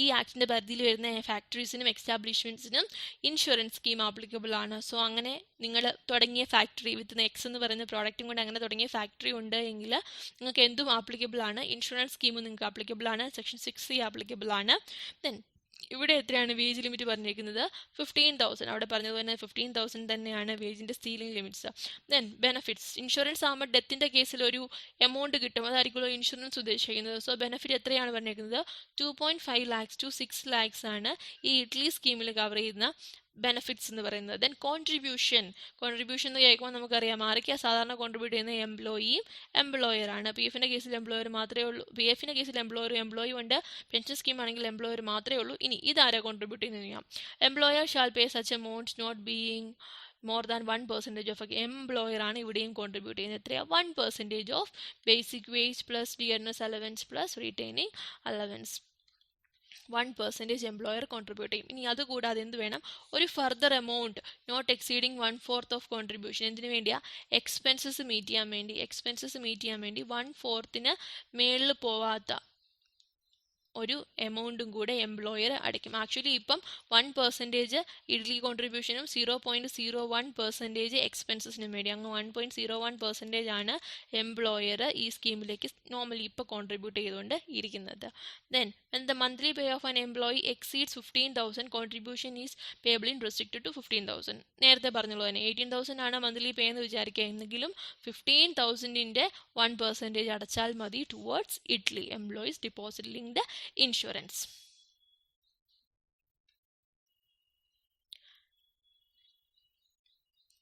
ഈ ആക്ടിൻ്റെ പരിധിയിൽ വരുന്ന ഫാക്ടറീസിനും എസ്റ്റാബ്ലിഷ്മെൻറ്റ്സിനും ഇൻഷുറൻസ് സ്കീം ആപ്ലിക്കബിൾ ആണ്. സോ അങ്ങനെ നിങ്ങൾ തുടങ്ങിയ ഫാക്ടറി വിത്ത് എക്സ് എന്ന് പറയുന്ന പ്രോഡക്റ്റും കൊണ്ട് അങ്ങനെ തുടങ്ങിയ ഫാക്ടറി ഉണ്ട് എങ്കിൽ നിങ്ങൾക്ക് എന്തും ആപ്ലിക്കബിൾ ആണ്. ഇൻഷുറൻസ് സ്കീമും നിങ്ങൾക്ക് ആപ്ലിക്കബിൾ ആണ്. സെക്ഷൻ 6C ആപ്ലിക്കബിൾ ആണ്. ദെൻ ഇവിടെ എത്രയാണ് വേജ് ലിമിറ്റ് പറഞ്ഞിരിക്കുന്നത്, 15,000. അവിടെ പറഞ്ഞതുപോലെ 15,000 തന്നെയാണ് വേജിൻ്റെ ceiling limits. Then benefits, insurance ആകുമ്പോൾ ഡെത്തിൻ്റെ കേസിൽ ഒരു എമൗണ്ട് കിട്ടും, അതായിരിക്കുമല്ലോ ഇൻഷുറൻസ് ഉദ്ദേശിക്കുന്നത്. സോ ബെനിഫിറ്റ് എത്രയാണ് പറഞ്ഞിരിക്കുന്നത്, 2.5 lakhs to 6 lakhs ആണ് ഈ ഇഡ്ലി സ്കീമിൽ കവർ ചെയ്യുന്ന ബെനിഫിറ്റ്സ് എന്ന് പറയുന്നത്. ദെൻ കോൺട്രിബ്യൂഷൻ എന്ന് കേൾക്കുമ്പോൾ നമുക്കറിയാം ആരൊക്കെയാണ് സാധാരണ കോൺട്രിബ്യൂട്ട് ചെയ്യുന്ന, എംപ്ലോയിയും എംപ്ലോയറാണ്. പി എഫിൻ്റെ കേസിൽ എംപ്ലോയർ മാത്രമേ ഉള്ളൂ, പി എഫിൻ്റെ കേസിൽ എംപ്ലോയും ഉണ്ട്. പെൻഷൻ സ്കീം ആണെങ്കിൽ എംപ്ലോയർ മാത്രമേ ഉള്ളൂ. ഇനി ഇതാരാ കോൺട്രിബ്യൂട്ട് ചെയ്യുന്നത് ചെയ്യാം, employer shall pay such amount not being more than 1% of employer ആണ് ഇവിടെയും കോൺട്രിബ്യൂട്ട് ചെയ്യുന്നത്. എത്രയാണ്, 1% of basic wage plus dearness allowance plus retaining allowance. 1% employer contribute ചെയ്യും. ഇനി അതുകൂടാതെ എന്ത് വേണം, ഒരു further amount not exceeding 1/4 of contribution. എന്തിനു വേണ്ടിയാ, എക്സ്പെൻസസ് മീറ്റ് ചെയ്യാൻ വേണ്ടി. 1/4 മേളിൽ പോവാത്ത ഒരു എമൗണ്ടും കൂടെ എംപ്ലോയർ അടയ്ക്കും. ആക്ച്വലി ഇപ്പം 1% ഇഡ്ലി കോൺട്രിബ്യൂഷനും 0.01% എക്സ്പെൻസസിനും വേണ്ടി, അങ്ങ് 1.01% ആണ് എംപ്ലോയർ ഈ സ്കീമിലേക്ക് നോർമലി ഇപ്പോൾ കോൺട്രിബ്യൂട്ട് ചെയ്തുകൊണ്ട് ഇരിക്കുന്നത്. Then the monthly pay of an employee exceeds 15,000 contribution is payable in restricted to 15,000. നേരത്തെ പറഞ്ഞല്ലോ തന്നെ 18,000 ആണ് മന്ത്ലി പേ എന്ന് വിചാരിക്കുക, എന്നെങ്കിലും 15,000ൻ്റെ 1% അടച്ചാൽ മതി towards EDLI employees deposit linked insurance.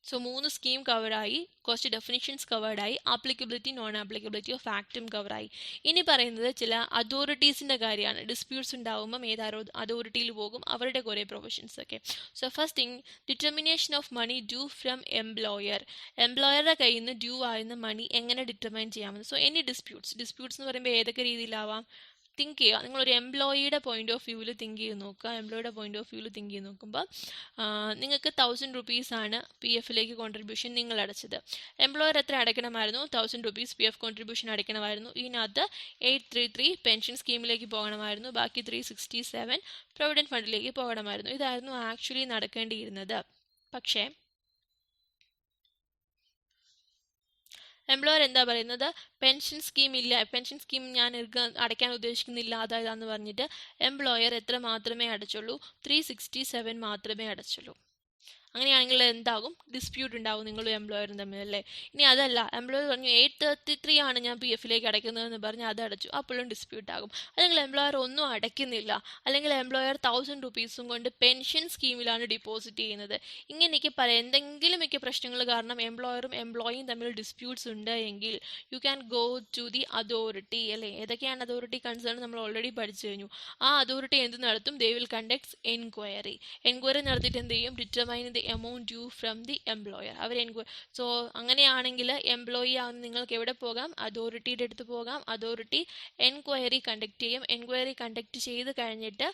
So 3 scheme കവറായി, കുറച്ച് ഡെഫിനിഷൻസ് കവേർഡായി, ആപ്ലിക്കബിലിറ്റി നോൺ ആപ്ലിക്കബിലിറ്റി ഓഫ് ആക്റ്റും കവറായി. ഇനി പറയുന്നത് ചില അതോറിറ്റീസിൻ്റെ കാര്യമാണ്. ഡിസ്പ്യൂട്ട്സ് ഉണ്ടാകുമ്പം ഏത് അതോറിറ്റിയിൽ പോകും, അവരുടെ കുറേ പ്രൊവിഷൻസ് ഒക്കെ. So first thing, determination of money due from employer. എംപ്ലോയറുടെ കയ്യിൽ നിന്ന് ഡ്യൂ ആകുന്ന മണി എങ്ങനെ ഡിറ്റർമൈൻ ചെയ്യാമെന്ന്. സോ എനി ഡിസ്പ്യൂട്ട്സ് എന്ന് പറയുമ്പോൾ ഏതൊക്കെ രീതിയിലാവാം, തിങ്ക് ചെയ്യുക, നിങ്ങളൊരു എംപ്ലോയിയുടെ പോയിന്റ് ഓഫ് വ്യൂവിൽ തിങ്ക് ചെയ്ത് നോക്കുക. എംപ്ലോയിയുടെ പോയിന്റ് ഓഫ് വ്യൂവിൽ തിങ്ക് ചെയ്ത് നോക്കുമ്പോൾ നിങ്ങൾക്ക് 1000 rupees പി എഫിലേക്ക് കോൺട്രിബ്യൂഷൻ നിങ്ങൾ അടച്ചത്. എംപ്ലോയർ എത്ര അടയ്ക്കണമായിരുന്നു? 1000 rupees പി എഫ് കോൺട്രിബ്യൂഷൻ അടയ്ക്കണമായിരുന്നു. ഇതിനകത്ത് 833 പെൻഷൻ സ്കീമിലേക്ക് പോകണമായിരുന്നു, ബാക്കി 367 പ്രൊവിഡൻറ്റ് ഫണ്ടിലേക്ക് പോകണമായിരുന്നു. ഇതായിരുന്നു ആക്ച്വലി നടക്കേണ്ടിയിരുന്നത്. പക്ഷേ എംപ്ലോയർ എന്താ പറയുന്നത്? പെൻഷൻ സ്കീം ഇല്ല, പെൻഷൻ സ്കീം ഞാൻ അടയ്ക്കാൻ ഉദ്ദേശിക്കുന്നില്ല, അതായതാന്ന് പറഞ്ഞിട്ട് എംപ്ലോയർ എത്ര മാത്രമേ അടച്ചുള്ളൂ? 367 മാത്രമേ അടച്ചുള്ളൂ. അങ്ങനെയാണെങ്കിൽ എന്താകും? ഡിസ്പ്യൂട്ട് ഉണ്ടാവും നിങ്ങളും എംപ്ലോയറും തമ്മിൽ, അല്ലേ? ഇനി അതല്ല, എംപ്ലോയർ പറഞ്ഞു 833 ആണ് ഞാൻ പി എഫിലേക്ക് അടയ്ക്കുന്നതെന്ന് പറഞ്ഞ് അത് അടച്ചു, അപ്പോഴും ഡിസ്പ്യൂട്ട് ആകും. അല്ലെങ്കിൽ എംപ്ലോയർ ഒന്നും അടയ്ക്കുന്നില്ല, അല്ലെങ്കിൽ എംപ്ലോയർ 1000 rupees കൊണ്ട് പെൻഷൻ സ്കീമിലാണ് ഡിപ്പോസിറ്റ് ചെയ്യുന്നത്. ഇങ്ങനെയൊക്കെ എന്തെങ്കിലുമൊക്കെ പ്രശ്നങ്ങൾ കാരണം എംപ്ലോയറും എംപ്ലോയിയും തമ്മിൽ ഡിസ്പ്യൂട്ട്സ് ഉണ്ട് എങ്കിൽ you can go to the authority, അല്ലേ? ഏതൊക്കെയാണ് അതോറിറ്റി കൺസേൺ നമ്മൾ ഓൾറെഡി പഠിച്ചു കഴിഞ്ഞു. ആ അതോറിറ്റി എന്ത് നടത്തും? ദേ വിൽ കണ്ടക്ട് എൻക്വയറി നടത്തിയിട്ട് എന്ത് ചെയ്യും? Determine the amount due from the employer. So അങ്ങനെയാണെങ്കിൽ എംപ്ലോയി ആവുന്ന നിങ്ങൾക്ക് എവിടെ പോകാം? അതോറിറ്റിയുടെ അടുത്ത് പോകാം. അതോറിറ്റി എൻക്വയറി കണ്ടക്ട് ചെയ്യും. എൻക്വയറി കണ്ടക്ട് ചെയ്ത് കഴിഞ്ഞിട്ട്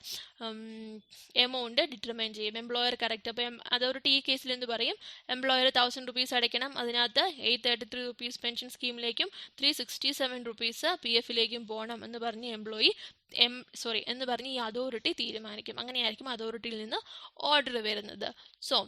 എമൗണ്ട് ഡിറ്റർമൈൻ ചെയ്യും. Employer correct. അപ്പം അതോറിറ്റി ഈ കേസിൽ എന്ത് പറയും? എംപ്ലോയർ 1000 rupees അടയ്ക്കണം, അതിനകത്ത് 833 rupees പെൻഷൻ സ്കീമിലേക്കും 367 rupees പി എഫിലേക്കും പോകണം എന്ന് പറഞ്ഞ് എന്ന് പറഞ്ഞ് ഈ അതോറിറ്റി തീരുമാനിക്കും. അങ്ങനെയായിരിക്കും അതോറിറ്റിയിൽ നിന്ന് ഓർഡർ വരുന്നത്. So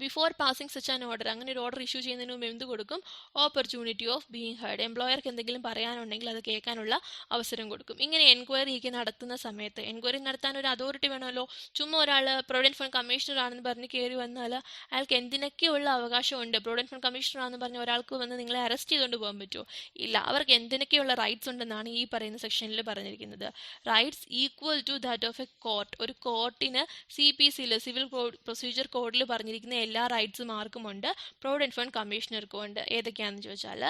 before passing such an order, അങ്ങനെ ഒരു ഓർഡർ ഇഷ്യൂ ചെയ്യുന്നതിന് മുമ്പ് എന്ത് കൊടുക്കും? Opportunity of being heard. എംപ്ലോയർക്ക് എന്തെങ്കിലും പറയാനുണ്ടെങ്കിൽ അത് കേൾക്കാനുള്ള അവസരം കൊടുക്കും. ഇങ്ങനെ എൻക്വയറി നടത്തുന്ന സമയത്ത് എൻക്വയറി നടത്താൻ ഒരു അതോറിറ്റി വേണമല്ലോ. ചുമ്മാ ഒരാൾ പ്രൊവിഡൻറ്റ് ഫണ്ട് കമ്മീഷണർ ആണെന്ന് പറഞ്ഞ് കയറി വന്നാൽ അയാൾക്ക് എന്തിനൊക്കെയുള്ള അവകാശമുണ്ട്? പ്രൊവിഡൻറ്റ് ഫണ്ട് കമ്മീഷണർ ആണെന്ന് പറഞ്ഞ് ഒരാൾക്ക് വന്ന് നിങ്ങളെ അറസ്റ്റ് ചെയ്തുകൊണ്ട് പോകാൻ പറ്റുമോ? ഇല്ല. അവർക്ക് എന്തിനൊക്കെയുള്ള റൈറ്റ്സ് ഉണ്ടെന്നാണ് ഈ പറയുന്ന സെക്ഷനിൽ പറഞ്ഞിരിക്കുന്നത്. Rights equal to that of a court. ഒരു കോർട്ടിന് CPC സിവിൽ പ്രൊസീജിയർ കോഡിൽ പറഞ്ഞിരിക്കുന്ന എല്ലാ റൈറ്റ്സും ആർക്കുമുണ്ട്? പ്രൊവിഡൻറ്റ് ഫണ്ട് കമ്മീഷണർക്കും ഉണ്ട്. ഏതൊക്കെയാണെന്ന് ചോദിച്ചാൽ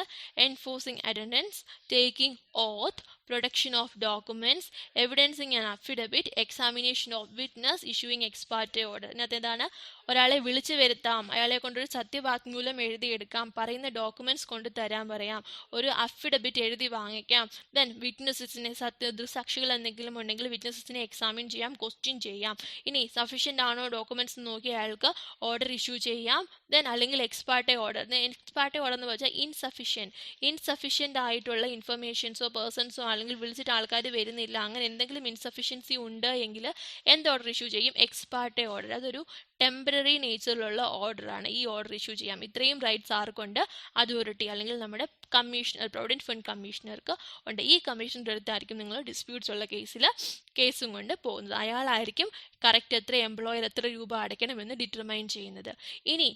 enforcing attendance, taking oath, production of documents, evidencing and affidavit, examination of witness, issuing ex parte order. ഇതിനകത്ത് എന്താണ്? ഒരാളെ വിളിച്ചു വരുത്താം, അയാളെ കൊണ്ടൊരു സത്യവാങ്മൂലം എഴുതിയെടുക്കാം, പറയുന്ന ഡോക്യുമെന്റ്സ് കൊണ്ട് തരാൻ പറയാം, ഒരു അഫിഡവിറ്റ് എഴുതി വാങ്ങിക്കാം. ദെൻ വിറ്റ്നസസിനെ, ദൃസാക്ഷികൾ എന്തെങ്കിലും ഉണ്ടെങ്കിൽ വിറ്റ്നസസിനെ എക്സാമിൻ ചെയ്യാം, ക്വസ്റ്റ്യൻ ചെയ്യാം. ഇനി സഫീഷ്യൻ്റ് ആണോ ഡോക്യുമെന്റ്സ് നോക്കി അയാൾക്ക് ഓർഡർ ഇഷ്യൂ ചെയ്യാം. ദെൻ അല്ലെങ്കിൽ എക്സ്പാർട്ടി ഓർഡർ. എക്സ്പാർട്ടി ഓർഡർ എന്ന് വെച്ചാൽ ഇൻസഫിഷ്യൻ്റ് ആയിട്ടുള്ള ഇൻഫർമേഷൻസോ പേഴ്സൺസോ അല്ലെങ്കിൽ വിളിച്ചിട്ട് ആൾക്കാർ വരുന്നില്ല, അങ്ങനെ എന്തെങ്കിലും ഇൻസഫിഷ്യൻസി ഉണ്ട് എങ്കിൽ എന്ത് ഓർഡർ ഇഷ്യൂ ചെയ്യും? Ex parte order. അതൊരു ടെമ്പററി നേച്ചറിലുള്ള ഓർഡറാണ്. ഈ ഓർഡർ ഇഷ്യൂ ചെയ്യാം. ഇത്രയും റൈറ്റ്സ് ആർക്കുണ്ട്? അതോറിറ്റി അല്ലെങ്കിൽ നമ്മുടെ കമ്മീഷണർ, പ്രൊവിഡൻറ്റ് ഫണ്ട് കമ്മീഷണർക്ക് ഉണ്ട്. ഈ കമ്മീഷണറുടെ അടുത്തായിരിക്കും നിങ്ങൾ ഡിസ്പ്യൂട്ട്സ് ഉള്ള കേസും കൊണ്ട് പോകുന്നത്. അയാളായിരിക്കും കറക്റ്റ് എത്ര എംപ്ലോയർ എത്ര രൂപ അടയ്ക്കണമെന്ന് ഡിറ്റർമൈൻ ചെയ്യുന്നത്. ഇനി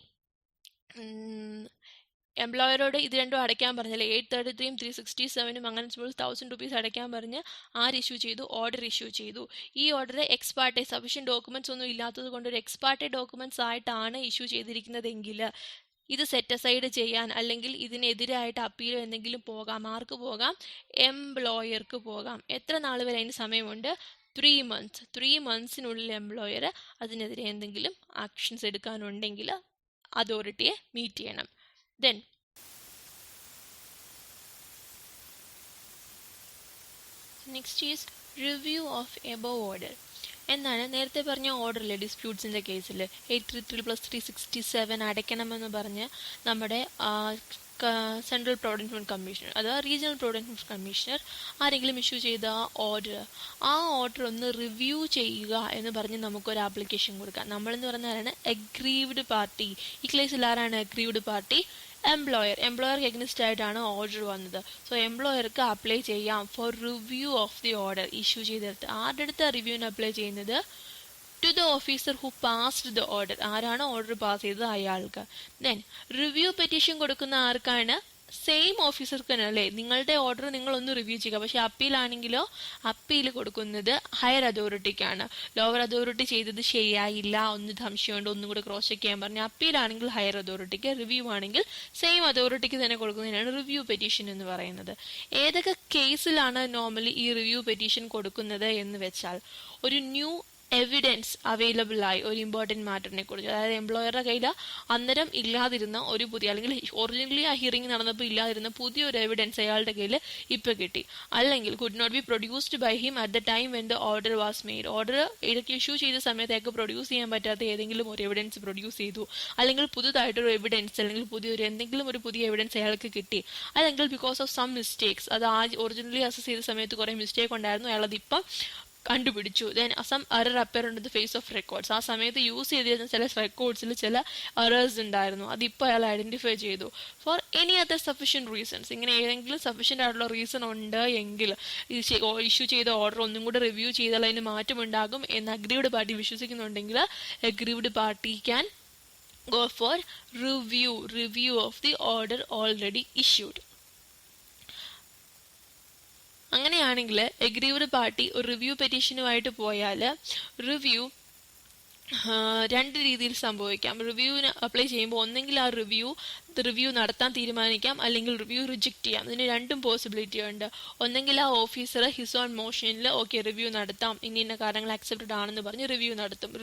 എംപ്ലോയറോട് ഇത് രണ്ടും അടയ്ക്കാൻ പറഞ്ഞാൽ 833 367 അങ്ങനെ 1000 rupees അടയ്ക്കാൻ പറഞ്ഞ് ഇഷ്യൂ ചെയ്തു? ഓർഡർ ഇഷ്യൂ ചെയ്തു. ഈ ഓർഡർ എക്സ്പാർട്ടി സഫീഷ്യൻറ്റ് ഡോക്യുമെന്റ്സ് ഒന്നും ഇല്ലാത്തത് കൊണ്ട് ഒരു എക്സ്പാർട്ടി ഡോക്യുമെന്റ്സ് ആയിട്ടാണ് ഇഷ്യൂ ചെയ്തിരിക്കുന്നതെങ്കിൽ ഇത് സെറ്റ് അസൈഡ് ചെയ്യാൻ അല്ലെങ്കിൽ ഇതിനെതിരായിട്ട് അപ്പീലോ എന്തെങ്കിലും പോകാം. ആർക്ക് പോകാം? എംപ്ലോയർക്ക് പോകാം. എത്ര നാൾ വരെ അതിന് സമയമുണ്ട്? 3 months. 3 monthsനുള്ളിൽ എംപ്ലോയർ അതിനെതിരെ എന്തെങ്കിലും ആക്ഷൻസ് എടുക്കാനുണ്ടെങ്കിൽ അതോറിറ്റിയെ മീറ്റ് ചെയ്യണം. Then next is review of above order. എന്താണ്? നേരത്തെ പറഞ്ഞ ഓർഡറിലെ ഡിസ്പ്യൂട്ട്സിൻ്റെ കേസിൽ 833 + 367 അടയ്ക്കണമെന്ന് പറഞ്ഞ് നമ്മുടെ സെൻട്രൽ പ്രൊവിഡൻറ്റ് ഫണ്ട് കമ്മീഷണർ അഥവാ റീജിയണൽ പ്രൊവിഡൻറ്റ് ഫണ്ട് കമ്മീഷണർ ആരെങ്കിലും ഇഷ്യൂ ചെയ്ത ആ ഓർഡർ ഒന്ന് റിവ്യൂ ചെയ്യുക എന്ന് പറഞ്ഞ് നമുക്കൊരു ആപ്ലിക്കേഷൻ കൊടുക്കാം. നമ്മളെന്ന് പറഞ്ഞാലാണ് അഗ്രീവ്ഡ് പാർട്ടി. ഈ കേസിൽ ആരാണ് അഗ്രീവ്ഡ് പാർട്ടി? എംപ്ലോയർക്ക് എഗ്നിസ്റ്റ് ആയിട്ടാണ് ഓർഡർ വന്നത്. സോ എംപ്ലോയർക്ക് അപ്ലൈ ചെയ്യാം for review of the order. Issue ചെയ്തെടുത്ത് ആരുടെ അടുത്ത് റിവ്യൂവിന് അപ്ലൈ ചെയ്യുന്നത്? To the officer who passed the order. ആരാണ് ഓർഡർ പാസ് ചെയ്തത്? അയാൾക്ക്. ദെൻ റിവ്യൂ പെറ്റീഷൻ കൊടുക്കുന്ന ആർക്കാണ്? സെയിം ഓഫീസർക്ക് തന്നെ, അല്ലേ? നിങ്ങളുടെ ഓർഡർ നിങ്ങളൊന്ന് റിവ്യൂ ചെയ്യുക. പക്ഷെ അപ്പീലാണെങ്കിലോ അപ്പീൽ കൊടുക്കുന്നത് ഹയർ അതോറിറ്റിക്കാണ്. ലോവർ അതോറിറ്റി ചെയ്തത് ശരിയായില്ല, ഒന്ന് സംശയമുണ്ട്, ഒന്നും കൂടെ ക്രോസ് ചെക്ക് ചെയ്യാൻ പറഞ്ഞു. അപ്പീലാണെങ്കിൽ ഹയർ അതോറിറ്റിക്ക്, റിവ്യൂ ആണെങ്കിൽ സെയിം അതോറിറ്റിക്ക് തന്നെ കൊടുക്കുന്നതിനാണ് റിവ്യൂ പെറ്റീഷൻ എന്ന് പറയുന്നത്. ഏതൊക്കെ കേസിലാണ് നോർമലി ഈ റിവ്യൂ പെറ്റീഷൻ കൊടുക്കുന്നത് എന്ന് വെച്ചാൽ, ഒരു ന്യൂ എവിഡൻസ് അവൈലബിൾ ആയി ഒരു ഇമ്പോർട്ടൻറ്റ് മാറ്ററിനെ കുറിച്ച്. അതായത് എംപ്ലോയറുടെ കയ്യിൽ അന്നേരം ഇല്ലാതിരുന്ന ഒരു പുതിയ, അല്ലെങ്കിൽ ഒറിജിനലി ആ ഹിയറിംഗ് നടന്നപ്പോൾ ഇല്ലാതിരുന്ന പുതിയൊരു എവിഡൻസ് അയാളുടെ കയ്യിൽ ഇപ്പോൾ കിട്ടി. അല്ലെങ്കിൽ could not be produced by him at the time when the order was made. Order ഇടയ്ക്ക് ഇഷ്യൂ ചെയ്ത സമയത്തേക്ക് പ്രൊഡ്യൂസ് ചെയ്യാൻ പറ്റാത്ത ഏതെങ്കിലും ഒരു എവിഡൻസ് പ്രൊഡ്യൂസ് ചെയ്തു, അല്ലെങ്കിൽ പുതുതായിട്ടൊരു എവിഡൻസ്, അല്ലെങ്കിൽ പുതിയൊരു എന്തെങ്കിലും ഒരു പുതിയ എവിഡൻസ് അയാൾക്ക് കിട്ടി, അല്ലെങ്കിൽ ബിക്കോസ് ഓഫ് സം മിസ്റ്റേക്സ്, അത് ഒറിജിനലി അസസ് ചെയ്ത സമയത്ത് കുറേ മിസ്റ്റേക്ക് ഉണ്ടായിരുന്നു, അയാളത് ഇപ്പം കണ്ടുപിടിച്ചു. Then some error appear in the face of records. ആ സമയത്ത് യൂസ് ചെയ്തിരുന്ന ചില റെക്കോർഡ്സിൽ ചില എറേഴ്സ് ഉണ്ടായിരുന്നു, അതിപ്പോൾ അയാൾ ഐഡന്റിഫൈ ചെയ്തു. For any other sufficient reasons, ഇങ്ങനെ ഏതെങ്കിലും സഫിഷ്യൻ്റ് ആയിട്ടുള്ള റീസൺ ഉണ്ട് എങ്കിൽ ഇഷ്യൂ ചെയ്ത ഓർഡർ ഒന്നും കൂടെ റിവ്യൂ ചെയ്താൽ അതിന് മാറ്റമുണ്ടാകും എന്ന് അഗ്രീവ്ഡ് പാർട്ടി വിശ്വസിക്കുന്നുണ്ടെങ്കിൽ aggrieved party can go for review of the order already issued. അങ്ങനെയാണെങ്കിൽ അഗ്രീവ്ഡ് പാർട്ടി ഒരു റിവ്യൂ പെറ്റീഷനുമായിട്ട് പോയാൽ റിവ്യൂ രണ്ട് രീതിയിൽ സംഭവിക്കാം. റിവ്യൂവിന് അപ്ലൈ ചെയ്യുമ്പോൾ ഒന്നെങ്കിൽ ആ റിവ്യൂ നടത്താൻ തീരുമാനിക്കാം, അല്ലെങ്കിൽ റിവ്യൂ റിജക്റ്റ് ചെയ്യാം. ഇതിന് രണ്ടും പോസിബിലിറ്റി ഉണ്ട്. ഒന്നെങ്കിൽ ആ ഓഫീസർ ഹിസ് ഓൺ മോഷനിൽ ഓക്കെ റിവ്യൂ നടത്താം, ഇന്ന കാര്യങ്ങൾ അക്സെപ്റ്റഡ് ആണെന്ന് പറഞ്ഞ് റിവ്യൂ നടത്തും,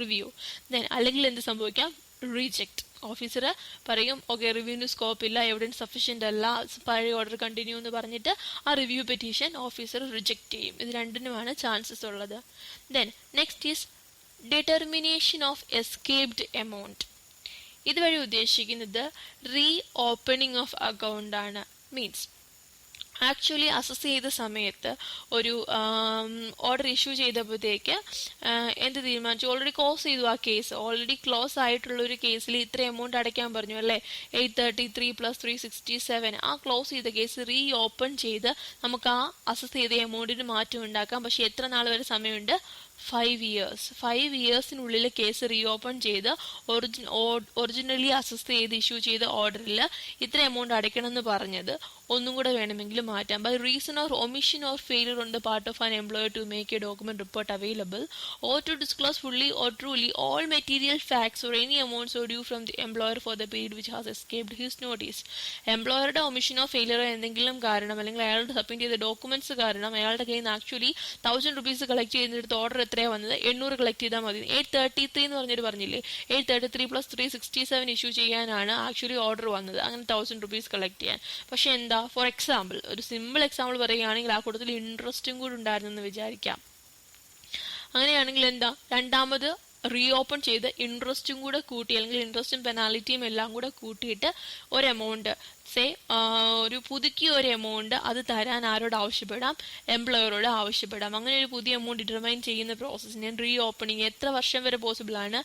ദെൻ അല്ലെങ്കിൽ എന്ത് സംഭവിക്കാം, റിജക്റ്റ്. ഓഫീസർ പറയും ഓക്കെ റിവ്യൂവിന് സ്കോപ്പ് ഇല്ല, എവിഡൻസ് സഫിഷ്യൻ്റ് അല്ല, പഴയ ഓർഡർ കണ്ടിന്യൂ എന്ന് പറഞ്ഞിട്ട് ആ റിവ്യൂ പെറ്റീഷൻ ഓഫീസർ റിജക്റ്റ് ചെയ്യും. ഇത് രണ്ടിനുമാണ് ചാൻസസ് ഉള്ളത്. Then next is determination of escaped amount. ഇതുവഴി ഉദ്ദേശിക്കുന്നത് റീ ഓപ്പണിംഗ് ഓഫ് അക്കൗണ്ട് ആണ്. മീൻസ് ആക്ച്വലി അസസ് ചെയ്ത സമയത്ത് ഒരു ഓർഡർ ഇഷ്യൂ ചെയ്തപ്പോഴത്തേക്ക് എന്ത് തീരുമാനിച്ചു, ഓൾറെഡി ക്ലോസ് ചെയ്തു ആ കേസ്. ഓൾറെഡി ക്ലോസ് ആയിട്ടുള്ളൊരു കേസിൽ ഇത്ര എമൗണ്ട് അടയ്ക്കാൻ പറഞ്ഞു അല്ലേ, 833 + 367. ആ ക്ലോസ് ചെയ്ത കേസ് റീ ഓപ്പൺ ചെയ്ത് നമുക്ക് ആ അസസ് ചെയ്ത എമൗണ്ടിന് മാറ്റം ഉണ്ടാക്കാം. പക്ഷെ എത്ര നാൾ വരെ സമയമുണ്ട്, 5 years. 5 yearsനുള്ളിൽ കേസ് റീ ഓപ്പൺ ചെയ്ത് ഒറിജിനലി അസസ് ചെയ്ത് ഇഷ്യൂ ചെയ്ത ഓർഡറിൽ ഇത്ര എമൗണ്ട് അടയ്ക്കണം എന്ന് പറഞ്ഞത് ഒന്നും കൂടെ വേണമെങ്കിൽ മാറ്റാം. By reason or omission or failure on the part of an employer to make a document report available or to disclose fully or truly all material facts or any amounts or due from the employer for the period which has escaped his notice. എംപ്ലോയറുടെ ഒമിഷനോ ഫെയിലിയറോ എന്തെങ്കിലും കാരണം, അല്ലെങ്കിൽ അയാളുടെ submit ചെയ്ത documents കാരണം അയാളുടെ കയ്യിൽ നിന്ന് ആക്ച്വലി 1000 rupees കളക്ട് ചെയ്യുന്നിടത്ത് ഓർഡർ എത്രയാണ് വന്നത്, 800 കളക്ട് ചെയ്താൽ മതി. 833 എന്ന് പറഞ്ഞില്ലേ, 833 + 367 ഇഷ്യൂ ചെയ്യാനാണ് ആക്ച്വലി ഓർഡർ വന്നത്, അങ്ങനെ 1000 rupees കളക്ട് ചെയ്യാൻ. പക്ഷെ എന്താ, ഫോർ എക്സാമ്പിൾ, ഒരു സിമ്പിൾ എക്സാമ്പിൾ പറയുകയാണെങ്കിൽ ആ കൂട്ടത്തിൽ ഇൻട്രസ്റ്റും കൂടി ഉണ്ടായിരുന്നെന്ന് വിചാരിക്കാം. അങ്ങനെയാണെങ്കിൽ എന്താ, രണ്ടാമത് റീ ഓപ്പൺ ചെയ്ത് ഇൻട്രസ്റ്റും കൂടെ കൂട്ടി, അല്ലെങ്കിൽ ഇൻട്രസ്റ്റും പെനാൽറ്റിയും എല്ലാം കൂടെ കൂട്ടിയിട്ട് ഒരു എമൗണ്ട്, ഒരു പുതുക്കിയ ഒരു എമൗണ്ട് അത് തരാൻ ആരോട് ആവശ്യപ്പെടാം, എംപ്ലോയറോട് ആവശ്യപ്പെടാം. അങ്ങനെ ഒരു പുതിയ എമൗണ്ട് ഡിറ്റർമൈൻ ചെയ്യുന്ന പ്രോസസ്സിന് റീ ഓപ്പണിങ് എത്ര വർഷം വരെ പോസിബിൾ ആണ്,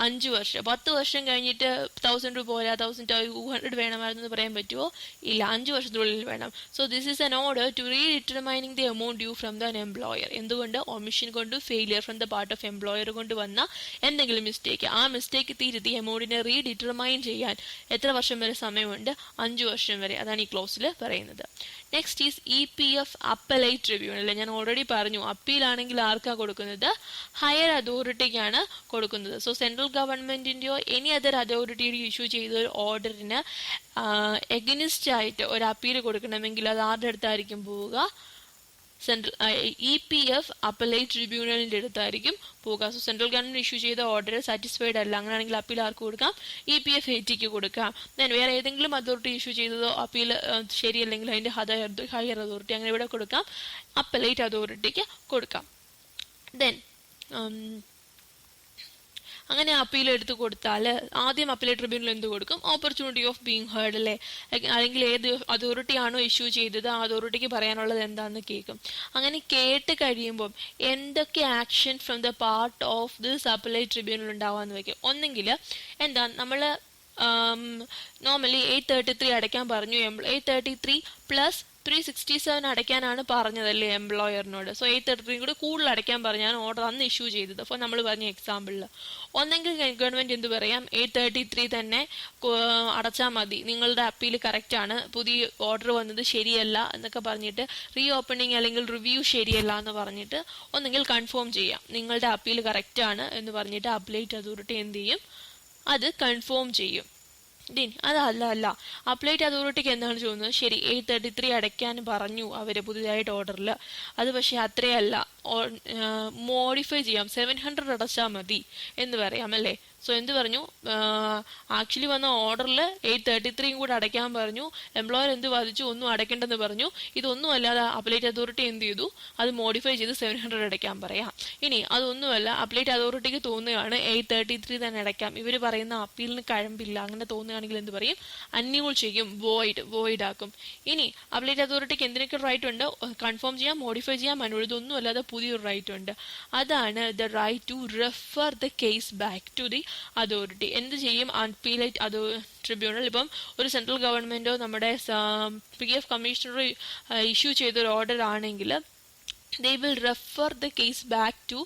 5 വർഷം. 10 വർഷം കഴിഞ്ഞിട്ട് 1000 രൂപ പോരാ, 1200 വേണമായിരുന്നു എന്ന് പറയാൻ പറ്റുമോ, ഇല്ല, 5 വർഷത്തിനുള്ളിൽ വേണം. So this is an order to redetermining the amount due from the employer. എന്തുകൊണ്ട്, ഒമിഷൻ കൊണ്ട്, failure from the part of employer കൊണ്ട് വന്ന എന്തെങ്കിലും മിസ്റ്റേക്ക്, ആ മിസ്റ്റേക്ക് തിരുത്തി എമൗണ്ടിനെ റീ ഡിറ്റർമൈൻ ചെയ്യാൻ എത്ര വർഷം വരെ സമയമുണ്ട്, 5 വർഷം വരെ. അതാണ് ഈ ക്ലോസിൽ പറയുന്നത്. Next is EPF appellate tribunal. അല്ലെ, ഞാൻ ഓൾറെഡി പറഞ്ഞു, അപ്പീലാണെങ്കിൽ ആർക്കാ കൊടുക്കുന്നത്, ഹയർ അതോറിറ്റിക്കാണ് കൊടുക്കുന്നത്. സോ സെൻട്രൽ ഗവൺമെന്റിന്റെയോ എനി അതർ അതോറിറ്റിയുടെ ഇഷ്യൂ ചെയ്ത ഒരു ഓർഡറിന് എഗനിസ്റ്റ് ആയിട്ട് ഒരു അപ്പീൽ കൊടുക്കണമെങ്കിൽ അത് ആരുടെ അടുത്തായിരിക്കും പോവുക, സെൻട്രൽ EPF അപ്പലൈറ്റ് ട്രിബ്യൂണലിന്റെ അടുത്തായിരിക്കും പോകുക. സോ സെൻട്രൽ ഗവൺമെന്റ് ഇഷ്യൂ ചെയ്ത ഓർഡർ സാറ്റിസ്ഫൈഡ് അല്ല, അങ്ങനെയാണെങ്കിൽ അപ്പീൽ ആർക്ക് കൊടുക്കാം, EPF ATക്ക് കൊടുക്കാം. ദെൻ വേറെ ഏതെങ്കിലും അതോറിറ്റി ഇഷ്യൂ ചെയ്തതോ അപ്പീൽ ശരിയല്ലെങ്കിൽ അതിന്റെ ഹയർ അതോറിറ്റി, അങ്ങനെ ഇവിടെ കൊടുക്കാം, അപ്പലൈറ്റ് അതോറിറ്റിക്ക് കൊടുക്കാം. ദെൻ അങ്ങനെ അപ്പീൽ എടുത്ത് കൊടുത്താൽ ആദ്യം അപ്പീലേറ്റ് ട്രിബ്യൂണൽ എന്ത് കൊടുക്കും, ഓപ്പർച്യൂണിറ്റി ഓഫ് ബീങ് ഹേർഡ് അല്ലേ, അല്ലെങ്കിൽ ഏത് അതോറിറ്റി ആണോ ഇഷ്യൂ ചെയ്തത് ആ അതോറിറ്റിക്ക് പറയാനുള്ളത് എന്താണെന്ന് കേൾക്കും. അങ്ങനെ കേട്ട് കഴിയുമ്പം എന്തൊക്കെ action from the part of this appellate tribunal ഉണ്ടാവാന്ന് വെക്കും. ഒന്നെങ്കിൽ എന്താ, നമ്മൾ നോർമലി 833 അടയ്ക്കാൻ പറഞ്ഞു, 833 + 367 അടയ്ക്കാനാണ് പറഞ്ഞതല്ലേ എംപ്ലോയറിനോട്. സോ 833 കൂടെ കൂടുതൽ അടയ്ക്കാൻ പറഞ്ഞാണ് ഓർഡർ അന്ന് ഇഷ്യൂ ചെയ്തത്. അപ്പോൾ നമ്മൾ പറഞ്ഞ എക്സാമ്പിളിൽ ഒന്നെങ്കിൽ ഗവൺമെന്റ് എന്ത് പറയാം, 833 തന്നെ അടച്ചാൽ മതി, നിങ്ങളുടെ അപ്പീൽ കറക്റ്റ് ആണ്, പുതിയ ഓർഡർ വന്നത് ശരിയല്ല എന്നൊക്കെ പറഞ്ഞിട്ട് റീ ഓപ്പണിംഗ് അല്ലെങ്കിൽ റിവ്യൂ ശരിയല്ല എന്ന് പറഞ്ഞിട്ട് ഒന്നെങ്കിൽ കൺഫേം ചെയ്യാം, നിങ്ങളുടെ അപ്പീൽ കറക്റ്റ് ആണ് എന്ന് പറഞ്ഞിട്ട് അപ്പീലേറ്റ് അതോറിറ്റി എന്ത് ചെയ്യും, അത് കൺഫേം ചെയ്യും. അതല്ല അപ്ലൈറ്റ് അതോറിറ്റിക്ക് എന്താണ് ചോദിക്കുന്നത്? ശരി, 833 അടയ്ക്കാൻ പറഞ്ഞു അവർ പുതിയതായിട്ട് ഓർഡറിൽ. അത് പക്ഷേ അത്രയല്ല, മോഡിഫൈ ചെയ്യാം, 700 അടച്ചാൽ മതി എന്ന് പറയാം അല്ലേ. സോ എന്ത് പറഞ്ഞു? ആക്ച്വലി വന്ന ഓർഡറിൽ 833 കൂടെ അടയ്ക്കാൻ പറഞ്ഞു. എംപ്ലോയർ എന്ത് വാദിച്ചു? ഒന്നും അടയ്ക്കേണ്ടെന്ന് പറഞ്ഞു. ഇതൊന്നും അല്ലാതെ അപ്ലൈറ്റ് അതോറിറ്റി എന്ത് ചെയ്തു? അത് മോഡിഫൈ ചെയ്ത് 700 അടയ്ക്കാൻ പറയാം. ഇനി അതൊന്നുമല്ല, അപ്ലൈറ്റ് അതോറിറ്റിക്ക് തോന്നുകയാണ് 833 തന്നെ അടയ്ക്കാം, ഇവർ പറയുന്ന അപ്പീലിന് കഴമ്പില്ല, അങ്ങനെ തോന്നുകയാണെങ്കിൽ എന്ത് പറയും? അന്യൂൾ ചെയ്യും, വോയിഡ് ആക്കും. ഇനി അപ്ലൈറ്റ് അതോറിറ്റിക്ക് എന്തിനൊക്കെ റൈറ്റ് ഉണ്ട്? കൺഫേം ചെയ്യാം, മോഡിഫൈ ചെയ്യാം, അന്യൂൾ. ഇതൊന്നും അല്ലാതെ പുതിയൊരു റൈറ്റ് ഉണ്ട്. അതാണ് the right to refer the case back to the authority. എന്ത് ചെയ്യും? അപ്പീലേറ്റ് ട്രിബ്യൂണൽ ഇപ്പം ഒരു സെൻട്രൽ ഗവൺമെന്റോ നമ്മുടെ PF കമ്മീഷണറോ ഇഷ്യൂ ചെയ്തൊരു ഓർഡർ ആണെങ്കിൽ they will refer the case back to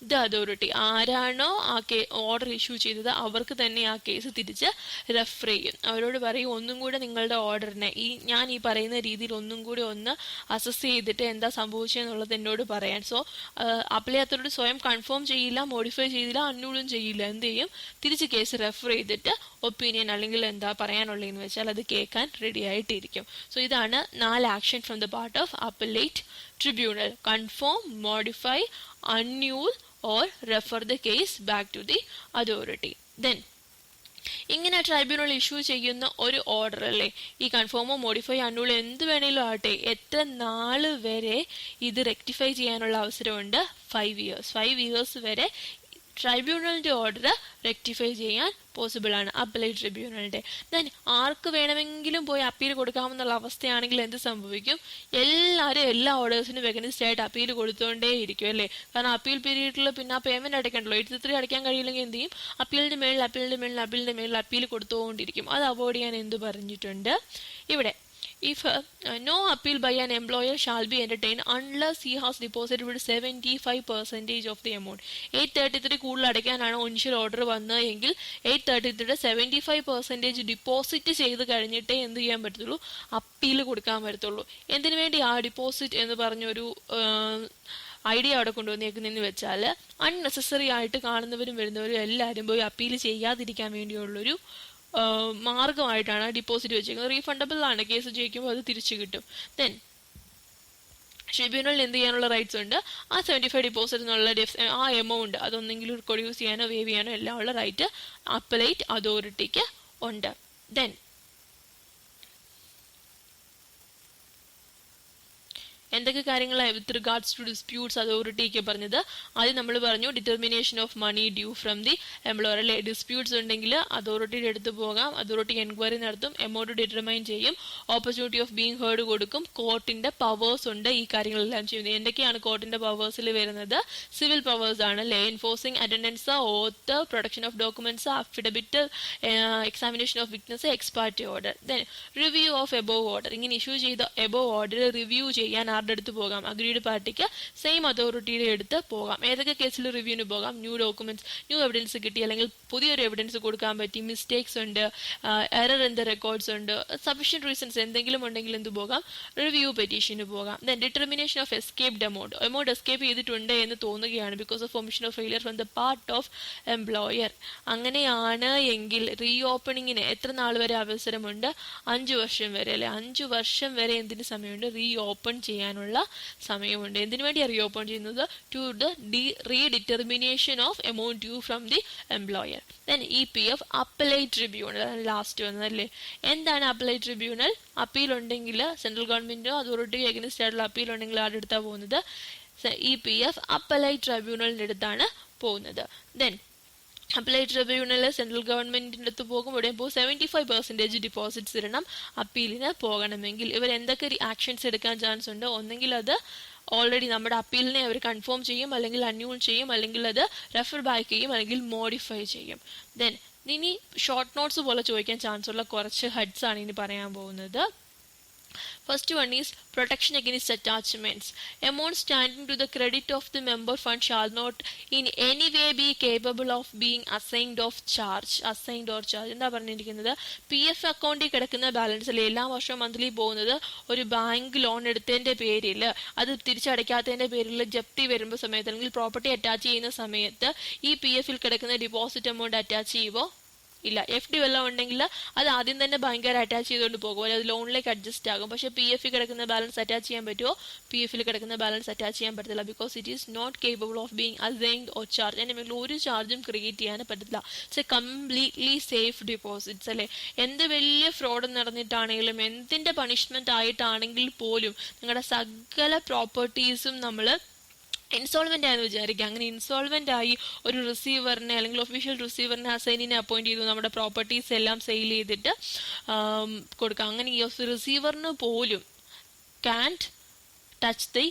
the authority. ആരാണോ ആ ഓർഡർ ഇഷ്യൂ ചെയ്തത് അവർക്ക് തന്നെ ആ കേസ് തിരിച്ച് റെഫർ ചെയ്യും. അവരോട് പറയും, ഒന്നും കൂടെ നിങ്ങളുടെ ഓർഡറിനെ ഞാൻ ഈ പറയുന്ന രീതിയിൽ ഒന്നും കൂടി ഒന്ന് അസസ് ചെയ്തിട്ട് എന്താ സംഭവിച്ചതെന്നുള്ളത് എന്നോട് പറയാൻ. സോ അപ്ലൈ അതോറിറ്റി സ്വയം കൺഫേം ചെയ്യില്ല, മോഡിഫൈ ചെയ്തില്ല, അന്യൂളും ചെയ്യില്ല. എന്ത് ചെയ്യും? തിരിച്ച് കേസ് റെഫർ ചെയ്തിട്ട് ഒപ്പീനിയൻ അല്ലെങ്കിൽ എന്താ പറയാനുള്ളതെന്ന് വെച്ചാൽ അത് കേൾക്കാൻ റെഡി ആയിട്ടിരിക്കും. സോ ഇതാണ് 4 action from the part of appellate tribunal: confirm, modify, annul or refer the case back to the authority. Then ഇങ്ങനെ ട്രൈബ്യൂണൽ ഇഷ്യൂ ചെയ്യുന്ന ഒരു ഓർഡർ അല്ലേ, ഈ കൺഫേമോ മോഡിഫൈ അന്യൂൾ എന്ത് വേണേലും ആട്ടെ, എത്ര നാള് വരെ ഇത് റെക്ടിഫൈ ചെയ്യാനുള്ള അവസരമുണ്ട്? 5 years. 5 years വരെ ട്രൈബ്യൂണലിന്റെ ഓർഡർ റെക്ടിഫൈ ചെയ്യാൻ പോസിബിൾ ആണ്, അപ്പലേറ്റ് ട്രിബ്യൂണലിന്റെ. ദെൻ ആർക്ക് വേണമെങ്കിലും പോയി അപ്പീൽ കൊടുക്കാമെന്നുള്ള അവസ്ഥയാണെങ്കിൽ എന്ത് സംഭവിക്കും? എല്ലാവരും എല്ലാ ഓർഡേഴ്സിനും വെഗനിസ്റ്റ് ആയിട്ട് അപ്പീൽ കൊടുത്തുകൊണ്ടേ ഇരിക്കും അല്ലേ. കാരണം അപ്പീൽ പീരീഡിൽ പിന്നെ ആ പേയ്മെന്റ് അടയ്ക്കണ്ടല്ലോ. 833 അടയ്ക്കാൻ കഴിയില്ലെങ്കിൽ എന്ത് ചെയ്യും? അപ്പീലിന്റെ മേളിൽ അപ്പീൽ കൊടുത്തുകൊണ്ടിരിക്കും. അത് അവോയ്ഡ് ചെയ്യാൻ എന്ത് പറഞ്ഞിട്ടുണ്ട് ഇവിടെ? If no appeal by an employer shall be entertained unless he has deposited with 75% of the amount. 833 കൂടുതൽ അടയ്ക്കാനാണ് ഒൻഷ്യൽ ഓർഡർ വന്നതെങ്കിൽ 833 75% ഡിപ്പോസിറ്റ് ചെയ്ത് കഴിഞ്ഞിട്ടേ എന്ത് ചെയ്യാൻ പറ്റത്തുള്ളൂ? അപ്പീൽ കൊടുക്കാൻ പറ്റത്തുള്ളൂ. എന്തിനു വേണ്ടി ആ ഡിപ്പോസിറ്റ് എന്ന് പറഞ്ഞൊരു ഐഡിയ അവിടെ കൊണ്ടുവന്നേക്കുന്നതെന്ന് വെച്ചാൽ അൺനെസസറി ആയിട്ട് കാണുന്നവരും വരുന്നവരും എല്ലാവരും പോയി അപ്പീൽ ചെയ്യാതിരിക്കാൻ വേണ്ടിയുള്ളൊരു മാർഗമായിട്ടാണ് ഡിപ്പോസിറ്റ് വെച്ചിരിക്കുന്നത്. റീഫണ്ടബിൾ ആണ്, കേസ് ജയിക്കുമ്പോൾ അത് തിരിച്ചു കിട്ടും. ദെൻ ട്രിബ്യൂണലിന് എന്ത് ചെയ്യാനുള്ള റൈറ്റ്സ് ഉണ്ട്? ആ 75 ഡിപ്പോസിറ്റ് എന്നുള്ള ആ എമൗണ്ട് അതൊന്നെങ്കിലും റെഡ്യൂസ് ചെയ്യാനോ വേവ് ചെയ്യാനോ എല്ലാം ഉള്ള റൈറ്റ് അപ്പലേറ്റ് അതോറിറ്റിക്ക് ഉണ്ട്. ദെൻ എന്തൊക്കെ കാര്യങ്ങളാണ് വിത്ത് റിഗാർഡ്സ് ടു ഡിസ്പ്യൂട്ട്സ് അതോറിറ്റിക്ക് പറഞ്ഞത്? ആദ്യം നമ്മൾ പറഞ്ഞു determination of money due from the employer അല്ലെ. ഡിസ്പ്യൂട്ട്സ് ഉണ്ടെങ്കിൽ അതോറിറ്റിയുടെ അടുത്ത് പോകാം, അതോറിറ്റി എൻക്വയറി നടത്തും, എമൗണ്ട് ഡിറ്റർമൈൻ ചെയ്യും, ഓപ്പർച്യൂണിറ്റി ഓഫ് ബീങ് ഹേർഡ് കൊടുക്കും. കോർട്ടിന്റെ പവേഴ്സ് ഉണ്ട് ഈ കാര്യങ്ങളെല്ലാം ചെയ്യുന്നത്. എന്തൊക്കെയാണ് കോർട്ടിന്റെ പവേഴ്സിൽ വരുന്നത്? സിവിൽ പവേഴ്സ് ആണ് അല്ലെ. Enforcing attendance, oath, protection of documents, affidavit, examination of witness, ex parte order. Then review of above order. ഇങ്ങനെ ഇഷ്യൂ ചെയ്ത എബോവ് ഓർഡർ റിവ്യൂ ചെയ്യാൻ അടുത്ത് പോകാം. അഗ്രീഡ് പാർട്ടിക്ക് സെയിം അതോറിറ്റിയുടെ അടുത്ത് പോകാം. ഏതൊക്കെ കേസിൽ റിവ്യൂവിന് പോകാം? ന്യൂ ഡോക്യുമെന്റ്സ്, ന്യൂ എവിഡൻസ് കിട്ടി, അല്ലെങ്കിൽ പുതിയൊരു എവിഡൻസ് കൊടുക്കാൻ പറ്റി, മിസ്റ്റേക്സ് ഉണ്ട്, എറർ ഇൻ ദ റെക്കോർഡ്സ് ഉണ്ട്, സഫിഷ്യന്റ് റീസൺസ് എന്തെങ്കിലും ഉണ്ടെങ്കിൽ എന്ത് പോകാം? റിവ്യൂ പെറ്റീഷന് പോകാം. Then determination of escaped amount escape ചെയ്തിട്ടുണ്ട് എന്ന് തോന്നുകയാണ് because of omission of failure from the part of employer. അങ്ങനെയാണ് എങ്കിൽ റീ ഓപ്പണിങ്ങിന് എത്ര നാൾ വരെ അവസരമുണ്ട്? 5 വർഷം വരെ അല്ലെ. 5 വർഷം വരെ എന്തിന് സമയമുണ്ട്? റീ ഓപ്പൺ ചെയ്യാനുള്ള സമയമുണ്ട്. എന്തിനു വേണ്ടിയാണ് റീ ഓപ്പൺ ചെയ്യുന്നത്? To the redetermination of amount due from the employer. Then EPF appellate tribunal last വന്നതല്ലേ. എന്താണ് അപ്പലേറ്റ് ട്രിബ്യൂണൽ? അപ്പീൽ ഉണ്ടെങ്കിൽ സെൻട്രൽ ഗവൺമെന്റോ അതോറിറ്റിയോ എഗനിസ്റ്റ് ആയിട്ടുള്ള അപ്പീൽ ഉണ്ടെങ്കിൽ ആരുടെ അടുത്താണ് പോകുന്നത്? EPF അപ്പലേറ്റ് ട്രിബ്യൂണലിന്റെ അടുത്താണ് പോകുന്നത്. ദെൻ അപ്പലേറ്റ് ട്രിബ്യൂണൽ സെൻട്രൽ ഗവൺമെന്റിന്റെ അടുത്ത് പോകും. ഇവിടെ ഇപ്പോൾ 75% ഡിപ്പോസിറ്റ്സ് ഇടണം അപ്പീലിന് പോകണമെങ്കിൽ. ഇവർ എന്തൊക്കെ ആക്ഷൻസ് എടുക്കാൻ ചാൻസ് ഉണ്ട്? ഒന്നെങ്കിൽ അത് ഓൾറെഡി നമ്മുടെ അപ്പീലിനെ അവർ കൺഫേം ചെയ്യും, അല്ലെങ്കിൽ അന്യൂൾ ചെയ്യും, അല്ലെങ്കിൽ അത് റെഫർ ബാക്ക് ചെയ്യും, അല്ലെങ്കിൽ മോഡിഫൈ ചെയ്യും. ദെൻ ഇനി ഷോർട്ട് നോട്ട്സ് പോലെ ചോദിക്കാൻ ചാൻസ് ഉള്ള കുറച്ച് ഹെഡ്സ് ആണ് ഇനി പറയാൻ പോകുന്നത്. First one is protection against attachments. Amount standing to the credit of the member fund shall not in any way be capable of being assigned or charged. എന്താ പറഞ്ഞിരിക്കുന്നത്? PF അക്കൗണ്ടിൽ കിടക്കുന്ന ബാലൻസിൽ എല്ലാ വർഷവും മന്ത്ലി പോകുന്നത് ഒരു ബാങ്ക് ലോൺ എടുത്തതിന്റെ പേരിൽ അത് തിരിച്ചടയ്ക്കാത്തതിന്റെ പേരിൽ ജപ്തി വരുമ്പോൾ സമയത്ത് അല്ലെങ്കിൽ പ്രോപ്പർട്ടി അറ്റാച്ച് ചെയ്യുന്ന സമയത്ത് ഈ PF കിടക്കുന്ന ഡിപ്പോസിറ്റ് എമൗണ്ട് അറ്റാച്ച് ചെയ്യുമോ? ഇല്ല. എഫ് ഡി വല്ലതും ഉണ്ടെങ്കിൽ അത് ആദ്യം തന്നെ ബാങ്കുകാർ അറ്റാച്ച് ചെയ്തുകൊണ്ട് പോകും, അത് ലോണിലേക്ക് അഡ്ജസ്റ്റ് ആകും. പക്ഷേ പി എഫിൽ കിടക്കുന്ന ബാലൻസ് അറ്റാച്ച് ചെയ്യാൻ പറ്റുമോ? പി എഫിൽ കിടക്കുന്ന ബാലൻസ് അറ്റാച്ച് ചെയ്യാൻ പറ്റത്തില്ല. Because it is not capable of being assigned or charge. അതിൻ്റെ മേളിൽ ഒരു ചാർജും ക്രിയേറ്റ് ചെയ്യാൻ പറ്റത്തില്ല. It's a completely safe deposits അല്ലേ. എന്ത് വലിയ ഫ്രോഡ് നടന്നിട്ടാണെങ്കിലും എന്തിൻ്റെ പണിഷ്മെന്റ് ആയിട്ടാണെങ്കിൽ പോലും നിങ്ങളുടെ സകല പ്രോപ്പർട്ടീസും നമ്മൾ ഇൻസോൾവെന്റ് ആയെന്ന് വിചാരിക്കുക. അങ്ങനെ ഇൻസോൾവെന്റ് ആയി ഒരു റിസീവറിനെ അല്ലെങ്കിൽ ഒഫീഷ്യൽ റിസീവറിനെ അസൈനിനെ അപ്പോയിന്റ് ചെയ്തു, നമ്മുടെ പ്രോപ്പർട്ടീസ് എല്ലാം സെയിൽ ചെയ്തിട്ട് കൊടുക്കാം. അങ്ങനെ ഈ റിസീവറിന് പോലും can't touch the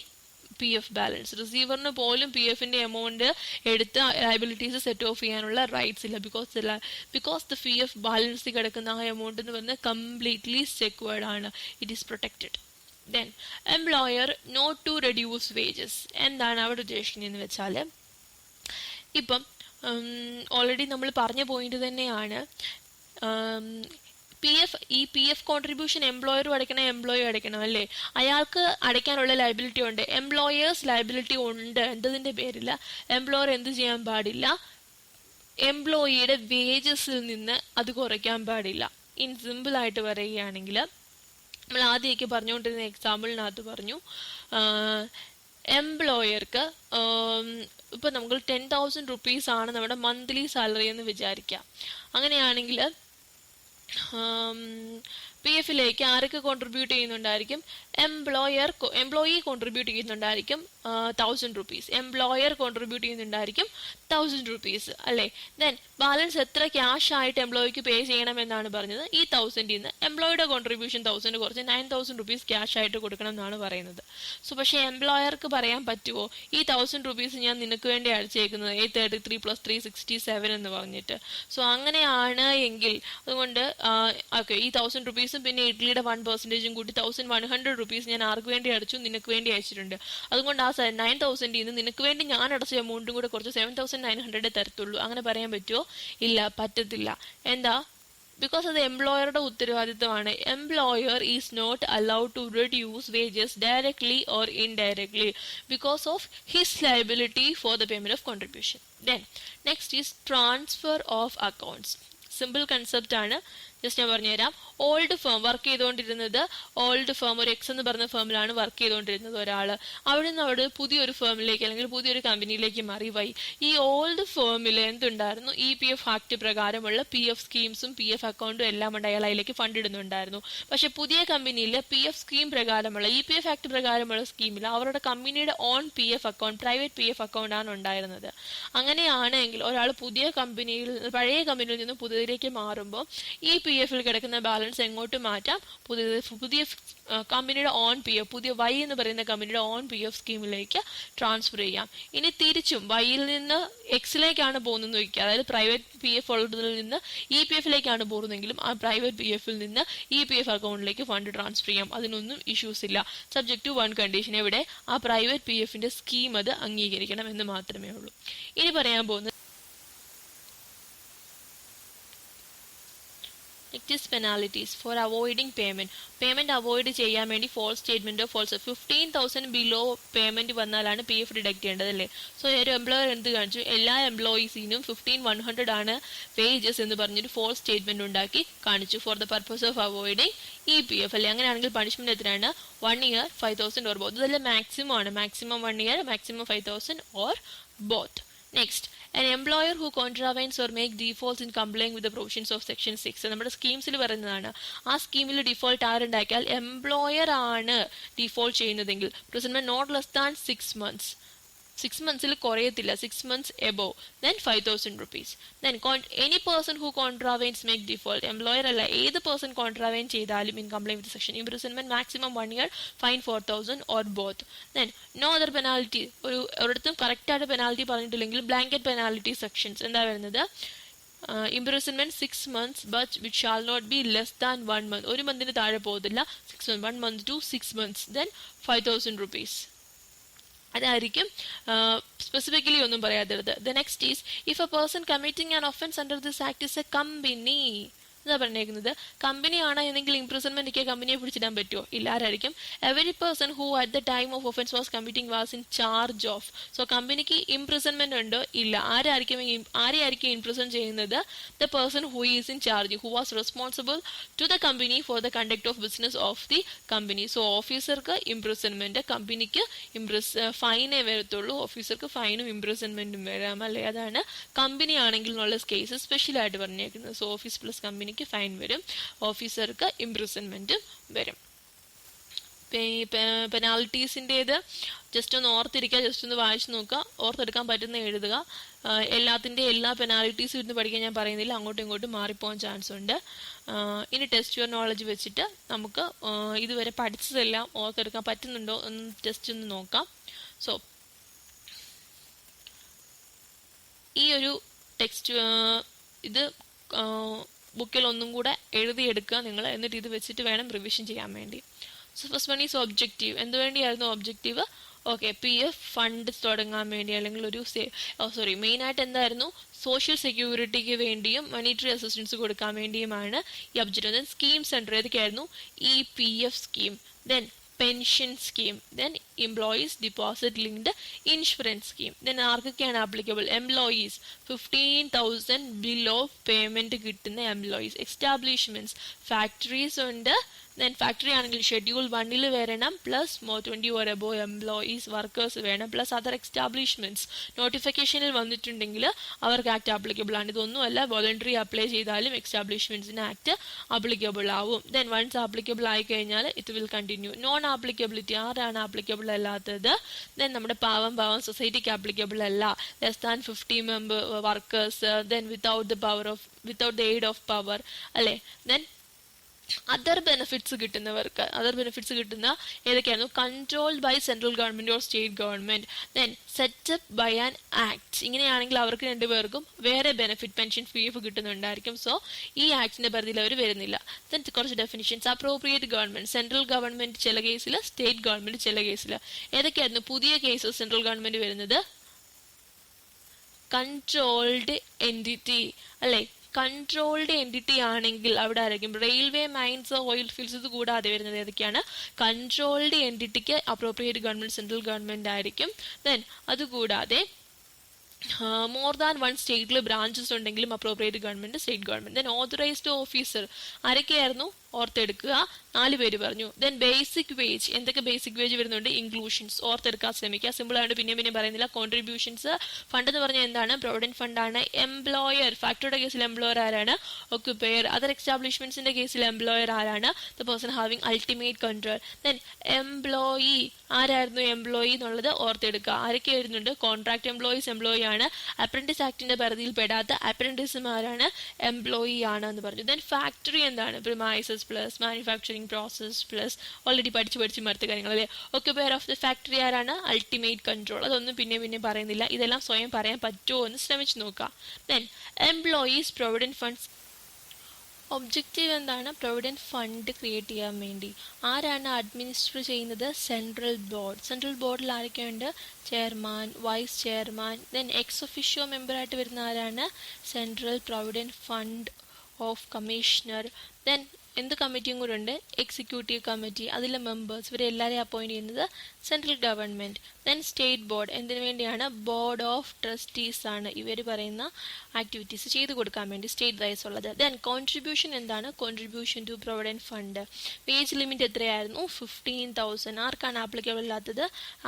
P F balance. റിസീവറിന് പോലും പി എഫിന്റെ എമൗണ്ട് എടുത്ത് ലയബിലിറ്റീസ് സെറ്റ് ഓഫ് ചെയ്യാനുള്ള റൈറ്റ്സ് ഇല്ല. ബിക്കോസ് ദ പി എഫ് ബാലൻസിൽ കിടക്കുന്ന ആ എമൗണ്ട് എന്ന് പറയുന്നത് കംപ്ലീറ്റ്ലി സെക്യൂർഡ് ആണ്. It is protected. Then employer not to reduce wages. എന്താണ് അവിടെ ഉദ്ദേശിക്കുന്നതെന്ന് വെച്ചാൽ, ഇപ്പം ഓൾറെഡി നമ്മൾ പറഞ്ഞ പോയിന്റ് തന്നെയാണ്, ഈ പി എഫ് കോൺട്രിബ്യൂഷൻ എംപ്ലോയറും അടയ്ക്കണം, എംപ്ലോയി അടയ്ക്കണം അല്ലേ. അയാൾക്ക് അടയ്ക്കാനുള്ള ലയബിലിറ്റി ഉണ്ട്, എംപ്ലോയേഴ്സ് ലയബിലിറ്റി ഉണ്ട്. എന്തതിൻ്റെ പേരില്ല, എംപ്ലോയർ എന്ത് ചെയ്യാൻ പാടില്ല, എംപ്ലോയിയുടെ വേജസിൽ നിന്ന് അത് കുറയ്ക്കാൻ പാടില്ല. ഇൻ സിമ്പിൾ ആയിട്ട് പറയുകയാണെങ്കിൽ, നമ്മൾ ആദ്യമൊക്കെ പറഞ്ഞുകൊണ്ടിരുന്ന എക്സാമ്പിളിനകത്ത് പറഞ്ഞു, എംപ്ലോയർക്ക് ഇപ്പം നമുക്ക് 10,000 rupees ആണ് നമ്മുടെ മന്ത്ലി സാലറി എന്ന് വിചാരിക്കാം. അങ്ങനെയാണെങ്കിൽ പി എഫിലേക്ക് ആരൊക്കെ കോൺട്രിബ്യൂട്ട് ചെയ്യുന്നുണ്ടായിരിക്കും? എംപ്ലോയി കോൺട്രിബ്യൂട്ട് ചെയ്യുന്നുണ്ടായിരിക്കും 1,000 rupees, എംപ്ലോയർ കോൺട്രിബ്യൂട്ട് ചെയ്യുന്നുണ്ടായിരിക്കും 1,000 rupees അല്ലേ. ദെൻ ബാലൻസ് എത്ര ക്യാഷ് ആയിട്ട് എംപ്ലോയിക്ക് പേ ചെയ്യണം എന്നാണ് പറഞ്ഞത്? ഈ 1,000 നിന്ന് എംപ്ലോയിയുടെ കോൺട്രിബ്യൂഷൻ 1,000 കുറച്ച് 9,000 rupees ക്യാഷ് ആയിട്ട് കൊടുക്കണം എന്നാണ് പറയുന്നത്. സോ പക്ഷേ എംപ്ലോയർക്ക് പറയാൻ പറ്റുമോ ഈ 1,000 rupees ഞാൻ നിനക്ക് വേണ്ടി അടിച്ചേക്കുന്നത് 833 + 3 67 എന്ന് പറഞ്ഞിട്ട്? സോ അങ്ങനെയാണ് എങ്കിൽ അതുകൊണ്ട് ഓക്കെ, ഈ 1,000 rupees പിന്നെ ഇഡ്ലിയുടെ 1% കൂട്ടി 1,100 rupees ഞാൻ ആർക്ക് വേണ്ടി അടിച്ചു? നിനക്ക് വേണ്ടി അയച്ചിട്ടുണ്ട്. അതുകൊണ്ട് ആ 9,000 നിന്ന് നിനക്ക് വേണ്ടി ഞാൻ അടച്ച എമൗണ്ടും കൂടെ കുറച്ച് 7,900 തരത്തുള്ളൂ. അങ്ങനെ പറയാൻ പറ്റുമോ? ഇല്ല, പറ്റത്തില്ല. എന്താ? ബിക്കോസ് അത് എംപ്ലോയറുടെ ഉത്തരവാദിത്തമാണ്. Employer is not allowed to reduce wages directly or indirectly because of his liability for the payment of contribution. Then next is transfer of accounts. Simple concept ആണ്, ജസ്റ്റ് ഞാൻ പറഞ്ഞുതരാം. ഓൾഡ് ഫേം വർക്ക് ചെയ്തുകൊണ്ടിരുന്നത്, old firm ഒരു X എന്ന് പറഞ്ഞ ഫേമിലാണ് work ചെയ്തുകൊണ്ടിരുന്നത് ഒരാൾ. അവിടെ നിന്ന് അവിടെ പുതിയൊരു ഫേമിലേക്ക് അല്ലെങ്കിൽ പുതിയൊരു കമ്പനിയിലേക്ക് മാറി. ഈ ഓൾഡ് ഫേമിൽ എന്തുണ്ടായിരുന്നു? ഇ പി എഫ് ആക്ട് പ്രകാരമുള്ള പി എഫ് സ്കീംസും പി എഫ് അക്കൗണ്ടും എല്ലാം ഉണ്ട്, അയാൾ അതിലേക്ക് ഫണ്ട് ഇടുന്നുണ്ടായിരുന്നു. പക്ഷെ പുതിയ കമ്പനിയിൽ പി എഫ് സ്കീം പ്രകാരമുള്ള ഇ പി എഫ് ആക്ട് പ്രകാരമുള്ള സ്കീമിൽ അവരുടെ കമ്പനിയുടെ on P F account, private P F account ആണ് ഉണ്ടായിരുന്നത്. അങ്ങനെയാണെങ്കിൽ ഒരാൾ പഴയ കമ്പനിയിൽ നിന്ന് പുതിയതിലേക്ക് മാറുമ്പോൾ ഈ പി എഫിൽ കിടക്കുന്ന ബാലൻസ് എങ്ങോട്ട് മാറ്റാം? പുതിയ കമ്പനിയുടെ ഓൺ പി എഫ്, പുതിയ വൈ എന്ന് പറയുന്ന കമ്പനിയുടെ ഓൺ പി എഫ് സ്കീമിലേക്ക് ട്രാൻസ്ഫർ ചെയ്യാം. ഇനി തിരിച്ചും വൈയിൽ നിന്ന് എക്സിലേക്കാണ് പോകുന്നത് വയ്ക്കുക, അതായത് പ്രൈവറ്റ് പി എഫ് ഉള്ളതിൽ നിന്ന് ഇ പി എഫിലേക്കാണ് പോകുന്നതെങ്കിലും ആ പ്രൈവറ്റ് പി എഫിൽ നിന്ന് ഇ പി എഫ് അക്കൗണ്ടിലേക്ക് ഫണ്ട് ട്രാൻസ്ഫർ ചെയ്യാം. അതിനൊന്നും ഇഷ്യൂസ് ഇല്ല. സബ്ജക്ട് ടു വൺ കണ്ടീഷൻ, എവിടെ? ആ പ്രൈവറ്റ് പി എഫിന്റെ സ്കീം അത് അംഗീകരിക്കണം എന്ന് മാത്രമേ ഉള്ളൂ. ഇനി പറയാൻ പോകുന്നത് next penalties for avoiding payment avoid ചെയ്യാൻ വേണ്ടി ഫോൾസ് സ്റ്റേറ്റ്മെന്റോ 15,000 ബിലോ പേയ്മെന്റ് വന്നാലാണ് പി എഫ് ഡിഡക്ട് ചെയ്യേണ്ടത് അല്ലേ. സോ ഒരു എംപ്ലോയർ എന്ത് കാണിച്ചു? എല്ലാ എംപ്ലോയീസിനും 15,100 ആണ് വേജസ് എന്ന് പറഞ്ഞൊരു ഫോൾസ് സ്റ്റേറ്റ്മെന്റ് ഉണ്ടാക്കി കാണിച്ചു four the purpose of avoiding E P F അല്ലേ. അങ്ങനെയാണെങ്കിൽ പണിഷ്മെന്റ് എത്രയാണ്? 1 year, 5,000 ഓർ ബോത്ത്. ഇതെല്ലാം മാക്സിമം ആണ്. Maximum 1 year, maximum 5,000 or both. Next, an employer who contravenes or make defaults in complying with the provisions of section 6. നമ്മുടെ സ്കീംസിൽ പറയുന്നതാണ്. ആ സ്കീമിൽ default ആരുണ്ടാക്കിയാൽ employer ആണ് ഡിഫോൾട്ട് ചെയ്യുന്നതെങ്കിൽ imprisonment not less than 6 months. 6 months കുറയത്തില്ല, 6 months above, then 5,000 rupees. Then any person who contravenes make default, employer അല്ല ഏത് person contravene ചെയ്താലും in complying with the section, imprisonment maximum 1 year, fine 4,000 or both. Then no other penalty. ഒരിടത്തും correct ആയിട്ട് penalty പറഞ്ഞിട്ടില്ലെങ്കിൽ blanket penalty sections എന്താ വരുന്നത്? imprisonment 6 months but which shall not be less than 1 month. 1 monthന് താഴെ പോകത്തില്ല. 1 month to 6 months, then 5,000 rupees. അതായിരിക്കും specifically ഒന്നും പറയാത്തത്. The next is if A person committing an offence under this act is A company. എന്താ പറഞ്ഞേക്കുന്നത്? Company ആണ് എന്നെങ്കിൽ imprisonment ഒക്കെ കമ്പനിയെ പിടിച്ചിടാൻ പറ്റുമോ? ഇല്ല. ആരായിരിക്കും? Every person who at the time of offence was committing was in charge of. So കമ്പനിക്ക് ഇംപ്രിസൺമെന്റ് ഉണ്ടോ? ഇല്ല. ആരെയായിരിക്കും ഇംപ്രിസൺ ചെയ്യുന്നത്? The person who is in charge, who was responsible to the company for the conduct of business of the company. So ഓഫീസർക്ക് imprisonment, കമ്പനിക്ക് ഫൈനേ വരത്തുള്ളൂ. ഓഫീസർക്ക് ഫൈനും ഇംപ്രിസൺമെന്റും വരാം അല്ലേ? അതാണ് കമ്പനി ആണെങ്കിൽ എന്നുള്ള കേസ് സ്പെഷ്യൽ ആയിട്ട് പറഞ്ഞേക്കുന്നത്. സോ ഓഫീസ് പ്ലസ് കമ്പനിക്ക് ഫൈൻ വരും, ഓഫീസർക്ക് ഇംപ്രിസൺമെന്റും വരും. പെനാൽറ്റീസിൻ്റേത് ജസ്റ്റ് ഒന്ന് ഓർത്തിരിക്കുക, ജസ്റ്റ് ഒന്ന് വായിച്ചു നോക്കുക, ഓർത്തെടുക്കാൻ പറ്റുന്ന എഴുതുക. എല്ലാ പെനാൽറ്റീസും ഇരുന്ന് പഠിക്കാൻ ഞാൻ പറയുന്നില്ല, അങ്ങോട്ടും ഇങ്ങോട്ടും മാറിപ്പോകാൻ ചാൻസ് ഉണ്ട്. ഇനി ടെസ്റ്റ് യുവർ നോളജ് വെച്ചിട്ട് നമുക്ക് ഇതുവരെ പഠിച്ചതെല്ലാം ഓർത്തെടുക്കാൻ പറ്റുന്നുണ്ടോ എന്ന് ജസ്റ്റ് ഒന്ന് നോക്കാം. സോ ഈ ഒരു ടെക്സ്റ്റ് ഇത് ബുക്കിൽ ഒന്നും കൂടെ എഴുതിയെടുക്കുക നിങ്ങൾ, എന്നിട്ട് ഇത് വെച്ചിട്ട് വേണം റിവിഷൻ ചെയ്യാൻ വേണ്ടി. So first one is objective. എന്തുവേണ്ടിയായിരുന്നു ഒബ്ജക്റ്റീവ്? ഓക്കെ, PF ഫണ്ട് തുടങ്ങാൻ വേണ്ടി, അല്ലെങ്കിൽ ഒരു മെയിനായിട്ട് എന്തായിരുന്നു? സോഷ്യൽ സെക്യൂരിറ്റിക്ക് വേണ്ടിയും മോണിറ്ററി അസിസ്റ്റൻസ് കൊടുക്കാൻ വേണ്ടിയുമാണ് ഈ ഒബ്ജക്റ്റീവ്. ദെൻ സ്കീം സെൻറ്റർ ഏതൊക്കെയായിരുന്നു? EPF scheme, then pension scheme, then employees deposit linked insurance scheme. Then ആർക്കൊക്കെയാണ് applicable? Employees 15,000 bill of payment കിട്ടുന്ന എംപ്ലോയീസ്. എസ്റ്റാബ്ലിഷ്മെന്റ്സ്, ഫാക്ടറീസ് ഉണ്ട്. ദെൻ ഫാക്ടറി ആണെങ്കിൽ ഷെഡ്യൂൾ 1 വരണം, plus 20 or above employees workers വേണം, plus other establishments നോട്ടിഫിക്കേഷനിൽ വന്നിട്ടുണ്ടെങ്കിൽ അവർക്ക് act applicable ആണ്. ഇതൊന്നുമല്ല, വോളണ്ടറി അപ്ലൈ ചെയ്താലും എസ്റ്റാബ്ലിഷ്മെന്റ്സിന് ആക്ട് ആപ്ലിക്കബിൾ ആവും. ദെൻ വൺസ് ആപ്ലിക്കബിൾ ആയി കഴിഞ്ഞാൽ it will continue. Non applicability, ആരാണ് ആപ്ലിക്കബിൾ അല്ലാത്തത്? ദെൻ നമ്മുടെ പാവം സൊസൈറ്റിക്ക് ആപ്ലിക്കബിൾ അല്ല. Less than 50 member workers, then without the aid of power അല്ലേ? ദെൻ അതർ ബെനിഫിറ്റ്സ് കിട്ടുന്ന ഏതൊക്കെയായിരുന്നു? Controlled by central government or state government, then setup by an act. ഇങ്ങനെയാണെങ്കിൽ അവർക്ക് രണ്ടുപേർക്കും വേറെ ബെനിഫിറ്റ്, പെൻഷൻ, PF കിട്ടുന്നുണ്ടായിരിക്കും. സോ ഈ ആക്ടിന്റെ പരിധിയിൽ അവർ വരുന്നില്ല. ദെൻ കുറച്ച് definitions. Appropriate government, central government ചില കേസിൽ, സ്റ്റേറ്റ് ഗവൺമെന്റ് ചില കേസിൽ. ഏതൊക്കെയായിരുന്നു പുതിയ കേസ് സെൻട്രൽ ഗവൺമെന്റ് വരുന്നത്? കൺട്രോൾഡ് എൻറ്റിറ്റി അല്ലേ? കൺട്രോൾഡ് എൻറ്റിറ്റി ആണെങ്കിൽ അവിടെ ആയിരിക്കും റെയിൽവേ, മൈൻസ്, ഓയിൽ ഫീൽഡ്സ്. ഇത് കൂടാതെ വരുന്നത് ഏതൊക്കെയാണ്? കൺട്രോൾഡ് എൻറ്റിറ്റിക്ക് അപ്രോപ്രിയേറ്റ് ഗവൺമെന്റ് സെൻട്രൽ ഗവൺമെന്റ് ആയിരിക്കും. ദെൻ അതുകൂടാതെ മോർ ദാൻ വൺ സ്റ്റേറ്റിൽ ബ്രാഞ്ചസ് ഉണ്ടെങ്കിലും appropriate government state government. Then authorised officer ആരൊക്കെയായിരുന്നു? ഓർത്തെടുക്കുക, 4 പേര് പറഞ്ഞു. ദെൻ ബേസിക് വേജ്, എന്തൊക്കെ ബേസിക് വേജ് വരുന്നുണ്ട്? ഇൻക്ലൂഷൻസ്. ഓർത്തെടുക്കാൻ ശ്രമിക്കുക, സിമ്പിൾ ആയിട്ട് പിന്നെ പറയുന്നില്ല. കോൺട്രിബ്യൂഷൻസ്, ഫണ്ട് എന്ന് പറഞ്ഞാൽ എന്താണ്? പ്രൊവിഡന്റ് ഫണ്ടാണ്. എംപ്ലോയർ, ഫാക്ടറിയുടെ കേസിൽ എംപ്ലോയർ ആരാണ്? ഒക്യുപ്പയർ. അതർ എസ്റ്റാബ്ലിഷ്മെന്റ്സിന്റെ കേസിൽ എംപ്ലോയർ ആരാണ്? The person having ultimate control. Then employee, ആരായിരുന്നു എംപ്ലോയി എന്നുള്ളത് ഓർത്തെടുക്കുക. ആരൊക്കെ വരുന്നുണ്ട്? കോൺട്രാക്ട് എംപ്ലോയീസ് എംപ്ലോയി ആണ്. അപ്രന്റീസ് ആക്ടിന്റെ പരിധിയിൽ പെടാത്ത അപ്രന്റീസുമാരാണ് എംപ്ലോയി ആണ് എന്ന് പറഞ്ഞു. ദെൻ ഫാക്ടറി എന്താണ്? Premises plus manufacturing process plus already പഠിച്ച് മറുത്ത കാര്യങ്ങൾ അല്ലേ? ഒക്യുപ്പയർ ഓഫ് ദ ഫാക്ടറി ആരാണ്? Ultimate control. അതൊന്നും പിന്നെ പറയുന്നില്ല, ഇതെല്ലാം സ്വയം പറയാൻ പറ്റുമോ എന്ന് ശ്രമിച്ചു നോക്കാം. Then employees provident funds. Objective എന്താണ്? പ്രൊവിഡന്റ് ഫണ്ട് ക്രിയേറ്റ് ചെയ്യാൻ വേണ്ടി. ആരാണ് അഡ്മിനിസ്റ്റർ ചെയ്യുന്നത്? സെൻട്രൽ ബോർഡിൽ ആരൊക്കെയുണ്ട്? Chairman, vice chairman. Then ex officio മെമ്പറായിട്ട് വരുന്ന ആരാണ്? Central provident fund of commissioner. Then എന്ത് കമ്മിറ്റിയും കൂടെ ഉണ്ട്? Executive committee. അതിലെ മെമ്പേഴ്സ്, ഇവരെ എല്ലാവരെയും അപ്പോയിന്റ് ചെയ്യുന്നത് central government. Then state board, എന്തിനു വേണ്ടിയാണ്? ബോർഡ് ഓഫ് ട്രസ്റ്റീസ് ആണ് ഇവർ പറയുന്ന ആക്ടിവിറ്റീസ് ചെയ്തു കൊടുക്കാൻ വേണ്ടി സ്റ്റേറ്റ് വൈസ് ഉള്ളത്. ദെൻ കോൺട്രിബ്യൂഷൻ എന്താണ്? Contribution to provident fund. Age limit എത്രയായിരുന്നു? 15,000. ആർക്കാണ് ആപ്ലിക്കബിൾ അല്ലാത്തത്?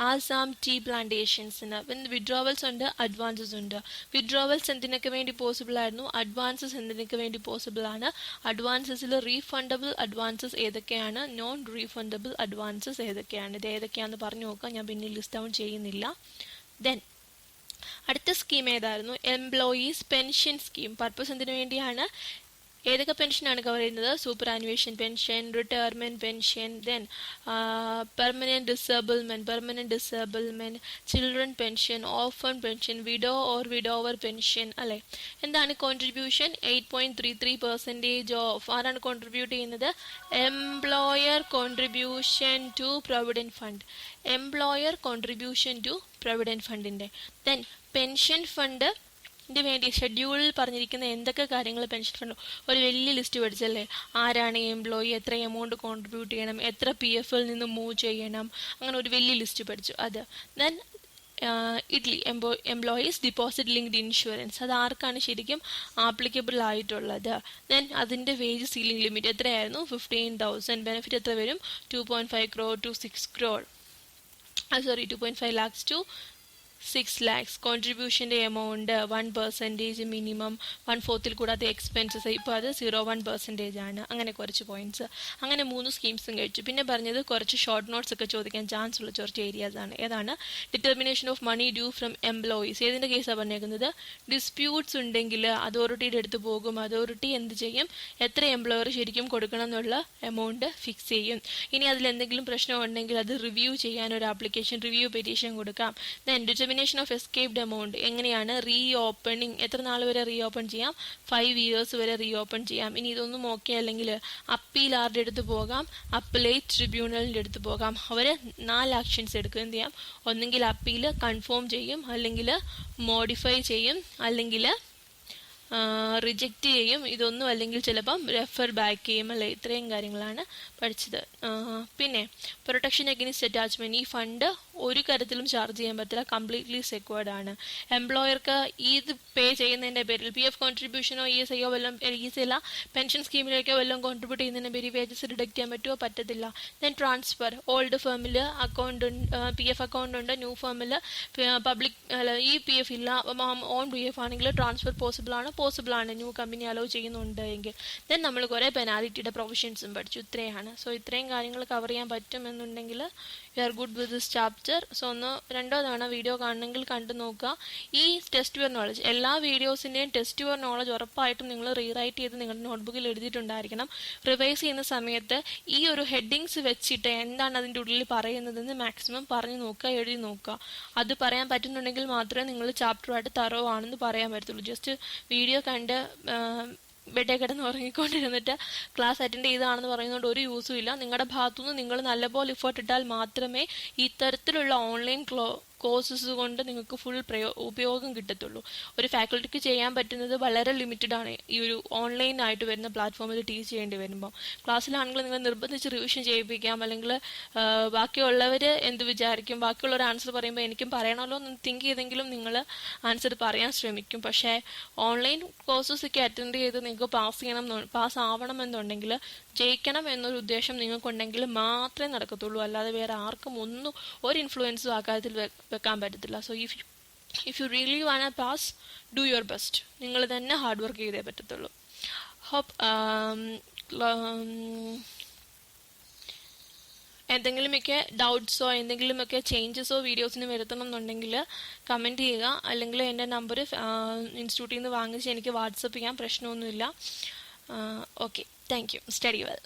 ആസാം ടീ പ്ലാന്റേഷൻസിന്. വിഡ്രോവൽസ് ഉണ്ട്, അഡ്വാൻസസ് ഉണ്ട്. വിഡ്രോവൽസ് എന്തിനൊക്കെ വേണ്ടി പോസിബിൾ ആയിരുന്നു? അഡ്വാൻസസ് എന്തിനൊക്കെ വേണ്ടി പോസിബിൾ ആണ്? അഡ്വാൻസസിൽ റീഫണ്ടബിൾ അഡ്വാൻസസ് ഏതൊക്കെയാണ്? നോൺ റീഫണ്ടബിൾ അഡ്വാൻസസ് ഏതൊക്കെയാണ്? ഇത് ഏതൊക്കെയാണെന്ന് പറഞ്ഞു നോക്കാം, ഞാൻ പിന്നെ ലിസ്റ്റ് ഡൗൺ ചെയ്യുന്നില്ല. ദെൻ അടുത്ത സ്കീം ഏതായിരുന്നു? Employees pension scheme. പർപ്പസ് എന്തിനു വേണ്ടിയാണ്? ഏതൊക്കെ പെൻഷനാണ് കവർ ചെയ്യുന്നത്? Super ആനുവേഷൻ pension, retirement pension, then permanent disablement, children pension, orphan pension, widow or widower pension അല്ലെ? എന്താണ് കോൺട്രിബ്യൂഷൻ? 8.33% ഓഫ്. ആരാണ് കോൺട്രിബ്യൂട്ട് ചെയ്യുന്നത്? Employer contribution to provident fund. Employer contribution to provident ഫണ്ടിന്റെ. ദെൻ പെൻഷൻ ഫണ്ട് ഇതിന് വേണ്ടി ഷെഡ്യൂളിൽ പറഞ്ഞിരിക്കുന്ന എന്തൊക്കെ കാര്യങ്ങൾ പെൻഷൻ ഫണ്ട് ഒരു വലിയ ലിസ്റ്റ് പഠിച്ചല്ലേ. ആരാണ് എംപ്ലോയി, എത്ര എമൗണ്ട് കോൺട്രിബ്യൂട്ട് ചെയ്യണം, എത്ര PF-ൽ നിന്ന് മൂവ് ചെയ്യണം, അങ്ങനെ ഒരു വലിയ ലിസ്റ്റ് പഠിച്ചു. അത് then idli employees deposit linked insurance, അത് ആർക്കാണ് ശരിക്കും ആപ്ലിക്കബിൾ ആയിട്ടുള്ളത്. ദെൻ അതിൻ്റെ വേജ് സീലിംഗ് ലിമിറ്റ് എത്രയായിരുന്നു, 15,000. ബെനിഫിറ്റ് എത്ര വരും, 2.5 crore to 6 crore. 2.5 lakhs to 6 lakhs. കോൺട്രിബ്യൂഷൻ്റെ എമൗണ്ട് 1% മിനിമം, 1/4 കൂടാതെ എക്സ്പെൻസസ് ഇപ്പോൾ അത് 0.1% ആണ്. അങ്ങനെ കുറച്ച് പോയിന്റ്സ്, അങ്ങനെ 3 സ്കീംസും കഴിച്ചു. പിന്നെ പറഞ്ഞത് കുറച്ച് ഷോർട്ട് നോട്ട്സ് ഒക്കെ ചോദിക്കാൻ ചാൻസ് ഉള്ള കുറച്ച് ഏരിയാസ് ആണ്. ഏതാണ്, determination of money due from employees. ഏതിൻ്റെ കേസാണ് പറഞ്ഞേക്കുന്നത്, ഡിസ്പ്യൂട്ട്സ് ഉണ്ടെങ്കിൽ അതോറിറ്റിയുടെ അടുത്ത് പോകും. അതോറിറ്റി എന്ത് ചെയ്യും, എത്ര എംപ്ലോയർ ശരിക്കും കൊടുക്കണം എന്നുള്ള എമൗണ്ട് ഫിക്സ് ചെയ്യും. ഇനി അതിലെന്തെങ്കിലും പ്രശ്നം ഉണ്ടെങ്കിൽ അത് റിവ്യൂ ചെയ്യാൻ ഒരു ആപ്ലിക്കേഷൻ റിവ്യൂ പെറ്റീഷൻ കൊടുക്കാം. Then determination of escaped amount, എങ്ങനെയാണ് റീ ഓപ്പണിംഗ്, എത്ര നാൾ വരെ റീ ഓപ്പൺ ചെയ്യാം, 5 years വരെ റീ ഓപ്പൺ ചെയ്യാം. ഇനി ഇതൊന്നും ഓക്കെ അല്ലെങ്കിൽ അപ്പീൽ ആരുടെ അടുത്ത് പോകാം, അപ്പലേറ്റ് ട്രിബ്യൂണലിൻ്റെ അടുത്ത് പോകാം. അവർ 4 ആക്ഷൻസ് എടുക്കും. എന്ത് ചെയ്യാം, ഒന്നെങ്കിൽ അപ്പീൽ കൺഫേം ചെയ്യും, അല്ലെങ്കിൽ മോഡിഫൈ ചെയ്യും, അല്ലെങ്കിൽ റിജക്റ്റ് ചെയ്യും. ഇതൊന്നും അല്ലെങ്കിൽ ചിലപ്പം റെഫർ ബാക്ക് ചെയ്യും അല്ലേ. ഇത്രയും കാര്യങ്ങളാണ് പഠിച്ചത്. പിന്നെ പ്രൊട്ടക്ഷൻ അഗെയിൻസ്റ്റ് അറ്റാച്ച്മെൻറ്റ്, ഈ ഫണ്ട് ഒരു കാര്യത്തിലും ചാർജ് ചെയ്യാൻ പറ്റില്ല, കംപ്ലീറ്റ്ലി സെക്വേർഡ് ആണ്. എംപ്ലോയർക്ക് ഇത് പേ ചെയ്യുന്നതിൻ്റെ പേരിൽ PF കോൺട്രിബ്യൂഷനോ ESIയോ വല്ലതും, ESI അല്ല പെൻഷൻ സ്കീമിലേക്കോ വല്ലതും കോൺട്രിബ്യൂട്ട് ചെയ്യുന്നതിൻ്റെ പേരിൽ വേജസ് ഡിഡക്റ്റ് ചെയ്യാൻ പറ്റുമോ, പറ്റത്തില്ല. ദെൻ ട്രാൻസ്ഫർ, ഓൾഡ് ഫേമിൽ അക്കൗണ്ട് PF അക്കൗണ്ട് ഉണ്ട്, ന്യൂ ഫേമിൽ പബ്ലിക് ഈ PF ഇല്ല, ഓൺ PF ആണെങ്കിൽ ട്രാൻസ്ഫർ പോസിബിൾ ആണ് ന്യൂ കമ്പനി അലോ ചെയ്യുന്നുണ്ട് എങ്കിൽ. ദെൻ നമ്മൾ കുറേ പെനാലിറ്റിയുടെ പ്രൊവിഷൻസും പഠിച്ചു. ഇത്രയാണ്. സോ ഇത്രയും കാര്യങ്ങൾ കവർ ചെയ്യാൻ പറ്റുമെന്നുണ്ടെങ്കിൽ you are good with this chapter. So 1-2 തവണ വീഡിയോ കാണണമെങ്കിൽ കണ്ടു നോക്കുക. ഈ ടെസ്റ്റ് യുവർ നോളജ്, എല്ലാ വീഡിയോസിൻ്റെയും ടെസ്റ്റ് യുവർ നോളജ് ഉറപ്പായിട്ടും നിങ്ങൾ റീറൈറ്റ് ചെയ്ത് നിങ്ങളുടെ നോട്ട്ബുക്കിൽ എഴുതിയിട്ടുണ്ടായിരിക്കണം. റിവൈസ് ചെയ്യുന്ന സമയത്ത് ഈ ഒരു ഹെഡിങ്സ് വെച്ചിട്ട് എന്താണ് അതിൻ്റെ ഉള്ളിൽ പറയുന്നതെന്ന് മാക്സിമം പറഞ്ഞു നോക്കുക, എഴുതി നോക്കുക. അത് പറയാൻ പറ്റുന്നുണ്ടെങ്കിൽ മാത്രമേ നിങ്ങൾ ചാപ്റ്ററുമായിട്ട് തറോ ആണെന്ന് പറയാൻ പറ്റത്തുള്ളൂ. ജസ്റ്റ് വീഡിയോ കണ്ട് ബെഡേ കിടന്ന് ഉറങ്ങിക്കൊണ്ടിരുന്നിട്ട് ക്ലാസ് അറ്റൻഡ് ചെയ്തതാണെന്ന് പറയുന്നതുകൊണ്ട് ഒരു യൂസും ഇല്ല. നിങ്ങളുടെ ഭാഗത്തുനിന്ന് നിങ്ങൾ നല്ലപോലെ എഫേർട്ട് ഇട്ടാൽ മാത്രമേ ഈ തരത്തിലുള്ള ഓൺലൈൻ കോഴ്സസ് കൊണ്ട് നിങ്ങൾക്ക് ഫുൾ ഉപയോഗം കിട്ടത്തുള്ളൂ. ഒരു ഫാക്കൽറ്റിക്ക് ചെയ്യാൻ പറ്റുന്നത് വളരെ ലിമിറ്റഡ് ആണ് ഈ ഒരു ഓൺലൈനായിട്ട് വരുന്ന പ്ലാറ്റ്ഫോമിൽ ടീച്ച് ചെയ്യേണ്ടി വരുമ്പോൾ. ക്ലാസ്സിലാണെങ്കിൽ നിങ്ങൾ നിർബന്ധിച്ച് റിവിഷൻ ചെയ്യിപ്പിക്കാം, അല്ലെങ്കിൽ ബാക്കിയുള്ളവർ എന്ത് വിചാരിക്കും, ബാക്കിയുള്ളവർ ആൻസർ പറയുമ്പോൾ എനിക്കും പറയണമല്ലോ എന്ന് തിങ്ക് ചെയ്തെങ്കിലും നിങ്ങൾ ആൻസർ പറയാൻ ശ്രമിക്കും. പക്ഷേ ഓൺലൈൻ കോഴ്സസൊക്കെ അറ്റൻഡ് ചെയ്ത് നിങ്ങൾക്ക് പാസ് ആവണമെന്നുണ്ടെങ്കിൽ, ജയിക്കണം എന്നൊരു ഉദ്ദേശം നിങ്ങൾക്കുണ്ടെങ്കിൽ മാത്രമേ നടക്കത്തുള്ളൂ. അല്ലാതെ വേറെ ആർക്കും ഒരു ഇൻഫ്ലുവൻസും ആ കാര്യത്തിൽ വെക്കാൻ പറ്റത്തില്ല. So if you really want pass, do your best. നിങ്ങൾ തന്നെ ഹാർഡ് വർക്ക് ചെയ്തേ പറ്റത്തുള്ളൂ. ഹോപ്പ് എന്തെങ്കിലുമൊക്കെ ഡൗട്ട്സോ എന്തെങ്കിലുമൊക്കെ ചേഞ്ചസോ വീഡിയോസിന് വരുത്തണം എന്നുണ്ടെങ്കിൽ കമൻറ്റ് ചെയ്യുക, അല്ലെങ്കിൽ എൻ്റെ നമ്പർ ഇൻസ്റ്റിറ്റ്യൂട്ടിൽ നിന്ന് വാങ്ങിച്ച് എനിക്ക് വാട്സപ്പ് ചെയ്യാൻ പ്രശ്നമൊന്നുമില്ല. Okay, thank you. Study well.